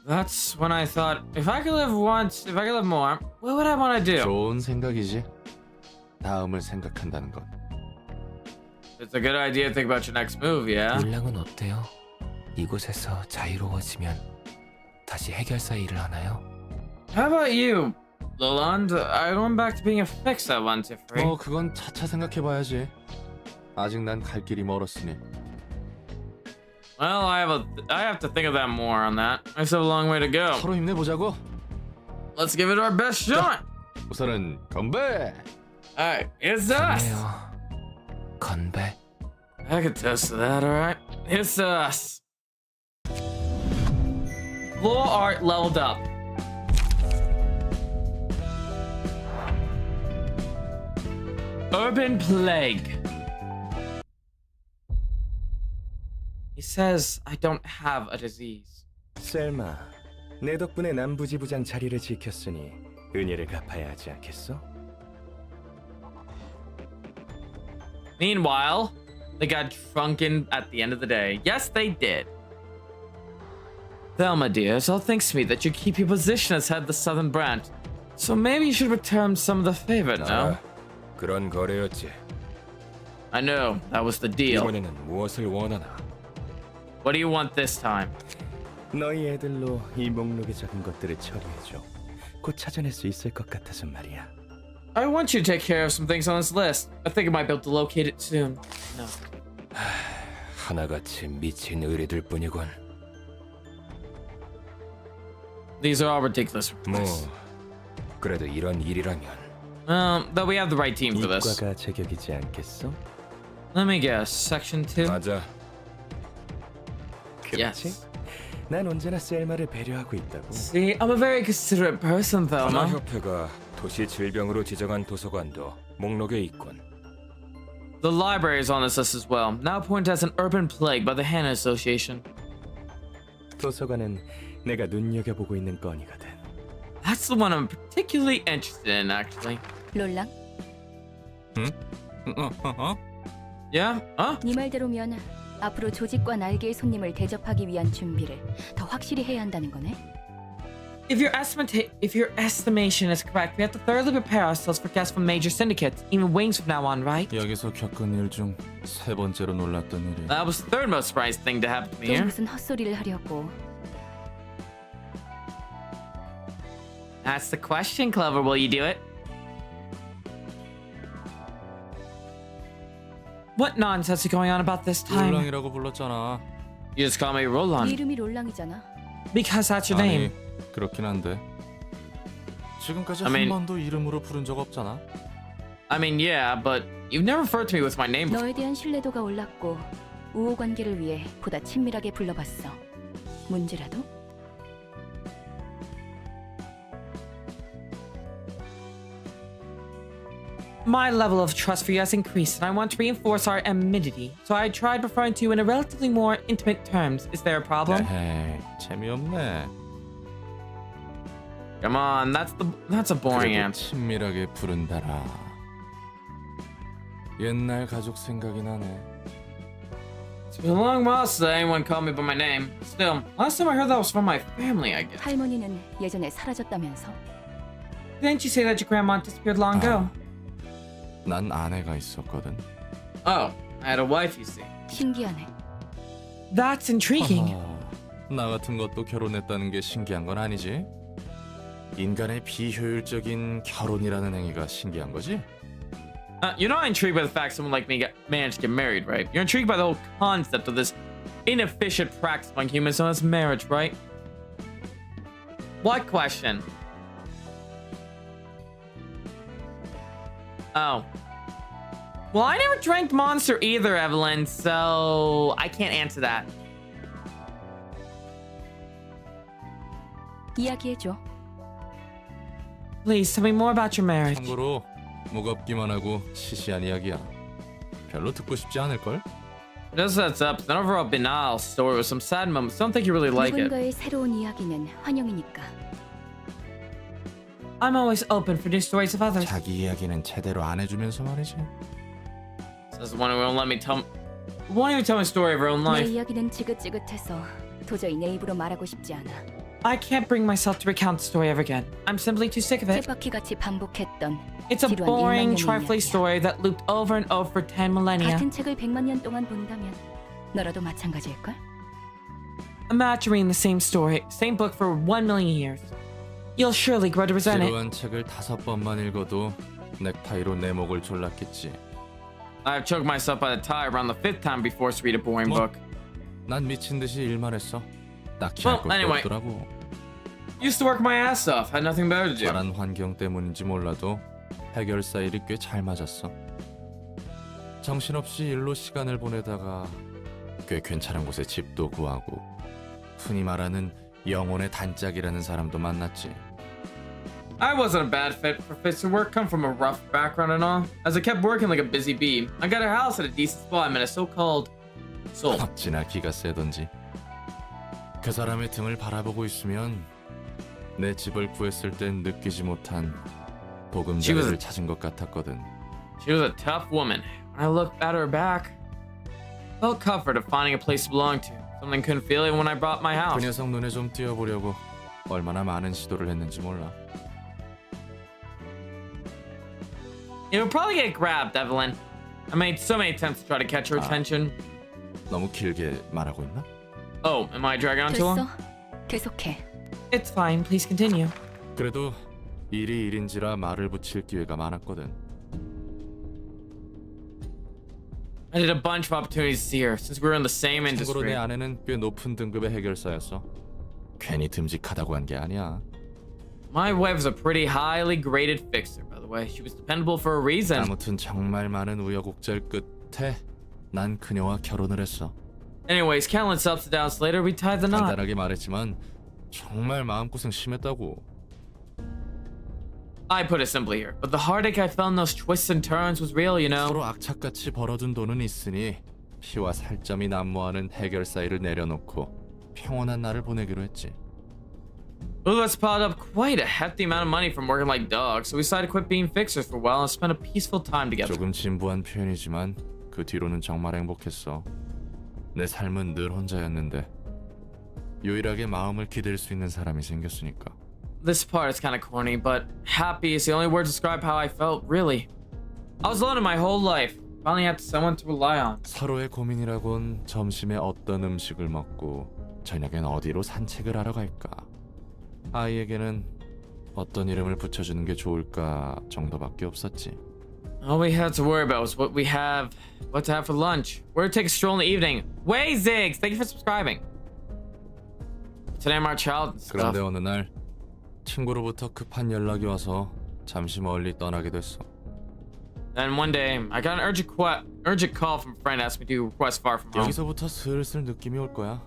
That's when I thought, if I could live once, if I could live more, what would I want to do? 좋은 생각이지. 다음을 생각한다는 건. It's a good idea to think about your next move, yeah? 롤랑은 어때요? 이곳에서 자유로워지면 다시 해결사 일을 하나요? How about you, Leland? I went back to being a fixer once, if free. 그건 차차 생각해봐야지. 아직 난 갈 길이 멀었으니. Well, I have to think of that more on that. I still have a long way to go. 서로 힘내보자고. Let's give it our best shot. 우선은 건배. Alright, it's us. 좋네요. 건배. I can toast to that, alright? It's us. Floor art leveled up. Urban Plague. He says I don't have a disease. 셀마, 내 덕분에 남부지부장 자리를 지켰으니 은혜를 갚아야 하지 않겠어? Meanwhile, they got drunken at the end of the day. Yes, they did. Thelma, dear, it all thanks to me that you keep your position as head of the Southern Branch. So maybe you should return some of the favor, no? 그런 거래였지. I know, that was the deal. 이번에는 무엇을 원하나? What do you want this time? 너희 애들로 이 목록에 적은 것들을 처리해줘. 곧 찾아낼 수 있을 것 같아서 말이야. I want you to take care of some things on this list. I think I might be able to locate it soon. No. 하나같이 미친 의뢰들 뿐이군. These are all ridiculous requests. 뭐 그래도 이런 일이라면. Though we have the right team for this. 이과가 제격이지 않겠어? Let me guess. Section 2? 맞아. 그렇지? 난 언제나 셀마를 배려하고 있다고. See, I'm a very considerate person, Thelma. 협회가 도시 질병으로 지정한 도서관도 목록에 있군. The library is on this list as well, now appointed as an urban plague by the Hannah Association. 도서관은 내가 눈여겨보고 있는 건이거든. That's the one I'm particularly interested in, actually. 롤랑, Yeah? 네 말대로면 앞으로 조직과 날개의 손님을 대접하기 위한 준비를 더 확실히 해야 한다는 거네. If your estimation is correct, we have to thoroughly prepare ourselves for guests from major syndicates, even wings from now on, right? 여기서 겪은 일 중 세 번째로 놀랐던 일이. That was the third most surprising thing to happen to me 또 here. 무슨 헛소리를 하려고. That's the question, Clover. Will you do it? What nonsense is going on about this time? 롤랑이라고 불렀잖아. You just call me 네 Roland. 이름이 롤랑이잖아. Because that's your name. 아니, 그렇긴 한데. 지금까지 I mean- 한 번도 이름으로 부른 적 없잖아. I mean, yeah, but you've never referred to me with my name before. 너에 대한 신뢰도가 올랐고 우호 관계를 위해 보다 친밀하게 불러봤어. 문제라도? My level of trust for you has increased, and I want to reinforce our amity. So I tried referring to you in a relatively more intimate terms. Is there a problem? 에이, 재미없네. Come on, that's a boring 그래도 answer. 친밀하게 부른다라. 옛날 가족 생각이 나네. It's been a long while since anyone called me by my name. Still, last time I heard that was from my family, I guess. 할머니는 예전에 사라졌다면서? Didn't you say that your grandma disappeared long ago? 난 아내가 있었거든. Oh, I had a wife, you see. 신기하네. That's intriguing. 나 같은 것도 결혼했다는 게 신기한 건 아니지. 인간의 비효율적인 결혼이라는 행위가 신기한 거지. You're not intrigued by the fact someone like me managed to get married, right? You're intrigued by the whole concept of this inefficient practice among humans known as marriage, right? What question? Oh. Well, I never drank Monster either, Evelyn, so I can't answer that. 이야기해줘. Please tell me more about your marriage. 참고로 무겁기만 하고 시시한 이야기야. 별로 듣고 싶지 않을걸? Just sets up an overall banal story with some sad moments. Don't think you really like it. 누군가의 새로운 이야기는 환영이니까. I'm always open for new stories of others. 자기 이야기는 제대로 안 해주면서 말이지. Says the one who won't let me tell. Won't even tell me a story of her own 내 life. 이야기는 지긋지긋해서 도저히 내 입으로 말하고 싶지 않아. I can't bring myself to recount the story ever again. I'm simply too sick of it. 쳇바퀴같이 반복했던 It's a 지루한 boring, 1만 년의 trifling 이야기야. story that looped over and over for 10 millennia. 같은 책을 100만 년 동안 본다면 너라도 마찬가지일걸? Imagine reading the same story, same book for 1 million years. You'll surely grow to resent it. 지루한 책을 5번만 읽어도 넥타이로 내 목을 졸랐겠지. I've choked myself by the tie around the 5th time before to read a boring book. 난 미친 듯이 일만 했어. 딱히 할 것도 anyway. 없더라고. Used to work my ass off. Had nothing better to do. 잘한 환경 때문인지 몰라도 해결사 일이 꽤 잘 맞았어. 정신없이 일로 시간을 보내다가 꽤 괜찮은 곳에 집도 구하고 흔히 말하는 영혼의 단짝이라는 사람도 만났지. I wasn't a bad fit for physical work, come from a rough background and all. As I kept working like a busy bee, I got a house at a decent spot. I met a so-called soul. 어찌나 기가 세던지. 그 사람의 등을 바라보고 있으면 내 집을 구했을 땐 느끼지 못한 보금자리를 찾은 것 같았거든. She was a tough woman. When I look at her back, felt comfort of finding a place to belong to. Something couldn't feel even when I bought my house. 그 녀석 눈에 좀 띄어보려고 얼마나 많은 시도를 했는지 몰라. It would probably get grabbed, Evelyn. I made so many attempts to try to catch her attention. 너무 길게 말하고 있나? Oh, am I dragging on too long? 됐어. 계속해. It's fine. Please continue. 그래도 일이 일인지라 말을 붙일 기회가 많았거든. I did a bunch of opportunities to see her since we were in the same 참고로 내 industry. 아내는 꽤 높은 등급의 해결사였어. 괜히 듬직하다고 한 게 아니야. My wife was a pretty highly graded fixer, by the way. She was dependable for a reason. 아무튼 정말 많은 우여곡절 끝에 난 그녀와 결혼을 했어. Anyways, countless ups and downs later, we tied the knot. 간단하게 말했지만 정말 마음고생 심했다고. I put it simply here, but the heartache I felt in those twists and turns was real, you know. 서로 악착같이 벌어둔 돈은 있으니 피와 살점이 난무하는 해결사 일을 내려놓고 평온한 날을 보내기로 했지. Both of us piled up quite a hefty amount of money from working like dogs, so we decided to quit being fixers for a while and spend a peaceful time together. 조금 진부한 표현이지만 그 뒤로는 정말 행복했어. 내 삶은 늘 혼자였는데 유일하게 마음을 기댈 수 있는 사람이 생겼으니까. This part is kind of corny, but happy is the only word to describe how I felt, really. I was alone in my whole life. Finally had someone to rely on. 서로의 고민이라곤 점심에 어떤 음식을 먹고 저녁엔 어디로 산책을 하러 갈까. 아이에게는 어떤 이름을 붙여주는 게 좋을까 정도밖에 없었지. All we had to worry about was what to have for lunch, where to take a stroll in the evening. Way Ziggs, thank you for subscribing. Today I'm our child and stuff. 그런데 어느 날 친구로부터 급한 연락이 와서 잠시 멀리 떠나게 됐어. Then one day I got an urgent call from a friend asking me to request far from home. 여기서부터 슬슬 느낌이 올 거야.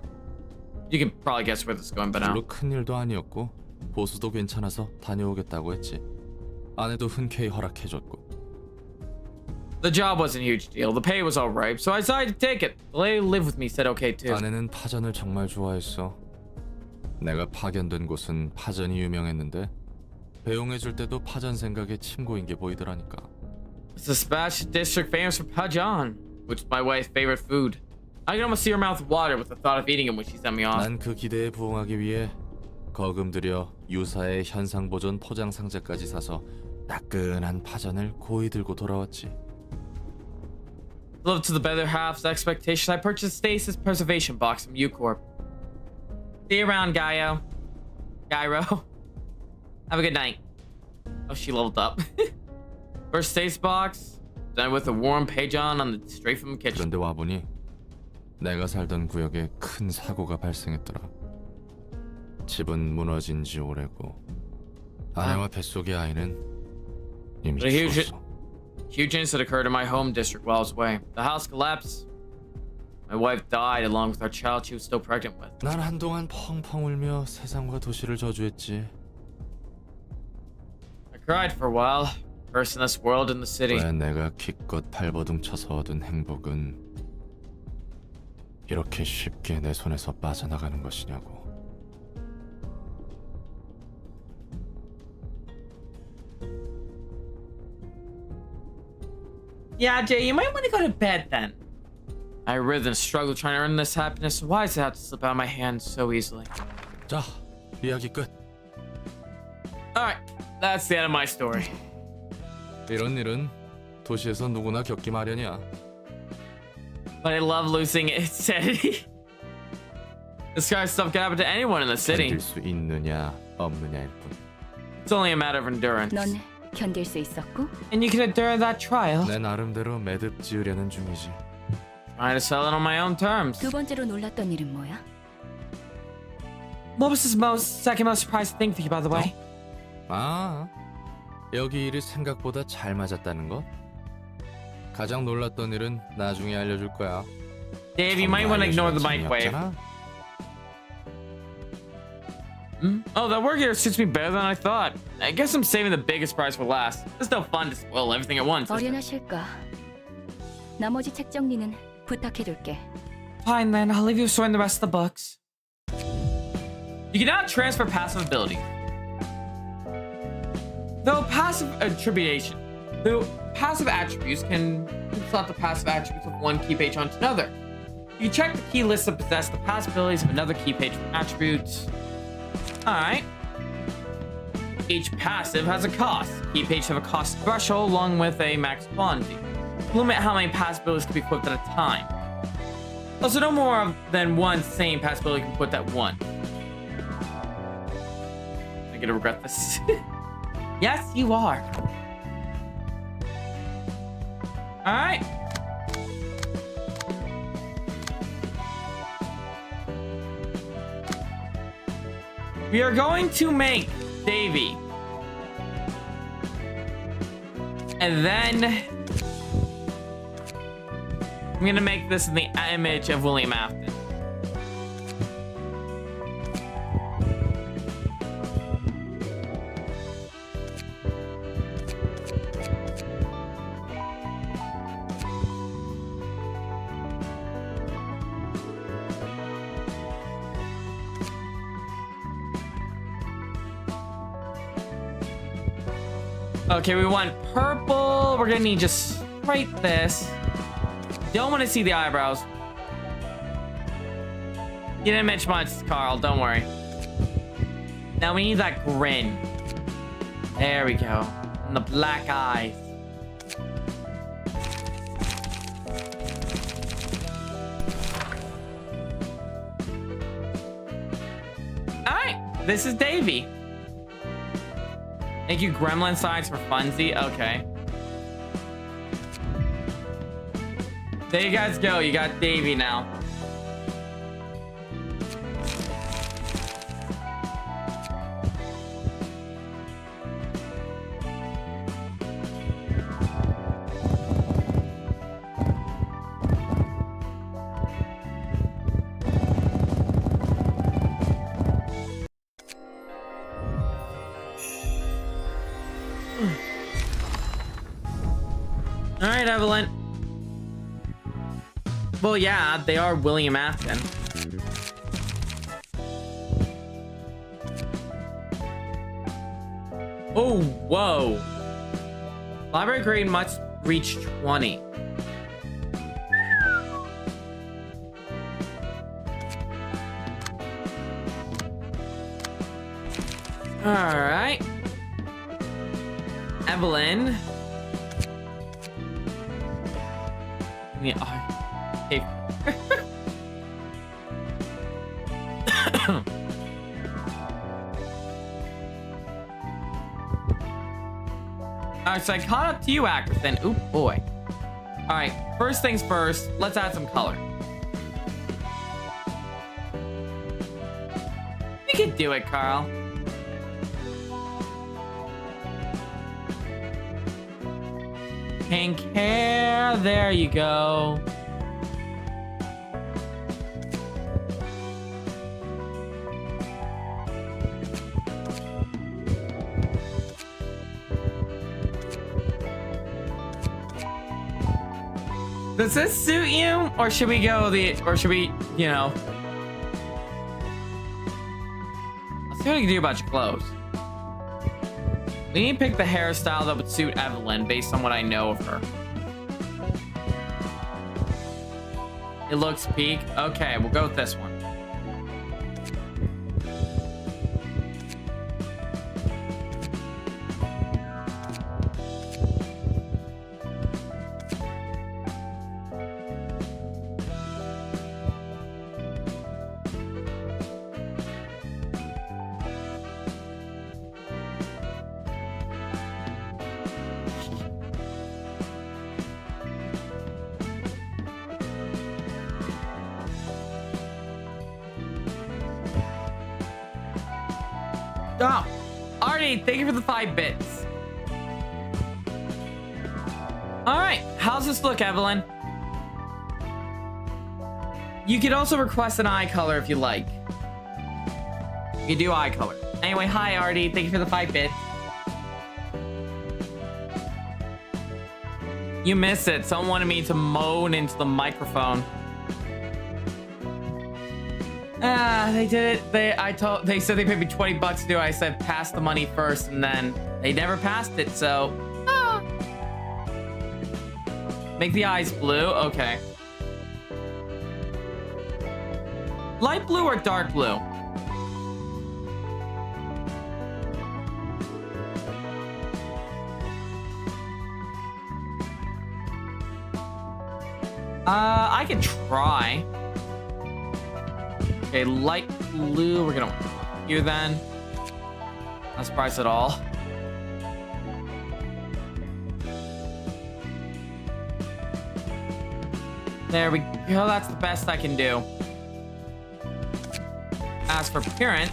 You can probably guess where this is going by now. 별로 큰 일도 아니었고 보수도 괜찮아서 다녀오겠다고 했지. 아내도 흔쾌히 허락해줬고. The job wasn't a huge deal. The pay was alright, so I decided to take it. The lady who lived with me said okay too. 아내는 파전을 정말 좋아했어. 내가 파견된 곳은 파전이 유명했는데 배웅해줄 때도 파전 생각에 침고인 게 보이더라니까. It's a Spatch district famous for pajan, which is my wife's favorite food. I can almost see her mouth water with the thought of eating it when she sent me off. 난 그 기대에 부응하기 위해 거금 들여 유사의 현상 보존 포장 상자까지 사서 따끈한 파전을 고이 들고 돌아왔지. Love to the better half's expectations, I purchased Stasis Preservation Box from U-Corp. See you around, Gyro. Have a good night. Oh, she leveled up. First Stasis Box, done with a warm pajon on the straight from the kitchen. 그런데 와보니 내가 살던 구역에 큰 사고가 발생했더라. 집은 무너진 지 오래고 아내와 뱃속의 아이는 이미 죽었어. Huge incident occurred in my home district while I was away. The house collapsed. My wife died along with our child she was still pregnant with. 난 한동안 펑펑 울며 세상과 도시를 저주했지. I cried for a while, first in this world and the city. 왜 내가 기껏 발버둥 쳐서 얻은 행복은 이렇게 쉽게 내 손에서 빠져나가는 것이냐고. Yeah, Jay, you might want to go to bed then. I writhed and struggled trying to earn this happiness. Why does it have to slip out of my hands so easily? 자, 이야기 끝. Alright, that's the end of my story. 이런 일은 도시에서 누구나 겪기 마련이야. But I love losing its sanity. This kind of stuff can happen to anyone in the city. 견딜 수 있느냐 없느냐일 뿐. It's only a matter of endurance. 넌 견딜 수 있었고? And you can endure that trial. 내 나름대로 매듭 지으려는 중이지. Trying to sell it on my own terms. 두 번째로 놀랐던 일은 뭐야? What was his second most surprising thing for you, by the way? 아, 여기 일이 생각보다 잘 맞았다는 것? 가장 놀랐던 일은 나중에 알려줄 거야. Dave, you might want to ignore the microwave. Oh, that work here suits me better than I thought. I guess I'm saving the biggest prize for last. It's no fun to spoil everything at once. 어련하실까? 나머지 책 정리는 부탁해둘게. Fine then, I'll leave you sorting the rest of the books. You can now transfer passive ability. Though passive attributes can slot the passive attributes of one key page onto another. You can check the key list to possess the passive abilities of another key page from attributes. Alright. Each passive has a cost. Key pages have a cost threshold along with a max quantity. Limit how many passive abilities can be equipped at a time. Also, no more than one same passive ability can be equipped at once. I'm gonna regret this. Yes, you are. Alright. We are going to make Davy. And then I'm gonna make this in the image of William Afton. Okay, we want purple. We're gonna need just right this. Don't want to see the eyebrows. You didn't mention much, Carl. Don't worry. Now we need that grin. There we go. And the black eyes. Alright, this is Davy. Thank you, gremlin signs for funsy. Okay. There you guys go. You got Davy now. All right, Evelyn. Well, yeah, they are William Afton. Oh, whoa. Library grade must reach 20. Alright. Evelyn. Yeah. Hey. Alright, so I caught up to you, Ackerson. Oop, boy. Alright, first things first, let's add some color. You can do it, Carl. Pink hair, there you go. Does this suit you? Or should we go or should we, you know? Let's see what we can do about your clothes. We need to pick the hairstyle that would suit Evelyn based on what I know of her. It looks peak. Okay, we'll go with this one. Oh, Artie, thank you for the 5 bits. All right, how's this look, Evelyn? You could also request an eye color if you like. You can do eye color. Anyway, hi, Artie, thank you for the 5 bits. You missed it. Someone wanted me to moan into the microphone. They did it. They said they paid me 20 bucks to do it. I said pass the money first, and then they never passed it, so make the eyes blue. Okay. Light blue or dark blue? I can try. Okay, light blue. We're gonna here then. Not surprised at all. There we go. That's the best I can do. As for appearance,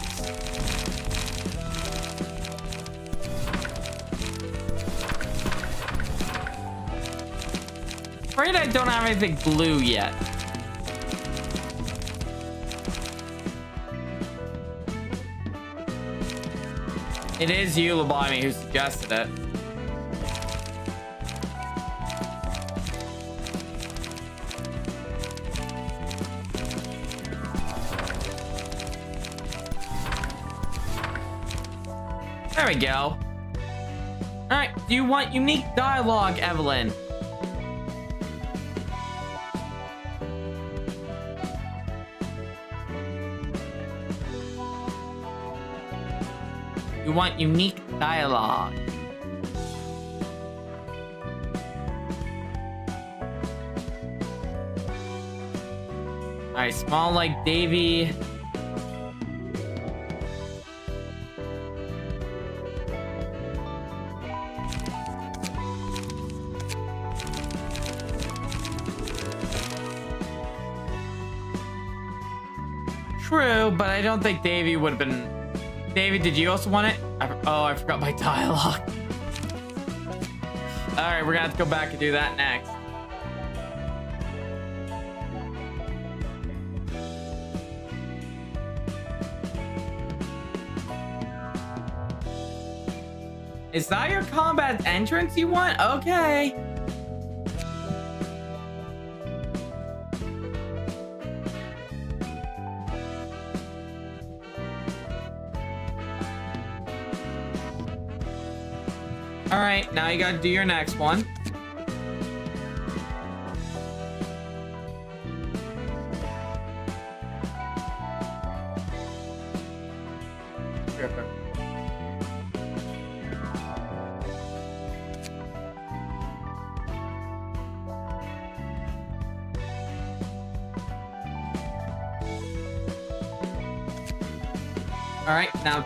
afraid I don't have anything blue yet. It is you, Lobotomy, who suggested it. There we go. Alright, do you want unique dialogue, Evelyn? You want unique dialogue. Alright, small like Davy. True, but I don't think Davy would have been... David, did you also want it? I forgot my dialogue. Alright, we're gonna have to go back and do that next. Is that your combat entrance you want? Okay. All right, now you gotta do your next one. All right, now.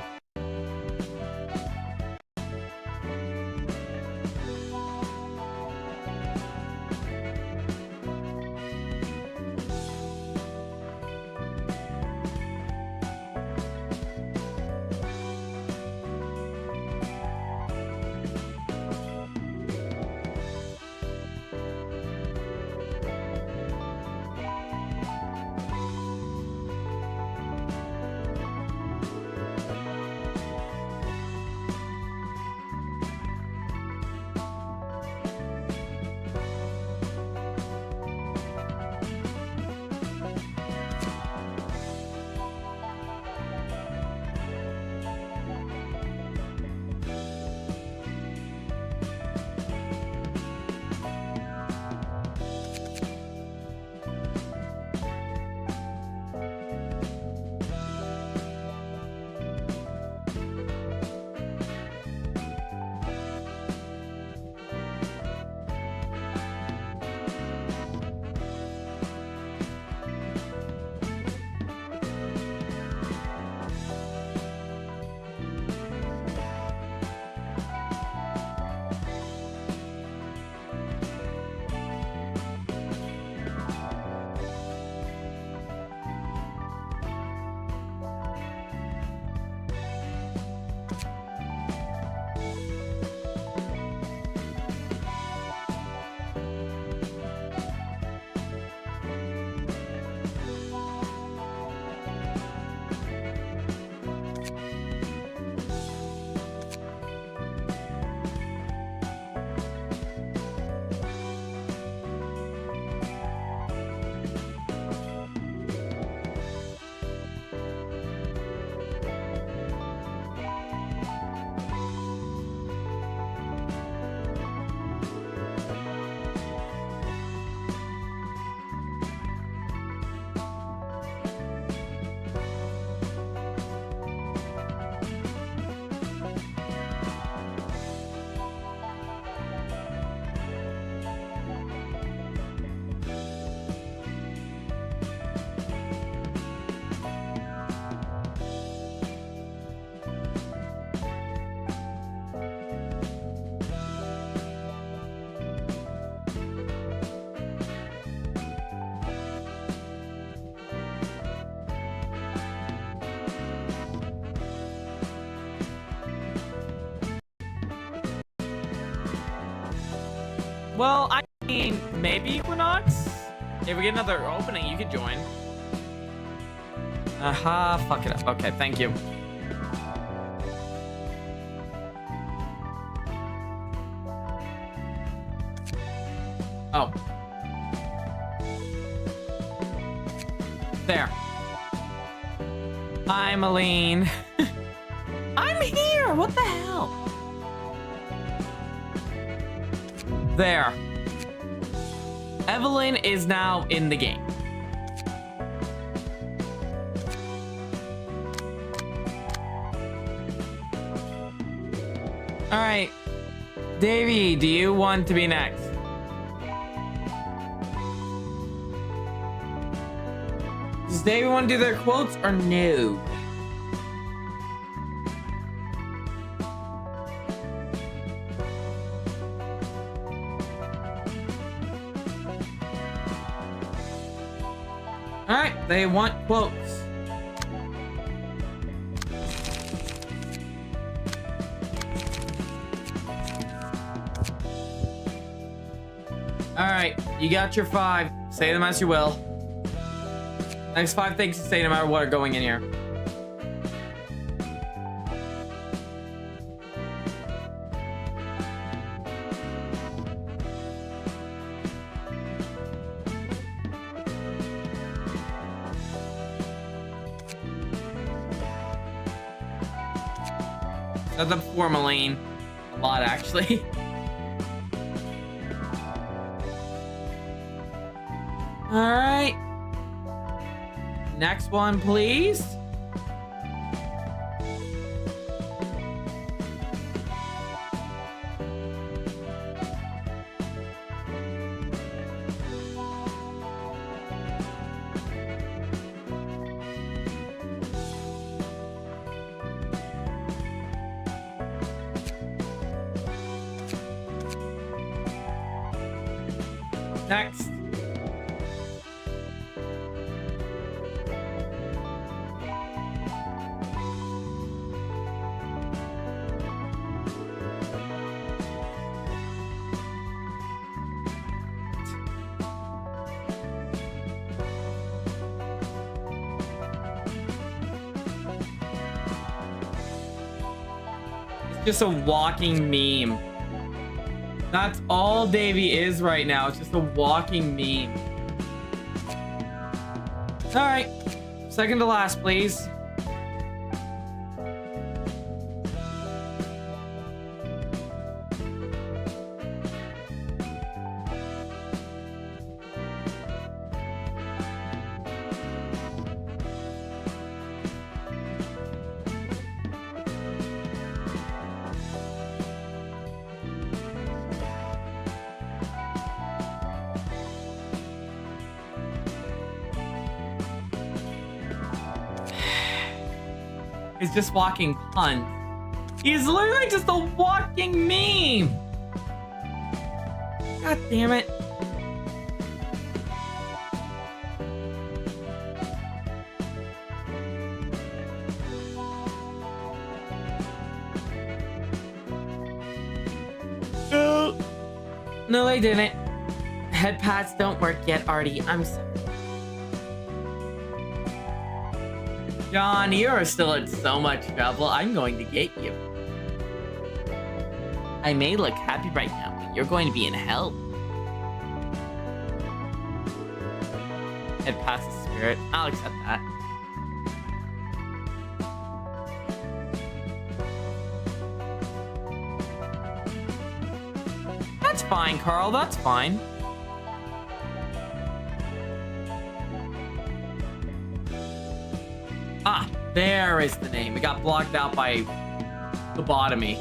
Well, I mean, maybe Equinox? If we get another opening, you could join. Aha, fuck it up. Okay, thank you. Oh. There. Hi, Malene. I'm here! What the hell? There. Evelyn is now in the game. Alright. Davey, do you want to be next? Does Davey want to do their quotes or no? Alright, they want quotes. Alright, you got your 5. Say them as you will. Next 5 things to say no matter what are going in here. That's up for Malene. A lot, actually. Alright. Next one, please. Next. Just a walking meme. That's all Davy is right now. It's just a walking meme. All right, second to last, please. Is just walking pun. He's literally just a walking meme. God damn it. No, they didn't. Head pads don't work yet, Artie. I'm sorry. John, you are still in so much trouble. I'm going to get you. I may look happy right now, but you're going to be in hell. Head past the spirit. I'll accept that. That's fine, Carl. That's fine. Ah, there is the name. It got blocked out by lobotomy.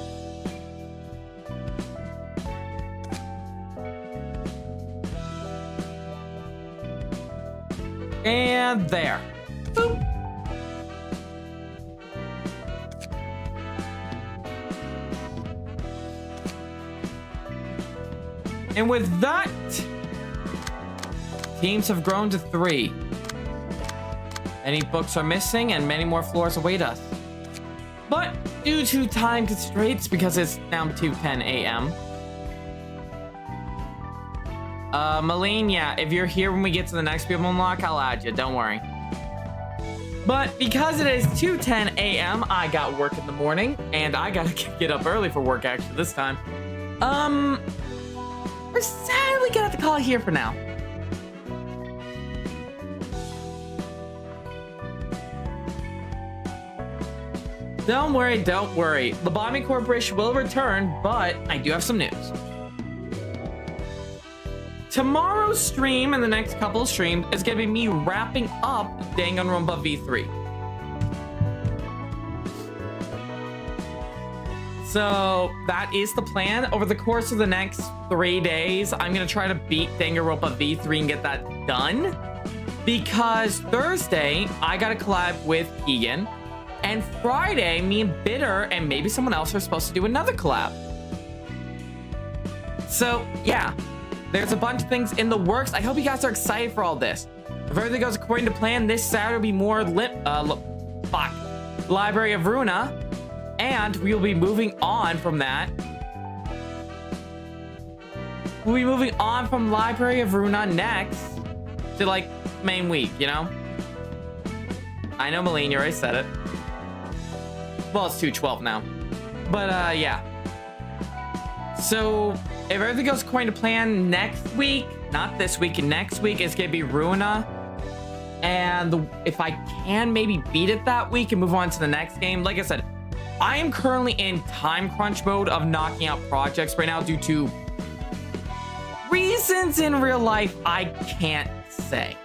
And there. Boop. And with that, teams have grown to 3. Many books are missing and many more floors await us. But due to time constraints, because it's now 2:10 a.m. Melania, if you're here when we get to the next people unlock, I'll add you, don't worry. But because it is 2:10 a.m., I got work in the morning, and I gotta get up early for work actually this time. We're sadly gonna have to call it here for now. Don't worry, don't worry. The Bombing Corporation will return, but I do have some news. Tomorrow's stream and the next couple of streams is going to be me wrapping up Danganronpa V3. So that is the plan. Over the course of the next 3 days, I'm going to try to beat Danganronpa V3 and get that done. Because Thursday, I got a collab with Keegan. And Friday, me and Bitter and maybe someone else are supposed to do another collab. So, yeah. There's a bunch of things in the works. I hope you guys are excited for all this. If everything goes according to plan, this Saturday will be more Library of Ruina. And we'll be moving on from that. We'll be moving on from Library of Ruina next to, like, main week, you know? I know Malene, you already said it. Well, it's 2:12 now. But, yeah. So, if everything goes according to plan next week, not this week, next week, it's going to be Ruina. And if I can maybe beat it that week and move on to the next game, like I said, I am currently in time crunch mode of knocking out projects right now due to reasons in real life I can't say.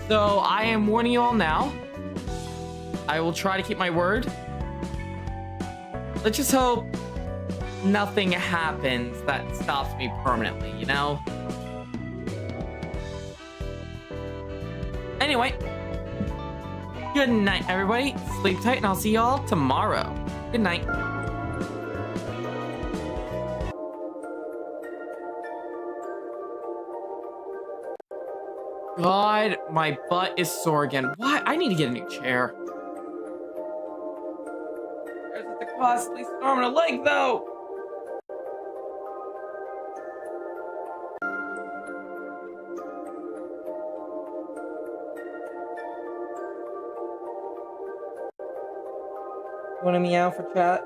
So I am warning you all now. I will try to keep my word. Let's just hope nothing happens that stops me permanently, you know? Anyway, good night, everybody. Sleep tight, and I'll see y'all tomorrow. Good night. God, my butt is sore again. Why? I need to get a new chair. There's the costly storm and a leg, though. Want to meow for chat?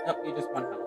Nope, you just want help.